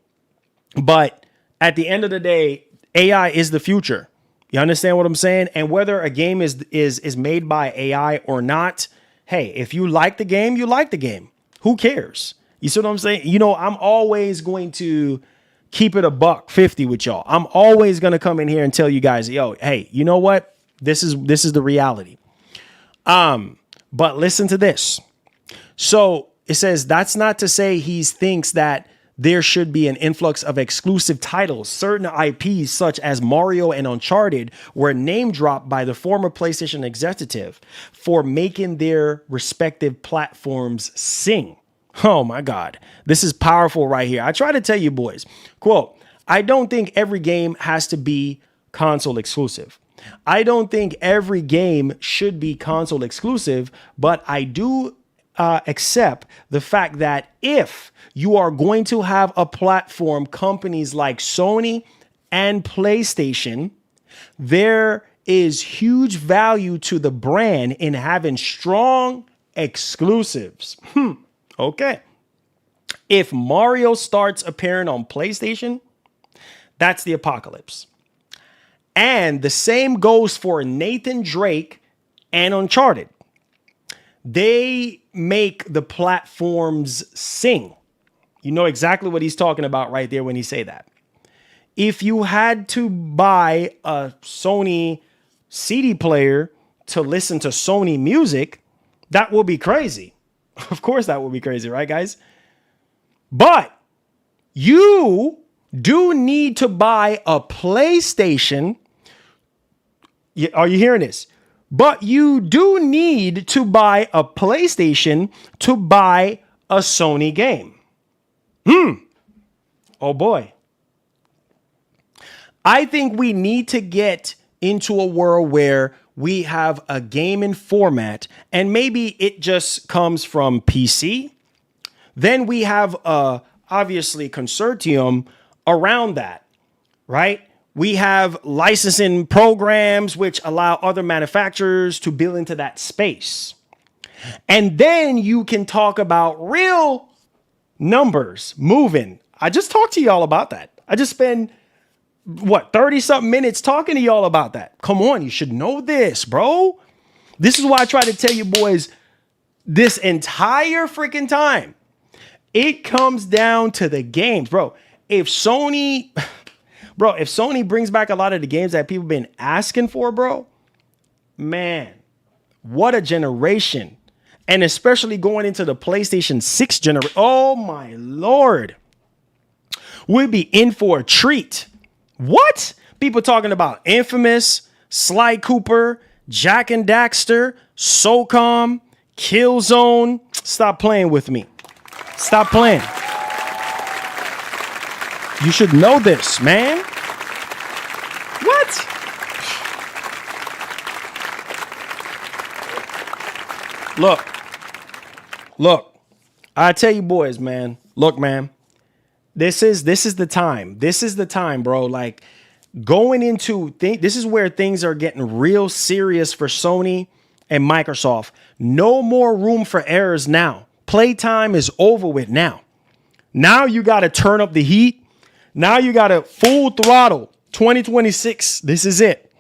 But at the end of the day, AI is the future. You understand what I'm saying? And whether a game is made by AI or not, hey, if you like the game, you like the game. Who cares? You see what I'm saying? You know, I'm always going to keep it $150 with y'all. I'm always going to come in here and tell you guys, yo, hey, you know what? This is the reality. But listen to this. So it says that's not to say he thinks that there should be an influx of exclusive titles. Certain IPs such as Mario and Uncharted were name dropped by the former PlayStation executive for making their respective platforms sing. Oh my God, this is powerful right here. I try to tell you boys, quote, I don't think every game has to be console exclusive. I don't think every game should be console exclusive, but I do accept the fact that if you are going to have a platform, companies like Sony and PlayStation, there is huge value to the brand in having strong exclusives. Okay. If Mario starts appearing on PlayStation, that's the apocalypse. And the same goes for Nathan Drake and Uncharted. They make the platforms sing. You know exactly what he's talking about right there when he say that. If you had to buy a Sony CD player to listen to Sony music, that would be crazy. Of course that would be crazy, right, guys? But you do need to buy a PlayStation. Are you hearing this? But you do need to buy a PlayStation to buy a Sony game. Oh boy. I think we need to get into a world where we have a gaming format and maybe it just comes from PC. Then we have a obviously consortium around that, right? We have licensing programs which allow other manufacturers to build into that space. And then you can talk about real numbers moving. I just talked to y'all about that. I just spent, 30 something minutes talking to y'all about that. Come on, you should know this, bro. This is why I try to tell you boys this entire freaking time. It comes down to the games, bro. If Sony brings back a lot of the games that people been asking for, bro, man, what a generation. And especially going into the PlayStation 6 generation. Oh, my Lord. We'd be in for a treat. What? People talking about Infamous, Sly Cooper, Jack and Daxter, SOCOM, Killzone. Stop playing with me. Stop playing. You should know this, man. What? Look. I tell you boys, man. Look, man. This is the time. This is the time, bro. Like going into this is where things are getting real serious for Sony and Microsoft. No more room for errors now. Playtime is over with now. Now you got to turn up the heat. Now you got to full throttle. 2026. This is it.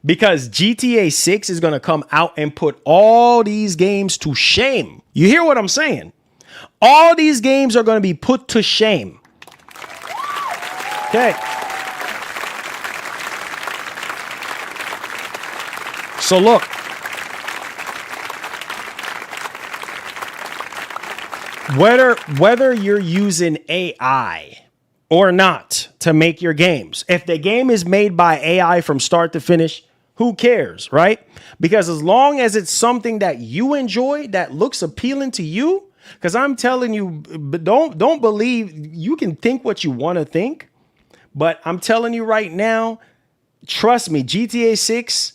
Because GTA 6 is going to come out and put all these games to shame. You hear what I'm saying? All these games are going to be put to shame. Okay. So look. Whether you're using AI or not to make your games, if the game is made by AI from start to finish, who cares, right? Because as long as it's something that you enjoy, that looks appealing to you, because I'm telling you, don't believe, you can think what you want to think, but I'm telling you right now, trust me, GTA 6,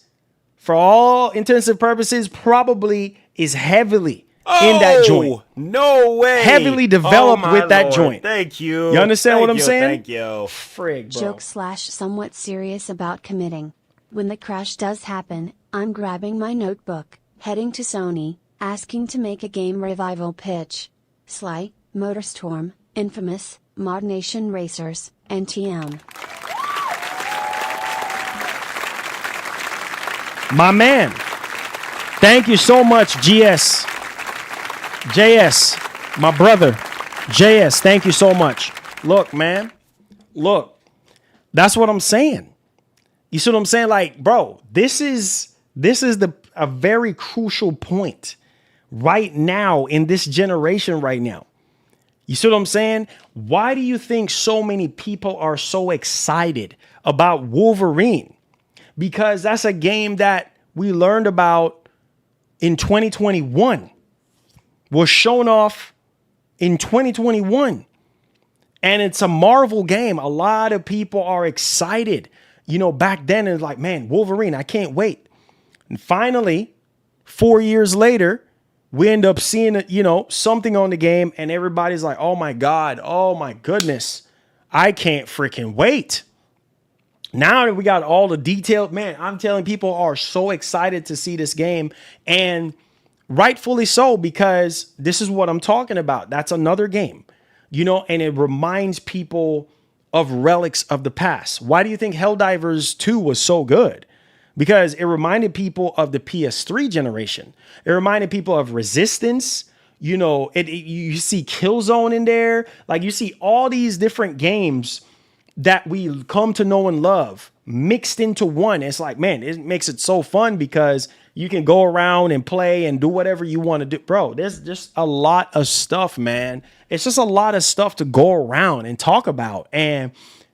for all intensive purposes, probably is heavily in that joint. No way. Heavily developed with that joint. Thank you. You understand what I'm saying? Thank you. Frig, bro. Joke / somewhat serious about committing. When the crash does happen, I'm grabbing my notebook, heading to Sony, asking to make a game revival pitch. Sly, Motorstorm, Infamous, Mod Nation Racers, and TM. My man. Thank you so much, JS, my brother. JS, thank you so much. Look, man. Look. That's what I'm saying. You see what I'm saying? Like, bro, this is a very crucial point right now in this generation right now. You see what I'm saying? Why do you think so many people are so excited about Wolverine? Because that's a game that we learned about in 2021. Was shown off in 2021. And it's a Marvel game. A lot of people are excited. You know, back then it's like, man, Wolverine, I can't wait. And finally, 4 years later, we end up seeing, something on the game and everybody's like, oh my God, oh my goodness, I can't freaking wait. Now that we got all the detailed, man, I'm telling people are so excited to see this game, and rightfully so, because this is what I'm talking about. That's another game, and it reminds people of relics of the past. Why do you think Helldivers 2 was so good? Because it reminded people of the PS3 generation. It reminded people of Resistance. You see Killzone in there. Like, you see all these different games that we come to know and love mixed into one. It's like, man, it makes it so fun because you can go around and play and do whatever you want to do. Bro, there's just a lot of stuff, man. It's just a lot of stuff to go around and talk about. And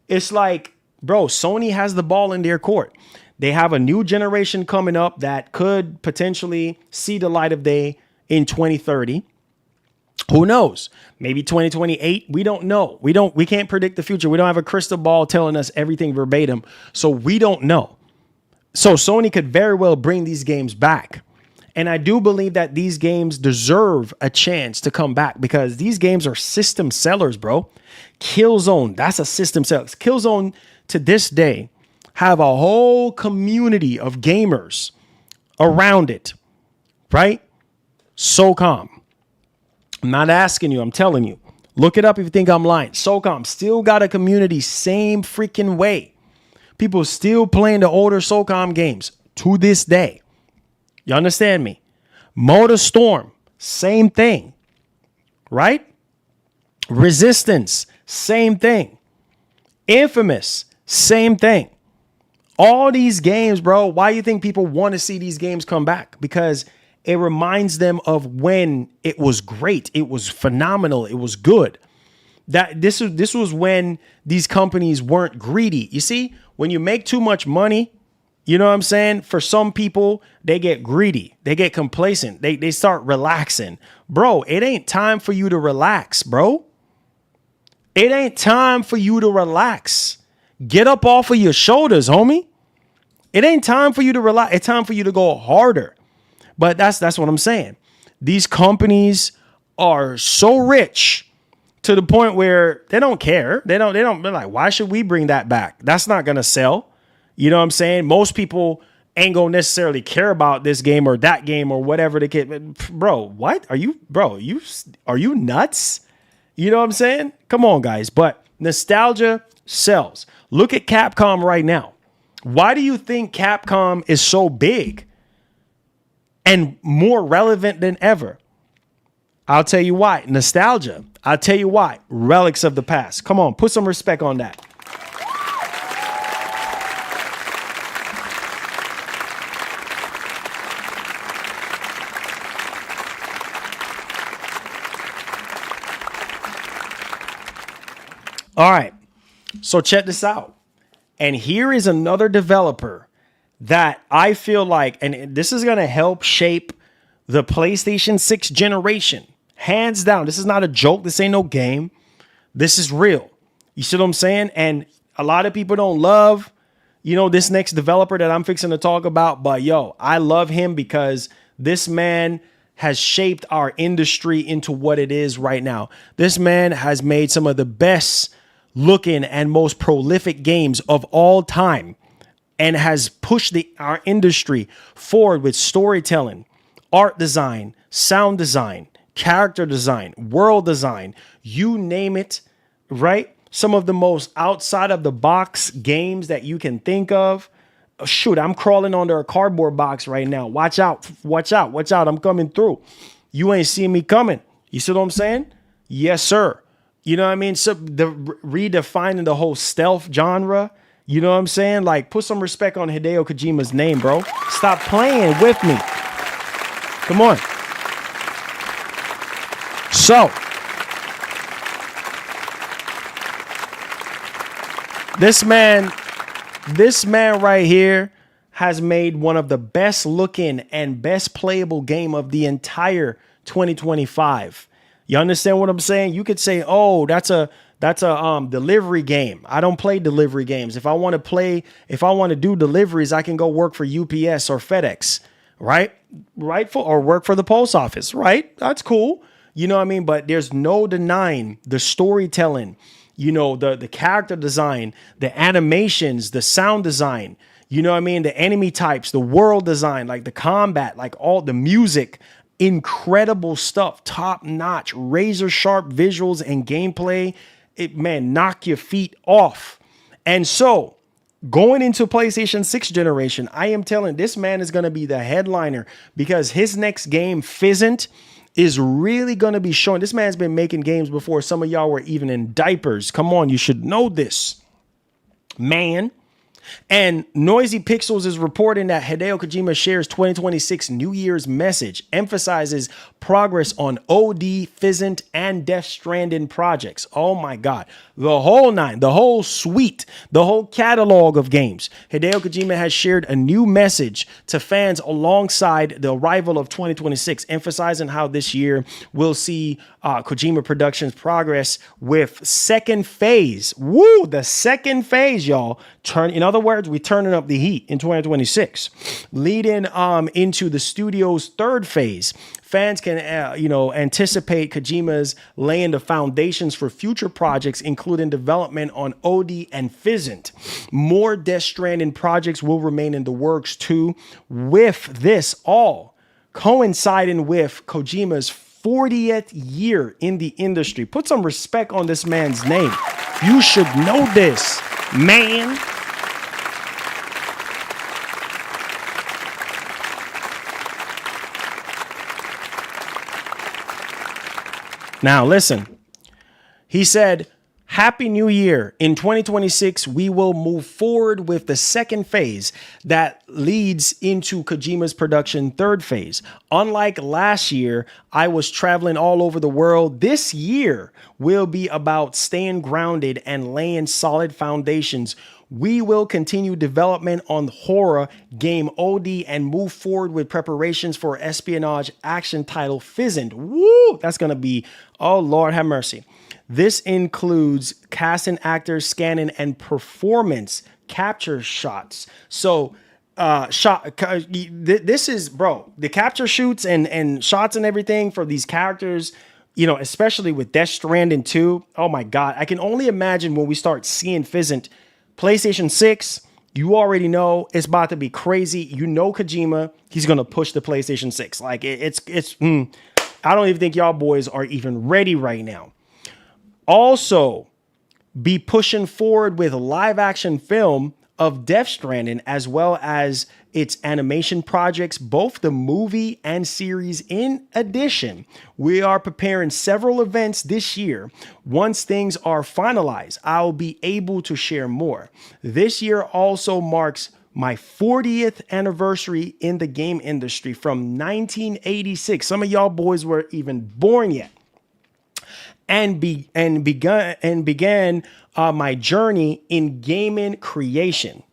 it's like, bro, Sony has the ball in their court. They have a new generation coming up that could potentially see the light of day in 2030. Who knows? Maybe 2028. We don't know. We can't predict the future. We don't have a crystal ball telling us everything verbatim. So we don't know. So Sony could very well bring these games back. And I do believe that these games deserve a chance to come back because these games are system sellers, bro. Killzone, that's a system seller. Killzone to this day have a whole community of gamers around it, right? SOCOM. I'm not asking you, I'm telling you. Look it up if you think I'm lying. SOCOM still got a community same freaking way. People still playing the older SOCOM games to this day. You understand me? Motor Storm, same thing. Right? Resistance, same thing. Infamous, same thing. All these games, bro, why do you think people want to see these games come back? Because it reminds them of when it was great. It was phenomenal. It was good. That this was when these companies weren't greedy. You see, when you make too much money, you know what I'm saying? For some people, they get greedy. They get complacent. They start relaxing. Bro, it ain't time for you to relax, bro. It ain't time for you to relax. Get up off of your shoulders, homie. It ain't time for you to relax. It's time for you to go harder. But that's what I'm saying. These companies are so rich to the point where they don't care. They're like, why should we bring that back? That's not going to sell. You know what I'm saying? Most people ain't going to necessarily care about this game or that game or whatever the kid. Bro, what? Are you nuts? You know what I'm saying? Come on, guys. But nostalgia sells. Look at Capcom right now. Why do you think Capcom is so big and more relevant than ever? I'll tell you why. Nostalgia. I'll tell you why. Relics of the past. Come on, put some respect on that. All right. So check this out. And here is another developer that I feel like, and this is going to help shape the PlayStation 6 generation. Hands down. This is not a joke. This ain't no game. This is real. You see what I'm saying? And a lot of people don't love, this next developer that I'm fixing to talk about. But yo, I love him because this man has shaped our industry into what it is right now. This man has made some of the best looking and most prolific games of all time and has pushed our industry forward with storytelling, art design, sound design, character design, world design, you name it, right? Some of the most outside of the box games that you can think of. Shoot, I'm crawling under a cardboard box right now. Watch out. I'm coming through. You ain't seeing me coming. You see what I'm saying? Yes, sir. You know what I mean? So redefining the whole stealth genre. You know what I'm saying? Like, put some respect on Hideo Kojima's name, bro. Stop playing with me. Come on. So, this man right here has made one of the best looking and best playable game of the entire 2025. You understand what I'm saying? You could say, oh, that's a delivery game. I don't play delivery games. If I want to do deliveries, I can go work for UPS or FedEx, right? Or work for the post office, right? That's cool. You know what I mean? But there's no denying the storytelling, the character design, the animations, the sound design, you know what I mean? The enemy types, the world design, like the combat, like all the music. Incredible stuff, top notch, razor sharp visuals and gameplay. Knock your feet off. And so going into PlayStation 6 generation, I am telling this man is going to be the headliner because his next game, Physint, is really going to be showing. This man's been making games before some of y'all were even in diapers. Come on, you should know this, man. And Noisy Pixels is reporting that Hideo Kojima shares 2026 New Year's message, emphasizes progress on OD, Physint, and Death Stranding projects. Oh my God. The whole nine, the whole suite, the whole catalog of games. Hideo Kojima has shared a new message to fans alongside the arrival of 2026, emphasizing how this year we'll see Kojima Productions progress with second phase. Woo, the second phase, y'all. In other words, we're turning up the heat in 2026, leading into the studio's third phase. Fans can, anticipate Kojima's laying the foundations for future projects, including development on OD and Physint. More Death Stranding projects will remain in the works too, with this all coinciding with Kojima's 40th year in the industry. Put some respect on this man's name. You should know this, man. Now, listen. He said, Happy New Year. In 2026, we will move forward with the second phase that leads into Kojima's production third phase. Unlike last year, I was traveling all over the world. This year will be about staying grounded and laying solid foundations. We will continue development on the horror game OD and move forward with preparations for espionage action title Physint. Woo! That's going to be, oh Lord have mercy. This includes casting, actors, scanning, and performance capture shots. So, this is, bro, the capture shoots and shots and everything for these characters, you know, especially with Death Stranding 2. Oh my God. I can only imagine when we start seeing Physint. PlayStation 6, you already know it's about to be crazy. You know Kojima, he's going to push the PlayStation 6. Like, I don't even think y'all boys are even ready right now. Also, be pushing forward with live action film of Death Stranding, as well as its animation projects, both the movie and series. In addition, we are preparing several events this year. Once things are finalized, I'll be able to share more. This year also marks my 40th anniversary in the game industry from 1986. Some of y'all boys were even born yet. And began my journey in gaming creation.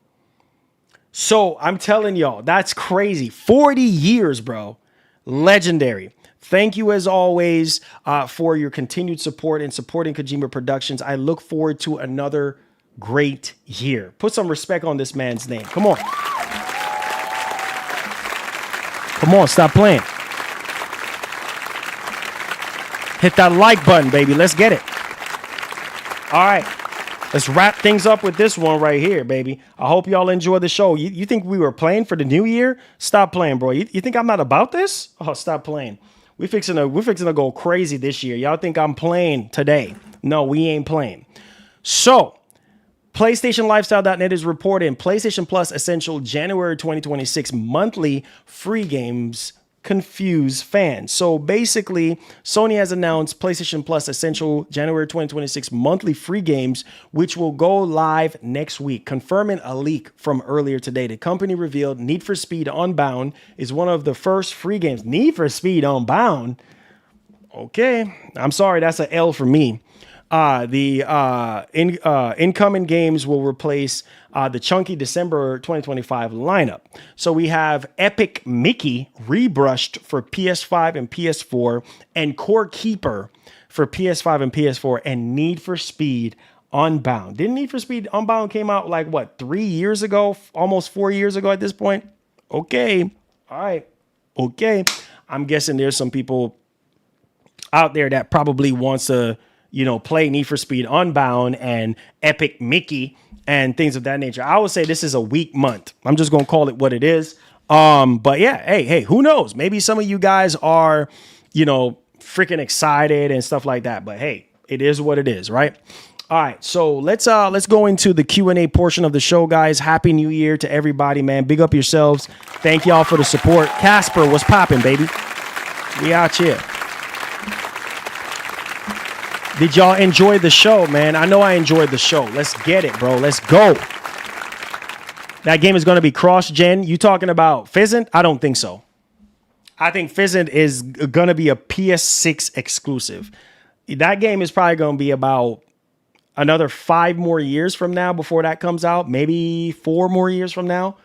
So I'm telling y'all, that's crazy. 40 years, bro. Legendary. Thank you as always for your continued support and supporting Kojima Productions. I look forward to another great year. Put some respect on this man's name. Come on. Come on, stop playing. Hit that like button, baby. Let's get it. All right. Let's wrap things up with this one right here, baby. I hope y'all enjoy the show. You think we were playing for the new year? Stop playing, bro. You think I'm not about this? Oh, stop playing. We're fixing to go crazy this year. Y'all think I'm playing today? No, we ain't playing. So, PlayStationLifestyle.net is reporting PlayStation Plus Essential January 2026 monthly free games confuse fans. So basically, Sony has announced PlayStation Plus Essential January 2026 monthly free games, which will go live next week. Confirming a leak from earlier today, the company revealed Need for Speed Unbound is one of the first free games. Need for Speed Unbound? Okay, I'm sorry, that's an L for me. The incoming games will replace the chunky December 2025 lineup. So we have Epic Mickey rebrushed for PS5 and PS4, and Core Keeper for PS5 and PS4, and Need for Speed Unbound. Didn't Need for Speed Unbound came out like, what, 3 years ago? Almost 4 years ago at this point? Okay. All right. Okay. I'm guessing there's some people out there that probably wants to, you know, play Need for Speed Unbound and Epic Mickey and things of that nature. I would say this is a weak month. I'm just going to call it what it is. But yeah, hey, who knows? Maybe some of you guys are, you know, freaking excited and stuff like that. But hey, it is what it is, right? All right, so let's go into the Q&A portion of the show, guys. Happy New Year to everybody, man. Big up yourselves. Thank y'all for the support. Casper, what's popping, baby? We out here. Did y'all enjoy the show, man? I know I enjoyed the show. Let's get it, bro. Let's go. That game is going to be cross-gen. You talking about Physint? I don't think so. I think Physint is going to be a PS6 exclusive. That game is probably going to be about another 5 more years from now before that comes out. Maybe 4 more years from now.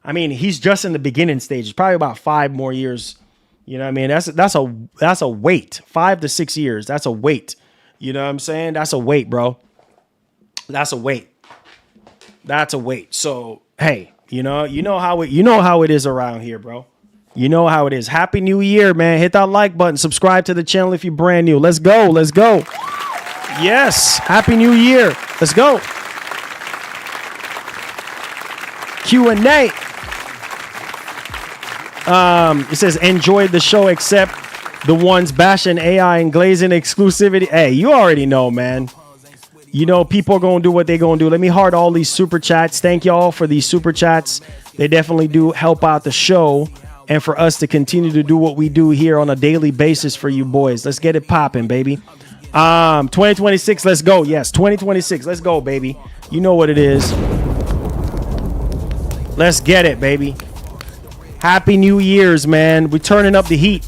I mean, he's just in the beginning stage. It's probably about 5 more years. You know what I mean? That's a wait. 5 to 6 years. That's a wait. You know what I'm saying? That's a wait, bro. That's a wait. That's a wait. So, hey, you know how it is around here, bro. You know how it is. Happy New Year, man. Hit that like button. Subscribe to the channel if you're brand new. Let's go. Let's go. Yes. Happy New Year. Let's go. Q&A. It says enjoyed the show except the ones bashing AI and glazing exclusivity. Hey, you already know, man. You know, people are going to do what they're going to do. Let me heart all these super chats. Thank y'all for these super chats. They definitely do help out the show and for us to continue to do what we do here on a daily basis for you boys. Let's get it popping, baby. 2026, let's go. Yes, 2026, let's go, baby. You know what it is. Let's get it, baby. Happy New Year's, man. We're turning up the heat.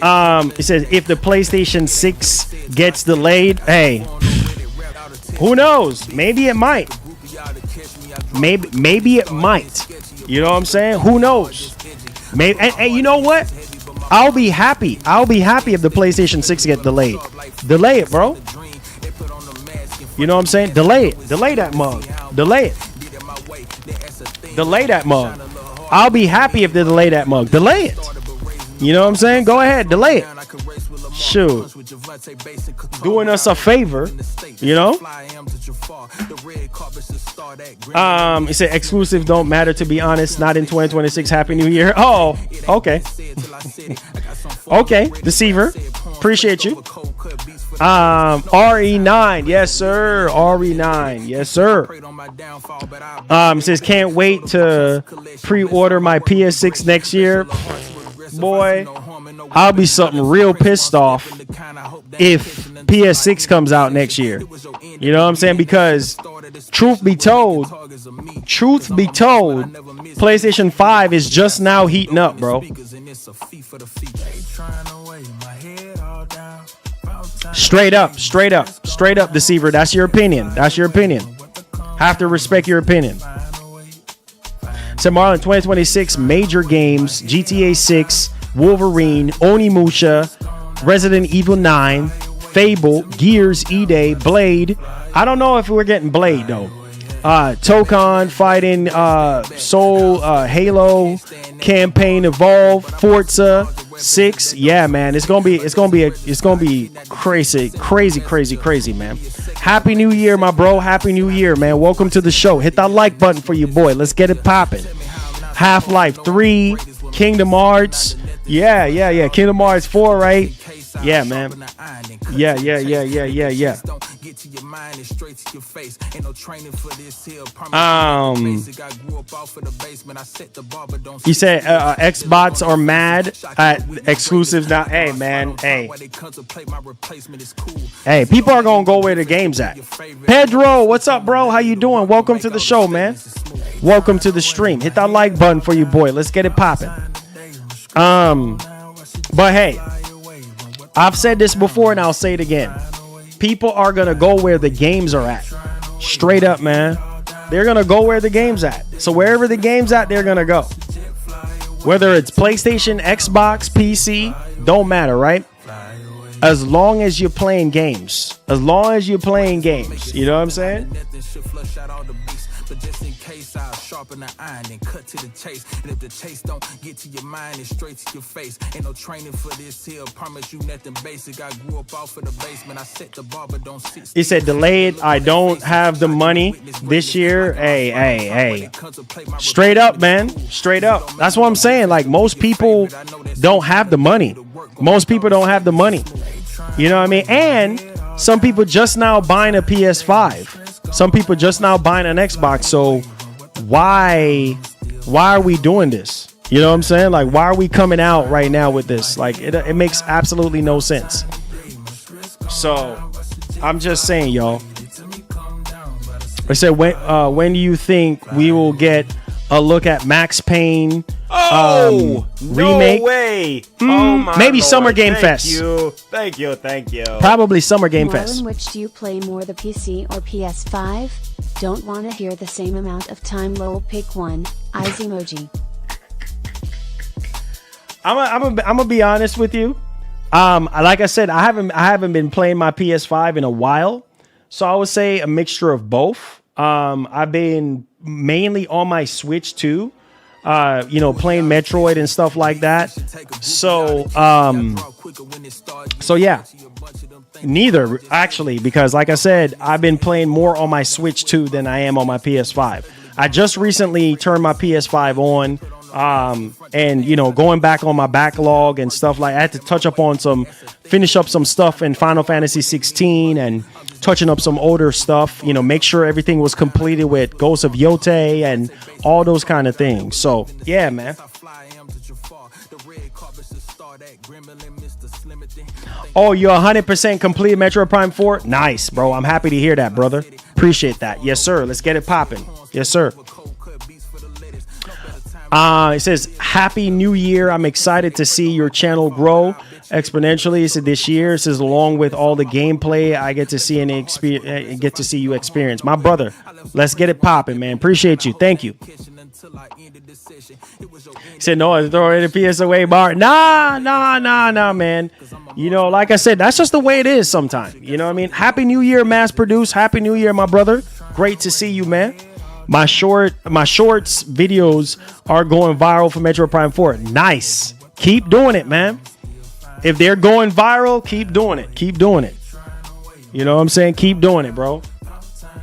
It says if the PlayStation 6 gets delayed, hey, who knows? Maybe it might. Maybe it might. You know what I'm saying? Who knows? Maybe. And you know what? I'll be happy. I'll be happy if the PlayStation 6 get delayed. Delay it, bro. You know what I'm saying? Delay it. Delay that mug. Delay it. Delay that mug. I'll be happy if they delay that mug. Delay it. You know what I'm saying? Go ahead, delay it. Shoot. Doing us a favor, you know? It said exclusives don't matter, to be honest. Not in 2026. Happy New Year. Oh, okay. Okay, deceiver. Appreciate you. RE9, yes sir. RE9, yes sir. It says can't wait to pre-order my PS6 next year. Boy, I'll be something real pissed off if PS6 comes out next year. You know what I'm saying? Because truth be told, PlayStation 5 is just now heating up, bro. Straight up, deceiver. That's your opinion. Have to respect your opinion. So Marlon, 2026 major games: GTA 6, Wolverine, Onimusha, Resident Evil 9, Fable, Gears, E-Day, Blade. I don't know if we're getting Blade though. Tokon fighting, Soul, Halo, Campaign Evolve, Forza 6. Yeah, man, it's gonna be crazy, man. Happy New Year, my bro. Happy New Year, man. Welcome to the show. Hit that like button for your boy. Let's get it popping. Half-Life 3, Kingdom Hearts. Yeah. Kingdom Hearts 4, right? Yeah, man. Yeah. You said Xbots are mad at exclusives now. Hey, man. Hey, people are gonna go where the game's at. Pedro, what's up, bro? How you doing? Welcome to the show, man. Welcome to the stream. Hit that like button for you, boy. Let's get it popping. But hey, I've said this before and I'll say it again. People are going to go where the games are at. Straight up, man. They're going to go where the game's at. So wherever the game's at, they're going to go. Whether it's PlayStation, Xbox, PC, don't matter, right? As long as you're playing games. You know what I'm saying? But just in case, I'll sharpen the iron and cut to the chase. And if the chase don't get to your mind, it's straight to your face. Ain't no training for this here. Promise you nothing basic. I grew up off of the basement. I set the bar, but don't sit. He said delayed. I don't have the money this year. Hey. Straight up, man. Straight up. That's what I'm saying. Like, most people don't have the money. You know what I mean? And some people just now buying a PS5. Some people just now buying an Xbox. So why are we doing this? You know what I'm saying? Like, why are we coming out right now with this? Like, it makes absolutely no sense. So I'm just saying, y'all. I said, when do you think we will get a look at Max Payne remake? No way. Oh my maybe Lord. Summer Game Fest. Thank you. Probably Summer Game Marlon, Fest. which do you play more, the PC or PS5? Don't want to hear the same amount of time. Lol, pick one. Eyes emoji. I'm gonna be honest with you. Like I said, I haven't been playing my PS5 in a while, so I would say a mixture of both. I've been mainly on my Switch too. Playing Metroid and stuff like that. So yeah, neither actually, because like I said, I've been playing more on my Switch 2 than I am on my PS5. I just recently turned my PS5 on And you know, going back on my backlog and stuff, like I had to finish up some stuff in Final Fantasy 16 and touching up some older stuff, you know, make sure everything was completed with Ghost of Yotei and all those kind of things. So yeah, man. Oh, you're 100% complete Metro Prime 4? Nice, bro. I'm happy to hear that, brother. Appreciate that. Yes, sir. Let's get it popping. Yes, sir. It says, Happy New Year. I'm excited to see your channel grow exponentially. It said this year. It says, along with all the gameplay, I get to see get to see you experience. My brother, let's get it popping, man. Appreciate you. Thank you. He said, no, throw it in the PSOA bar. Nah, man. You know, like I said, that's just the way it is sometimes. You know what I mean? Happy New Year, mass produced. Happy New Year, my brother. Great to see you, man. My shorts videos are going viral for Metro Prime 4. Nice. Keep doing it, man. If they're going viral, keep doing it. Keep doing it. You know what I'm saying? Keep doing it, bro.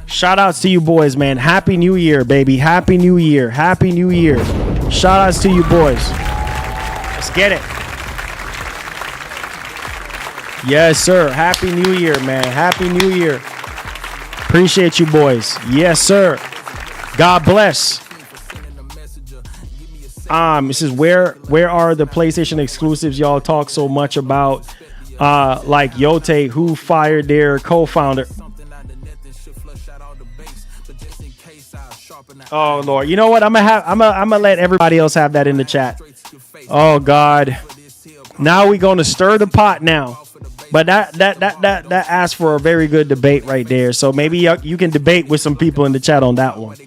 Shout outs to you boys, man. Happy New Year, baby. Happy New Year. Happy New Year. Shout outs to you boys. Let's get it. Yes, sir. Happy New Year, man. Happy New Year. Appreciate you boys. Yes, sir. God bless. This is where are the PlayStation exclusives y'all talk so much about? Like Yotei, who fired their co-founder. Oh Lord, you know what? I'm gonna let everybody else have that in the chat. Oh God, now we gonna stir the pot now. But that asks for a very good debate right there. So maybe you can debate with some people in the chat on that one.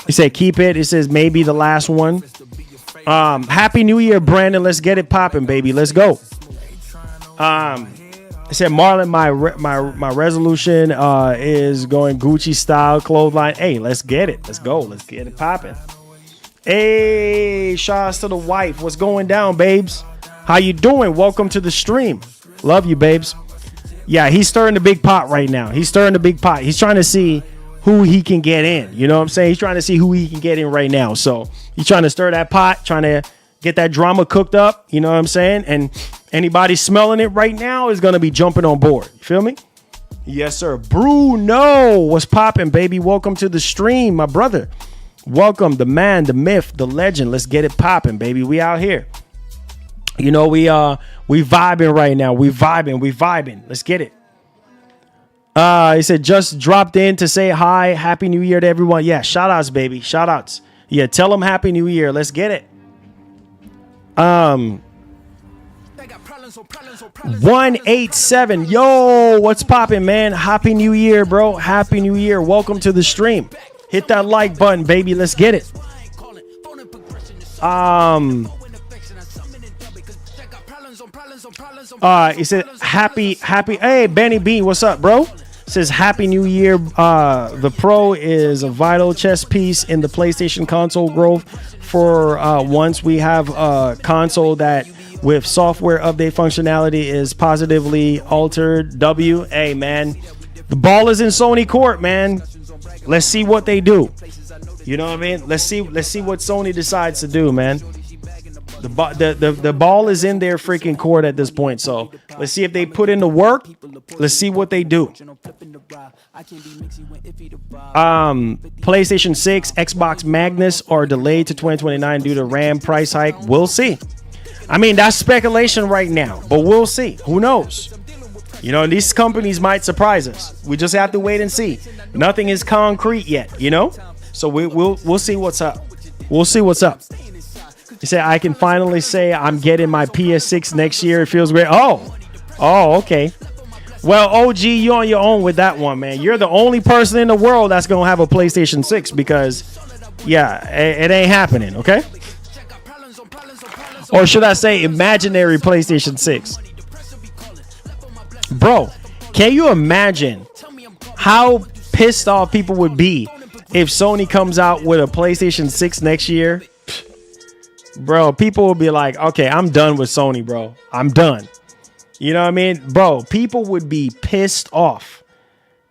He said keep it. It says maybe the last one. Happy New Year, Brandon. Let's get it popping, baby. Let's go. It said Marlon, my resolution is going Gucci style clothesline. Hey, let's get it. Let's go. Let's get it popping. Hey, shouts to the wife. What's going down, babes? How you doing? Welcome to the stream. Love you, babes. Yeah, he's stirring the big pot right now. He's stirring the big pot. He's trying to see who he can get in. You know what I'm saying? He's trying to see who he can get in right now. So he's trying to stir that pot, trying to get that drama cooked up. You know what I'm saying? And anybody smelling it right now is going to be jumping on board. You feel me? Yes, sir. Bruno, what's popping, baby? Welcome to the stream, my brother. Welcome, the man, the myth, the legend. Let's get it popping, baby. We out here. You know, we vibing right now. We vibing. Let's get it. He said, just dropped in to say hi. Happy New Year to everyone. Yeah, shout outs, baby. Shout outs. Yeah, tell them Happy New Year. Let's get it. 187. Yo, what's popping, man? Happy New Year, bro. Happy New Year. Welcome to the stream. Hit that like button, baby. Let's get it. He said happy. Hey, Benny B, what's up, bro? Says Happy New Year. The Pro is a vital chess piece in the PlayStation console growth. For once we have a console that with software update functionality is positively altered. Hey, man, the ball is in Sony court, man. Let's see what they do. You know what I mean? Let's see what Sony decides to do, man. The ball is in their freaking court at this point. So let's see if they put in the work. Let's see what they do. PlayStation 6, Xbox Magnus are delayed to 2029 due to RAM price hike. We'll see. I mean, that's speculation right now, but we'll see. Who knows? You know, these companies might surprise us. We just have to wait and see. Nothing is concrete yet, you know? So we'll see what's up. We'll see what's up. He said, I can finally say I'm getting my PS6 next year. It feels great. Oh, okay. Well, OG, you on your own with that one, man. You're the only person in the world that's going to have a PlayStation 6 because, yeah, it ain't happening, okay? Or should I say imaginary PlayStation 6? Bro, can you imagine how pissed off people would be if Sony comes out with a PlayStation 6 next year? Bro, people will be like, okay, I'm done with Sony, bro. I'm done. You know what I mean? Bro, people would be pissed off.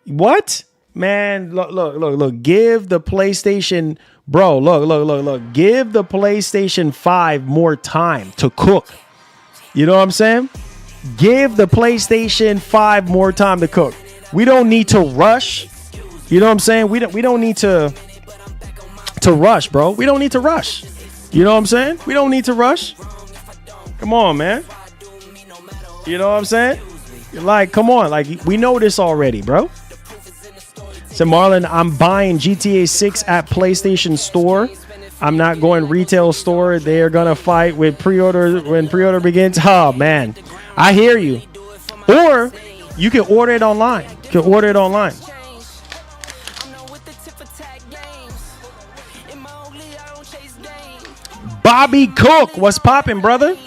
What? Man, look. Give the PlayStation, bro. Look. Give the PlayStation 5 more time to cook. You know what I'm saying? Give the PlayStation 5 more time to cook. We don't need to rush. You know what I'm saying? We don't need to rush, bro. We don't need to rush. You know what I'm saying? We don't need to rush. Come on, man. You know what I'm saying? Like, come on. Like, we know this already, bro. So, Marlon, I'm buying GTA 6 at PlayStation Store. I'm not going retail store. They are going to fight with pre-order when pre-order begins. Oh, man. I hear you. Or you can order it online. You can order it online. Bobby Cook, what's popping, brother?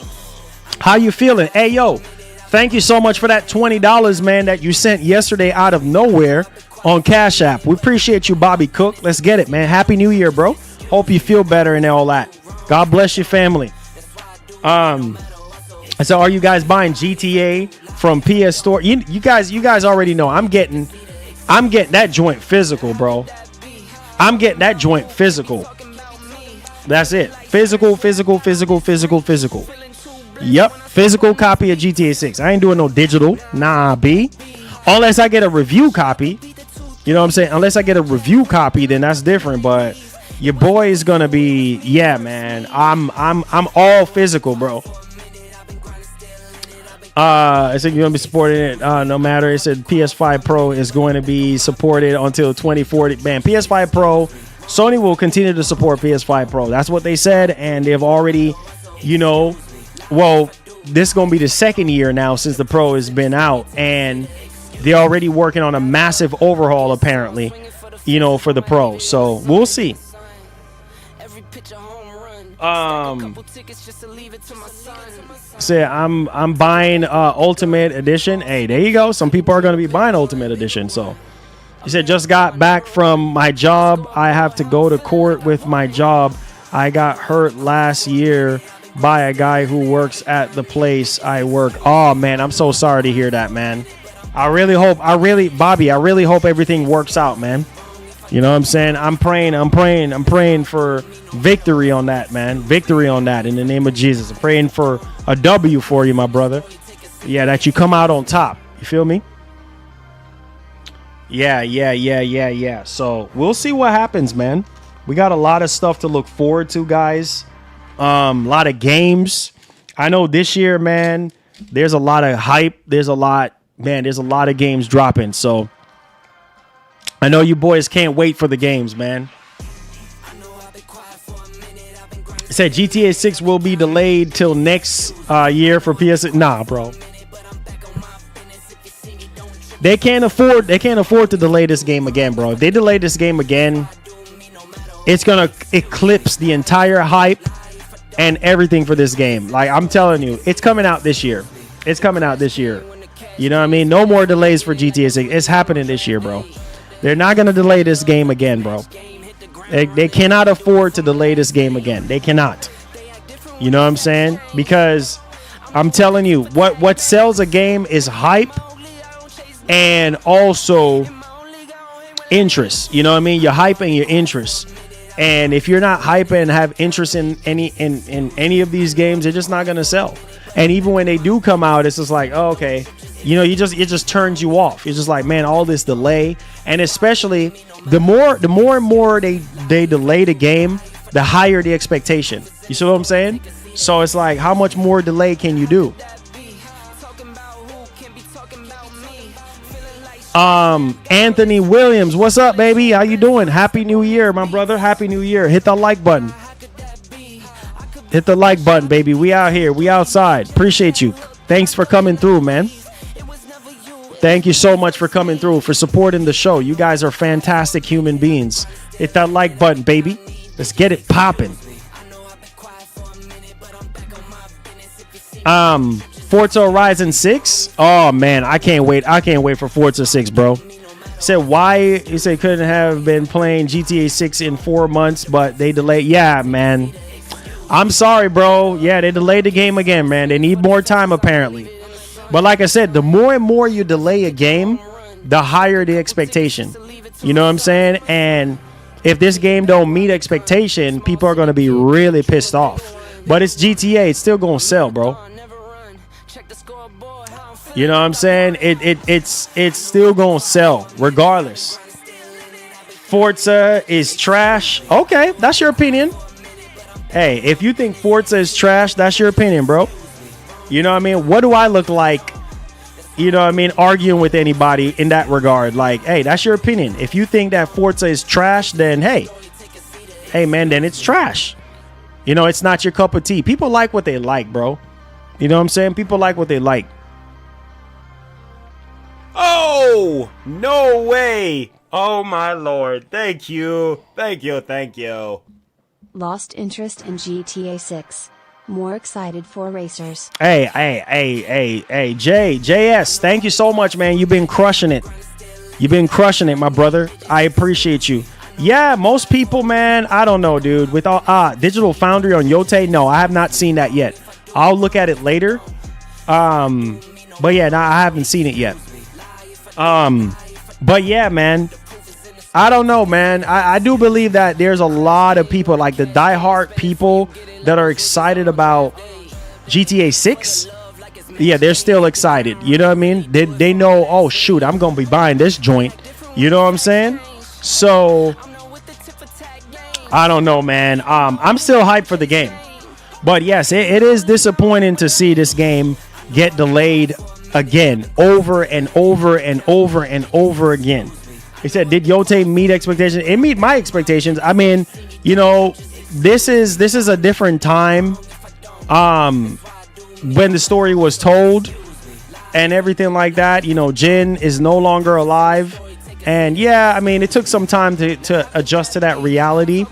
How you feeling? Hey, yo, thank you so much for that $20, man, that you sent yesterday out of nowhere on Cash App. We appreciate you, Bobby Cook. Let's get it, man. Happy New Year, bro. Hope you feel better and all that. God bless your family. So are you guys buying GTA from PS Store? You guys already know I'm getting that joint physical, bro. I'm getting that joint physical. That's it. Physical. Yep. Physical copy of GTA 6. I ain't doing no digital. Nah, B. Unless I get a review copy. You know what I'm saying? Unless I get a review copy, then that's different. But your boy is gonna be, yeah, man. I'm all physical, bro. I said you're gonna be supporting it no matter. It said PS5 Pro is going to be supported until 2040. Man, PS5 Pro. Sony will continue to support PS5 Pro. That's what they said, and they've already, this is going to be the second year now since the Pro has been out, and they're already working on a massive overhaul, apparently, for the Pro. So we'll see. Say I'm buying Ultimate Edition. Hey, there you go. Some people are going to be buying Ultimate Edition, so. He said, just got back from my job. I have to go to court with my job. I got hurt last year by a guy who works at the place I work. Oh, man, I'm so sorry to hear that, man. I really hope everything works out, man. You know what I'm saying? I'm praying for victory on that, man. Victory on that in the name of Jesus. I'm praying for a W for you, my brother. Yeah, that you come out on top. You feel me? Yeah. So we'll see what happens, man. We got a lot of stuff to look forward to, guys. A lot of games. I know this year, man, there's a lot of hype. There's a lot of games dropping. So I know you boys can't wait for the games, man. It said GTA 6 will be delayed till next year for PS. Nah, bro. They can't afford to delay this game again, bro. If they delay this game again, it's gonna eclipse the entire hype and everything for this game. Like, I'm telling you, it's coming out this year. You know what I mean? No more delays for GTA 6. It's happening this year, bro. They're not gonna delay this game again, bro. They cannot afford to delay this game again. They cannot. You know what I'm saying? Because I'm telling you, what sells a game is hype. And also interest, you know what I mean? Your hype and your interest. And if you're not hype and have interest in any of these games, they're just not gonna sell. And even when they do come out, it's just like, oh, okay, it just turns you off. It's just like, man, all this delay, and especially the more and more they delay the game, the higher the expectation. You see what I'm saying? So it's like, how much more delay can you do? Anthony Williams, what's up, baby? How you doing? Happy New Year, my brother. Happy New Year. Hit the like button. Hit the like button, baby. We out here. We outside. Appreciate you. Thanks for coming through, man. Thank you so much for coming through, for supporting the show. You guys are fantastic human beings. Hit that like button, baby. Let's get it popping. Forza Horizon 6. Oh man, I can't wait. I can't wait for Forza 6, bro. Said why? He said couldn't have been playing GTA 6 in 4 months, but they delayed. Yeah, man. I'm sorry, bro. Yeah, they delayed the game again, man. They need more time apparently. But like I said, the more and more you delay a game, the higher the expectation. You know what I'm saying? And if this game don't meet expectation, people are going to be really pissed off. But it's GTA. It's still going to sell, bro. You know what I'm saying? It's still going to sell regardless. Forza is trash. Okay, that's your opinion. Hey, if you think Forza is trash, that's your opinion, bro. You know what I mean? What do I look like, you know what I mean, arguing with anybody in that regard? Like, hey, that's your opinion. If you think that Forza is trash, then hey, man, then it's trash. You know, it's not your cup of tea. People like what they like, bro. You know what I'm saying? People like what they like. Oh, no way. Oh, my Lord. Thank you. Thank you. Thank you. Lost interest in GTA 6. More excited for racers. Hey, JS, thank you so much, man. You've been crushing it. You've been crushing it, my brother. I appreciate you. Yeah, most people, man, I don't know, dude. With all Digital Foundry on Yote, no, I have not seen that yet. I'll look at it later. But yeah, no, I haven't seen it yet. But yeah, man, I don't know, man. I do believe that there's a lot of people, like the diehard people, that are excited about GTA 6. Yeah, they're still excited. You know what I mean? They know, oh, shoot, I'm going to be buying this joint. You know what I'm saying? So, I don't know, man. I'm still hyped for the game. But yes, it is disappointing to see this game get delayed again, over and over and over and over again. He said, did Yote meet expectations? It meet my expectations. I mean, you know, this is a different time when the story was told and everything like that. You know, Jin is no longer alive. And yeah, I mean, it took some time to adjust to that reality.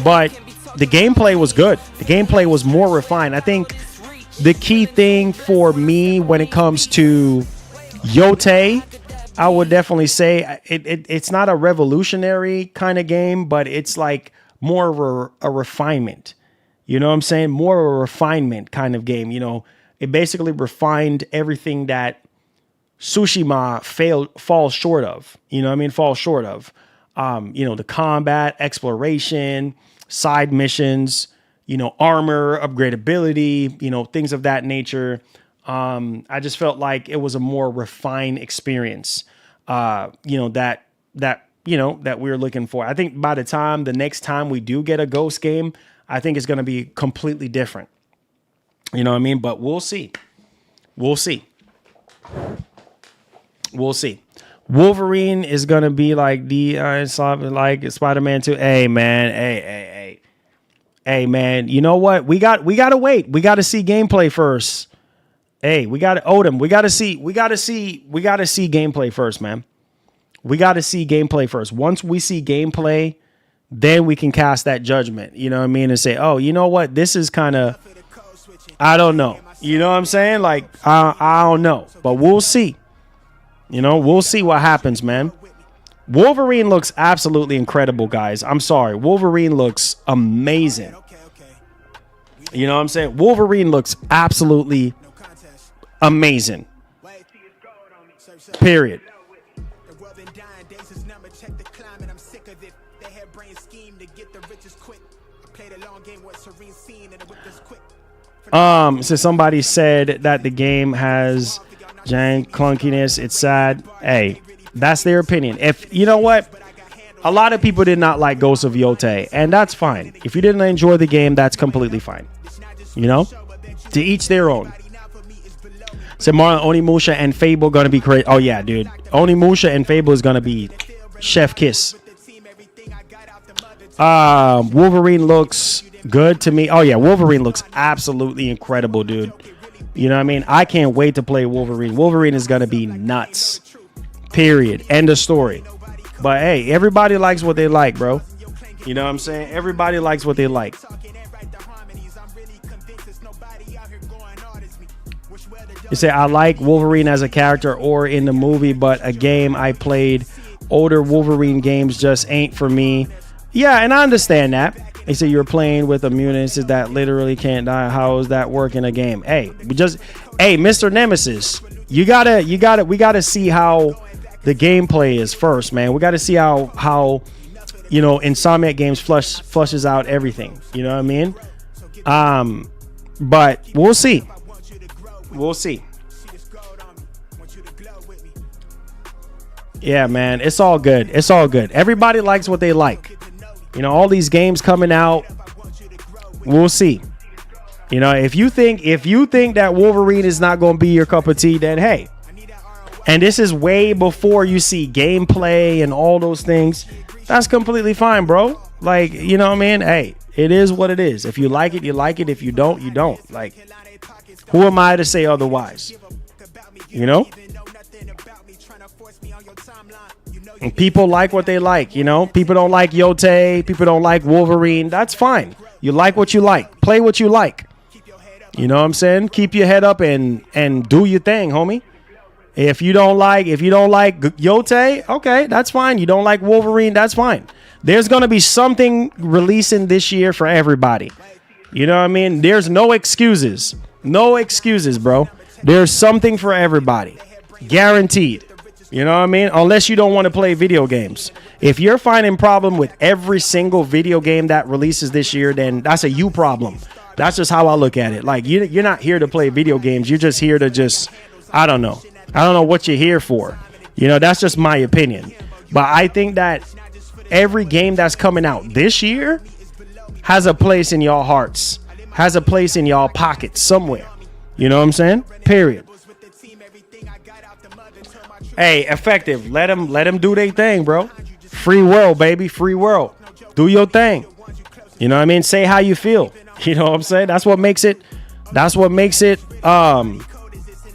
But the gameplay was good. The gameplay was more refined. I think the key thing for me when it comes to Yote, I would definitely say it's not a revolutionary kind of game, but it's like more of a refinement. You know what I'm saying? More of a refinement kind of game. You know, it basically refined everything that Tsushima falls short of. You know what I mean? Falls short of. You know, the combat, exploration, side missions, you know, armor, upgradability, you know, things of that nature. I just felt like it was a more refined experience, you know, that we were looking for. I think by the next time we do get a Ghost game, I think it's going to be completely different. You know what I mean? But we'll see. We'll see. We'll see. Wolverine is going to be like like Spider-Man 2. Hey, man. Hey, man. You know what? We got to wait. We got to see gameplay first. Hey, we got to Odom. We got to see gameplay first, man. We got to see gameplay first. Once we see gameplay, then we can cast that judgment. You know what I mean? And say, oh, you know what? This is kind of, I don't know. You know what I'm saying? Like, I don't know, but we'll see. You know, we'll see what happens, man. Wolverine looks absolutely incredible, guys. I'm sorry. Wolverine looks amazing. You know what I'm saying? Wolverine looks absolutely amazing. Period. So somebody said that the game has giant clunkiness. It's sad. Hey, that's their opinion. If you know what, a lot of people did not like Ghost of Yote, and that's fine. If you didn't enjoy the game, that's completely fine. You know, to each their own. So Marlon, Onimusha and Fable gonna be great. Oh yeah, dude. Onimusha and Fable is gonna be chef kiss. Wolverine looks good to me. Oh yeah, Wolverine looks absolutely incredible, dude. You know what I mean? I can't wait to play Wolverine. Wolverine is gonna be nuts. Period. End of story. But hey, everybody likes what they like, bro. You know what I'm saying? Everybody likes what they like. You say, I like Wolverine as a character or in the movie, but a game I played, older Wolverine games just ain't for me. Yeah, and I understand that. They say you're playing with immunities that literally can't die. How does that work in a game? Hey, Mr. Nemesis, we gotta see how the gameplay is first, man. We got to see how you know, Insomniac Games flushes out everything. You know what I mean? But we'll see. We'll see. Yeah, man, it's all good. It's all good. Everybody likes what they like. You know, all these games coming out. We'll see. You know, if you think that Wolverine is not going to be your cup of tea, then hey. And this is way before you see gameplay and all those things. That's completely fine, bro. Like, you know what I mean? Hey, it is what it is. If you like it, you like it. If you don't, you don't. Like, who am I to say otherwise? You know? And people like what they like, you know? People don't like Yote. People don't like Wolverine. That's fine. You like what you like. Play what you like. You know what I'm saying? Keep your head up and do your thing, homie. If you don't like Yote, okay, that's fine. You don't like Wolverine, that's fine. There's going to be something releasing this year for everybody. You know what I mean? There's no excuses. No excuses, bro. There's something for everybody. Guaranteed. You know what I mean? Unless you don't want to play video games. If you're finding problem with every single video game that releases this year, then that's a you problem. That's just how I look at it. Like, you're not here to play video games. You're just here to just, I don't know what you're here for. You know, that's just my opinion. But I think that every game that's coming out this year has a place in y'all hearts, has a place in y'all pockets somewhere. You know what I'm saying? Period. Hey, Effective. Let them do their thing, bro. Free world, baby. Free world. Do your thing. You know what I mean? Say how you feel. You know what I'm saying? That's what makes it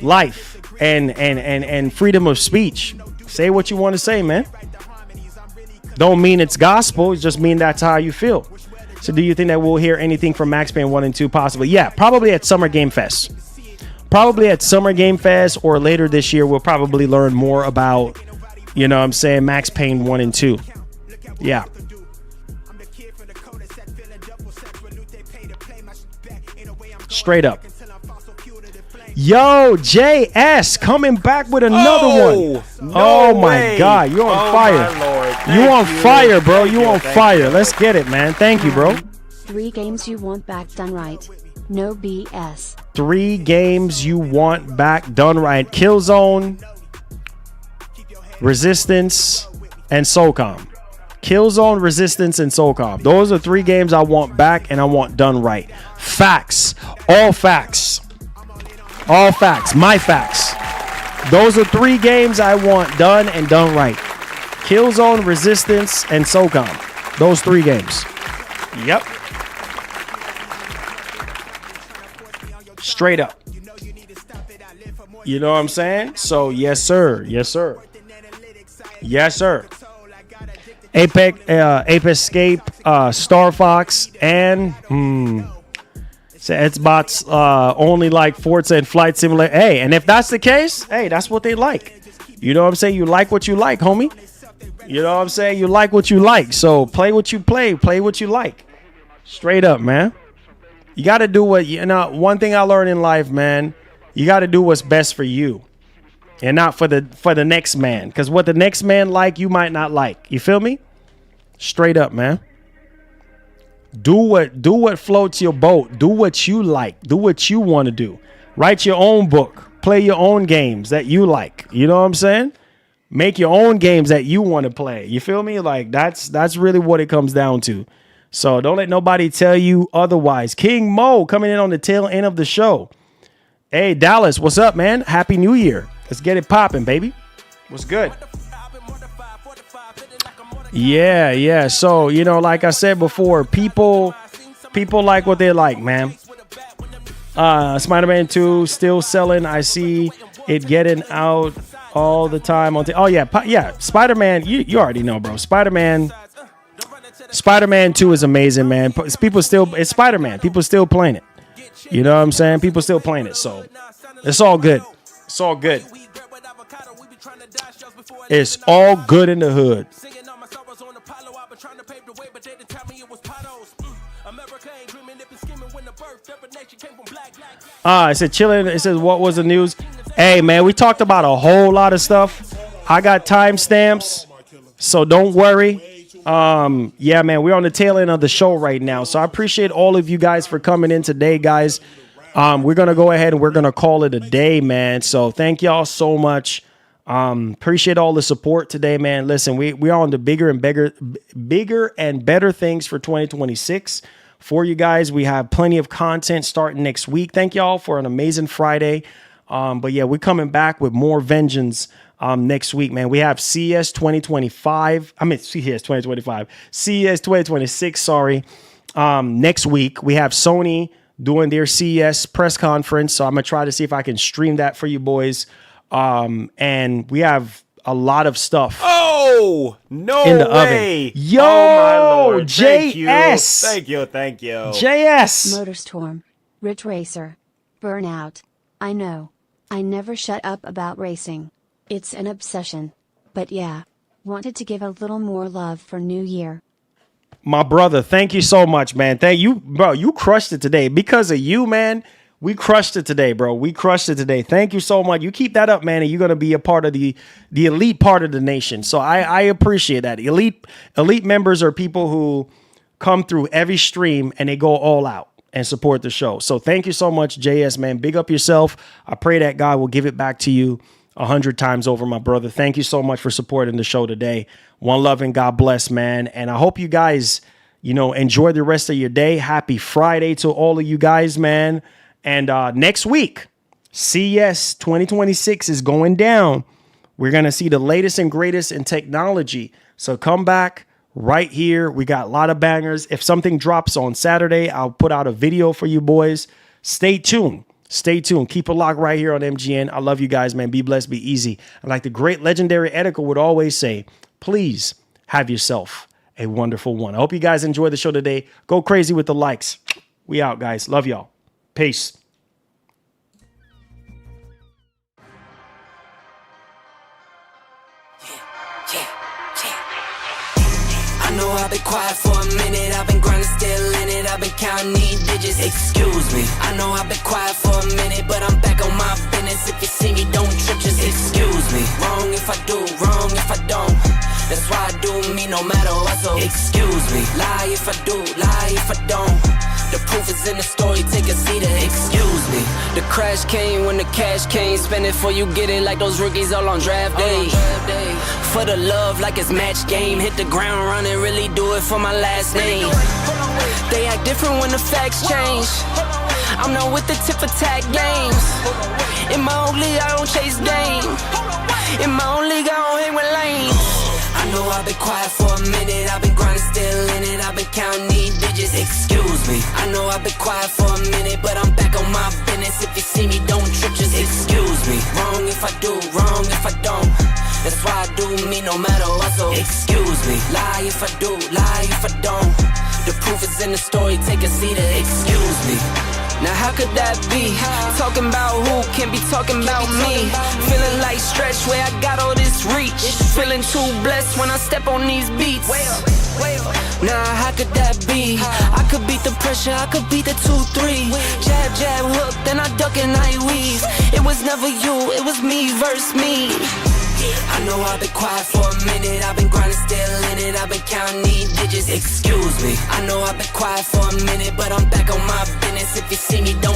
life and freedom of speech. Say what you want to say, man. Don't mean it's gospel. It just mean that's how you feel. So do you think that we'll hear anything from Max Payne 1 and 2 possibly? Yeah, probably at Summer Game Fest. Probably at Summer Game Fest or later this year we'll probably learn more about, you know what I'm saying, Max Payne 1 and 2. Yeah. Straight up. Yo, JS coming back with another one. Oh my God, you're on fire. You on fire, bro. You on fire. Let's get it, man. Thank you, bro. 3 games you want back done right. No BS. 3 games you want back done right. Killzone, Resistance, and SOCOM. Killzone, Resistance, and SOCOM. Those are 3 games I want back and I want done right. Facts. All facts. All facts. My facts. Those are 3 games I want done and done right. Killzone, Resistance, and SOCOM. Those 3 games. Yep. Straight up. You know what I'm saying? So, yes, sir. Yes, sir. Yes, sir. Apex Escape, Star Fox, and so Xbox only like Forza and Flight Simulator. Hey, and if that's the case, hey, that's what they like. You know what I'm saying? You like what you like, homie. You know what I'm saying? You like what you like. So play what you play what you like. Straight up, man. You got to do what you know. One thing I learned in life, man, you got to do what's best for you. And not for the next man. Because what the next man like, you might not like. You feel me? Straight up, man. Do what floats your boat. Do what you like. Do what you want to do. Write your own book. Play your own games that you like. You know what I'm saying? Make your own games that you want to play. You feel me? Like that's really what it comes down to. So don't let nobody tell you otherwise. King Mo coming in on the tail end of the show. Hey, Dallas, what's up, man? Happy New Year. Let's get it popping, baby. What's good? Yeah. So, you know, like I said before, people like what they like, man. Spider-Man 2 still selling. I see it getting out all the time. Yeah. Spider-Man, you already know, bro. Spider-Man 2 is amazing, man. It's Spider-Man. People still playing it. You know what I'm saying? People still playing it. So it's all good. It's all good. It's all good in the hood. I said chilling. It says, what was the news? Hey, man, we talked about a whole lot of stuff. I got timestamps, so don't worry. Yeah, man, we're on the tail end of the show right now. So I appreciate all of you guys for coming in today, guys. We're going to go ahead and we're going to call it a day, man. So thank y'all so much. Appreciate all the support today, man. Listen, we're on the bigger and better things for 2026 for you guys. We have plenty of content starting next week. Thank y'all for an amazing Friday. But yeah, we're coming back with more vengeance next week, man. We have CES 2025. I mean, CES 2025. CES 2026, sorry. Next week, we have Sony doing their CES press conference. So I'm going to try to see if I can stream that for you boys. And we have a lot of stuff. Oh, no in the way. Oven. Yo, oh, my Lord. JS. Thank you. JS. Motorstorm, Ridge Racer, Burnout. I know. I never shut up about racing. It's an obsession. But yeah, wanted to give a little more love for New Year. My brother, thank you so much, man. Thank you, bro. You crushed it today. Because of you, man, we crushed it today, bro. We crushed it today. Thank you so much. You keep that up, man, and you're going to be a part of the elite part of the nation. So I appreciate that. Elite members are people who come through every stream and they go all out and support the show. So thank you so much, JS, man. Big up yourself. I pray that God will give it back to you 100 times over, my brother. Thank you so much for supporting the show today. One love and God bless, man. And I hope you guys, enjoy the rest of your day. Happy Friday to all of you guys, man. And next week, CES 2026 is going down. We're going to see the latest and greatest in technology. So come back right here. We got a lot of bangers. If something drops on Saturday, I'll put out a video for you boys. Stay tuned. Stay tuned. Keep it locked right here on MGN. I love you guys, man. Be blessed, be easy. And like the great legendary Edica would always say, please have yourself a wonderful one. I hope you guys enjoy the show today. Go crazy with the likes. We out, guys. Love y'all. Peace. I know I've been quiet for a minute. I've been grinding, still in it. I've been counting these digits. Excuse me. I know I've been quiet for a minute, but I'm back on my business. If you see me, don't trip, just excuse me. Wrong if I do, wrong if I don't. That's why I do me no matter what. So excuse me. Lie if I do, lie if I don't. The proof is in the story, take a seat and excuse me. The crash came when the cash came. Spend it for you get it like those rookies all on draft day. For the love like it's match game. Hit the ground running, really do it for my last name. They act different when the facts change. I'm not with the tip for tag games. In my own league, I don't chase game. In my own league, I don't hang with lanes. I know I've been quiet for a minute. I've been grinding, still in it. I've been counting these digits. Excuse me. I know I've been quiet for a minute, but I'm back on my business. If you see me, don't trip, just excuse me. Wrong if I do, wrong if I don't. That's why I do me no matter what. So excuse me. Lie if I do, lie if I don't. The proof is in the story, take a seat and excuse me. Now how could that be? Talking about who can be talking about me? Feeling like Stretch where I got all this reach. Feeling too blessed when I step on these beats. Now how could that be? I could beat the pressure, I could beat the 2-3. Jab, jab, hook, then I duck and I weave. It was never you, it was me versus me. I know I've been quiet for a minute. I've been grinding, still in it. I've been counting these digits. Excuse me. I know I've been quiet for a minute, but I'm back on my business. If you see me, don't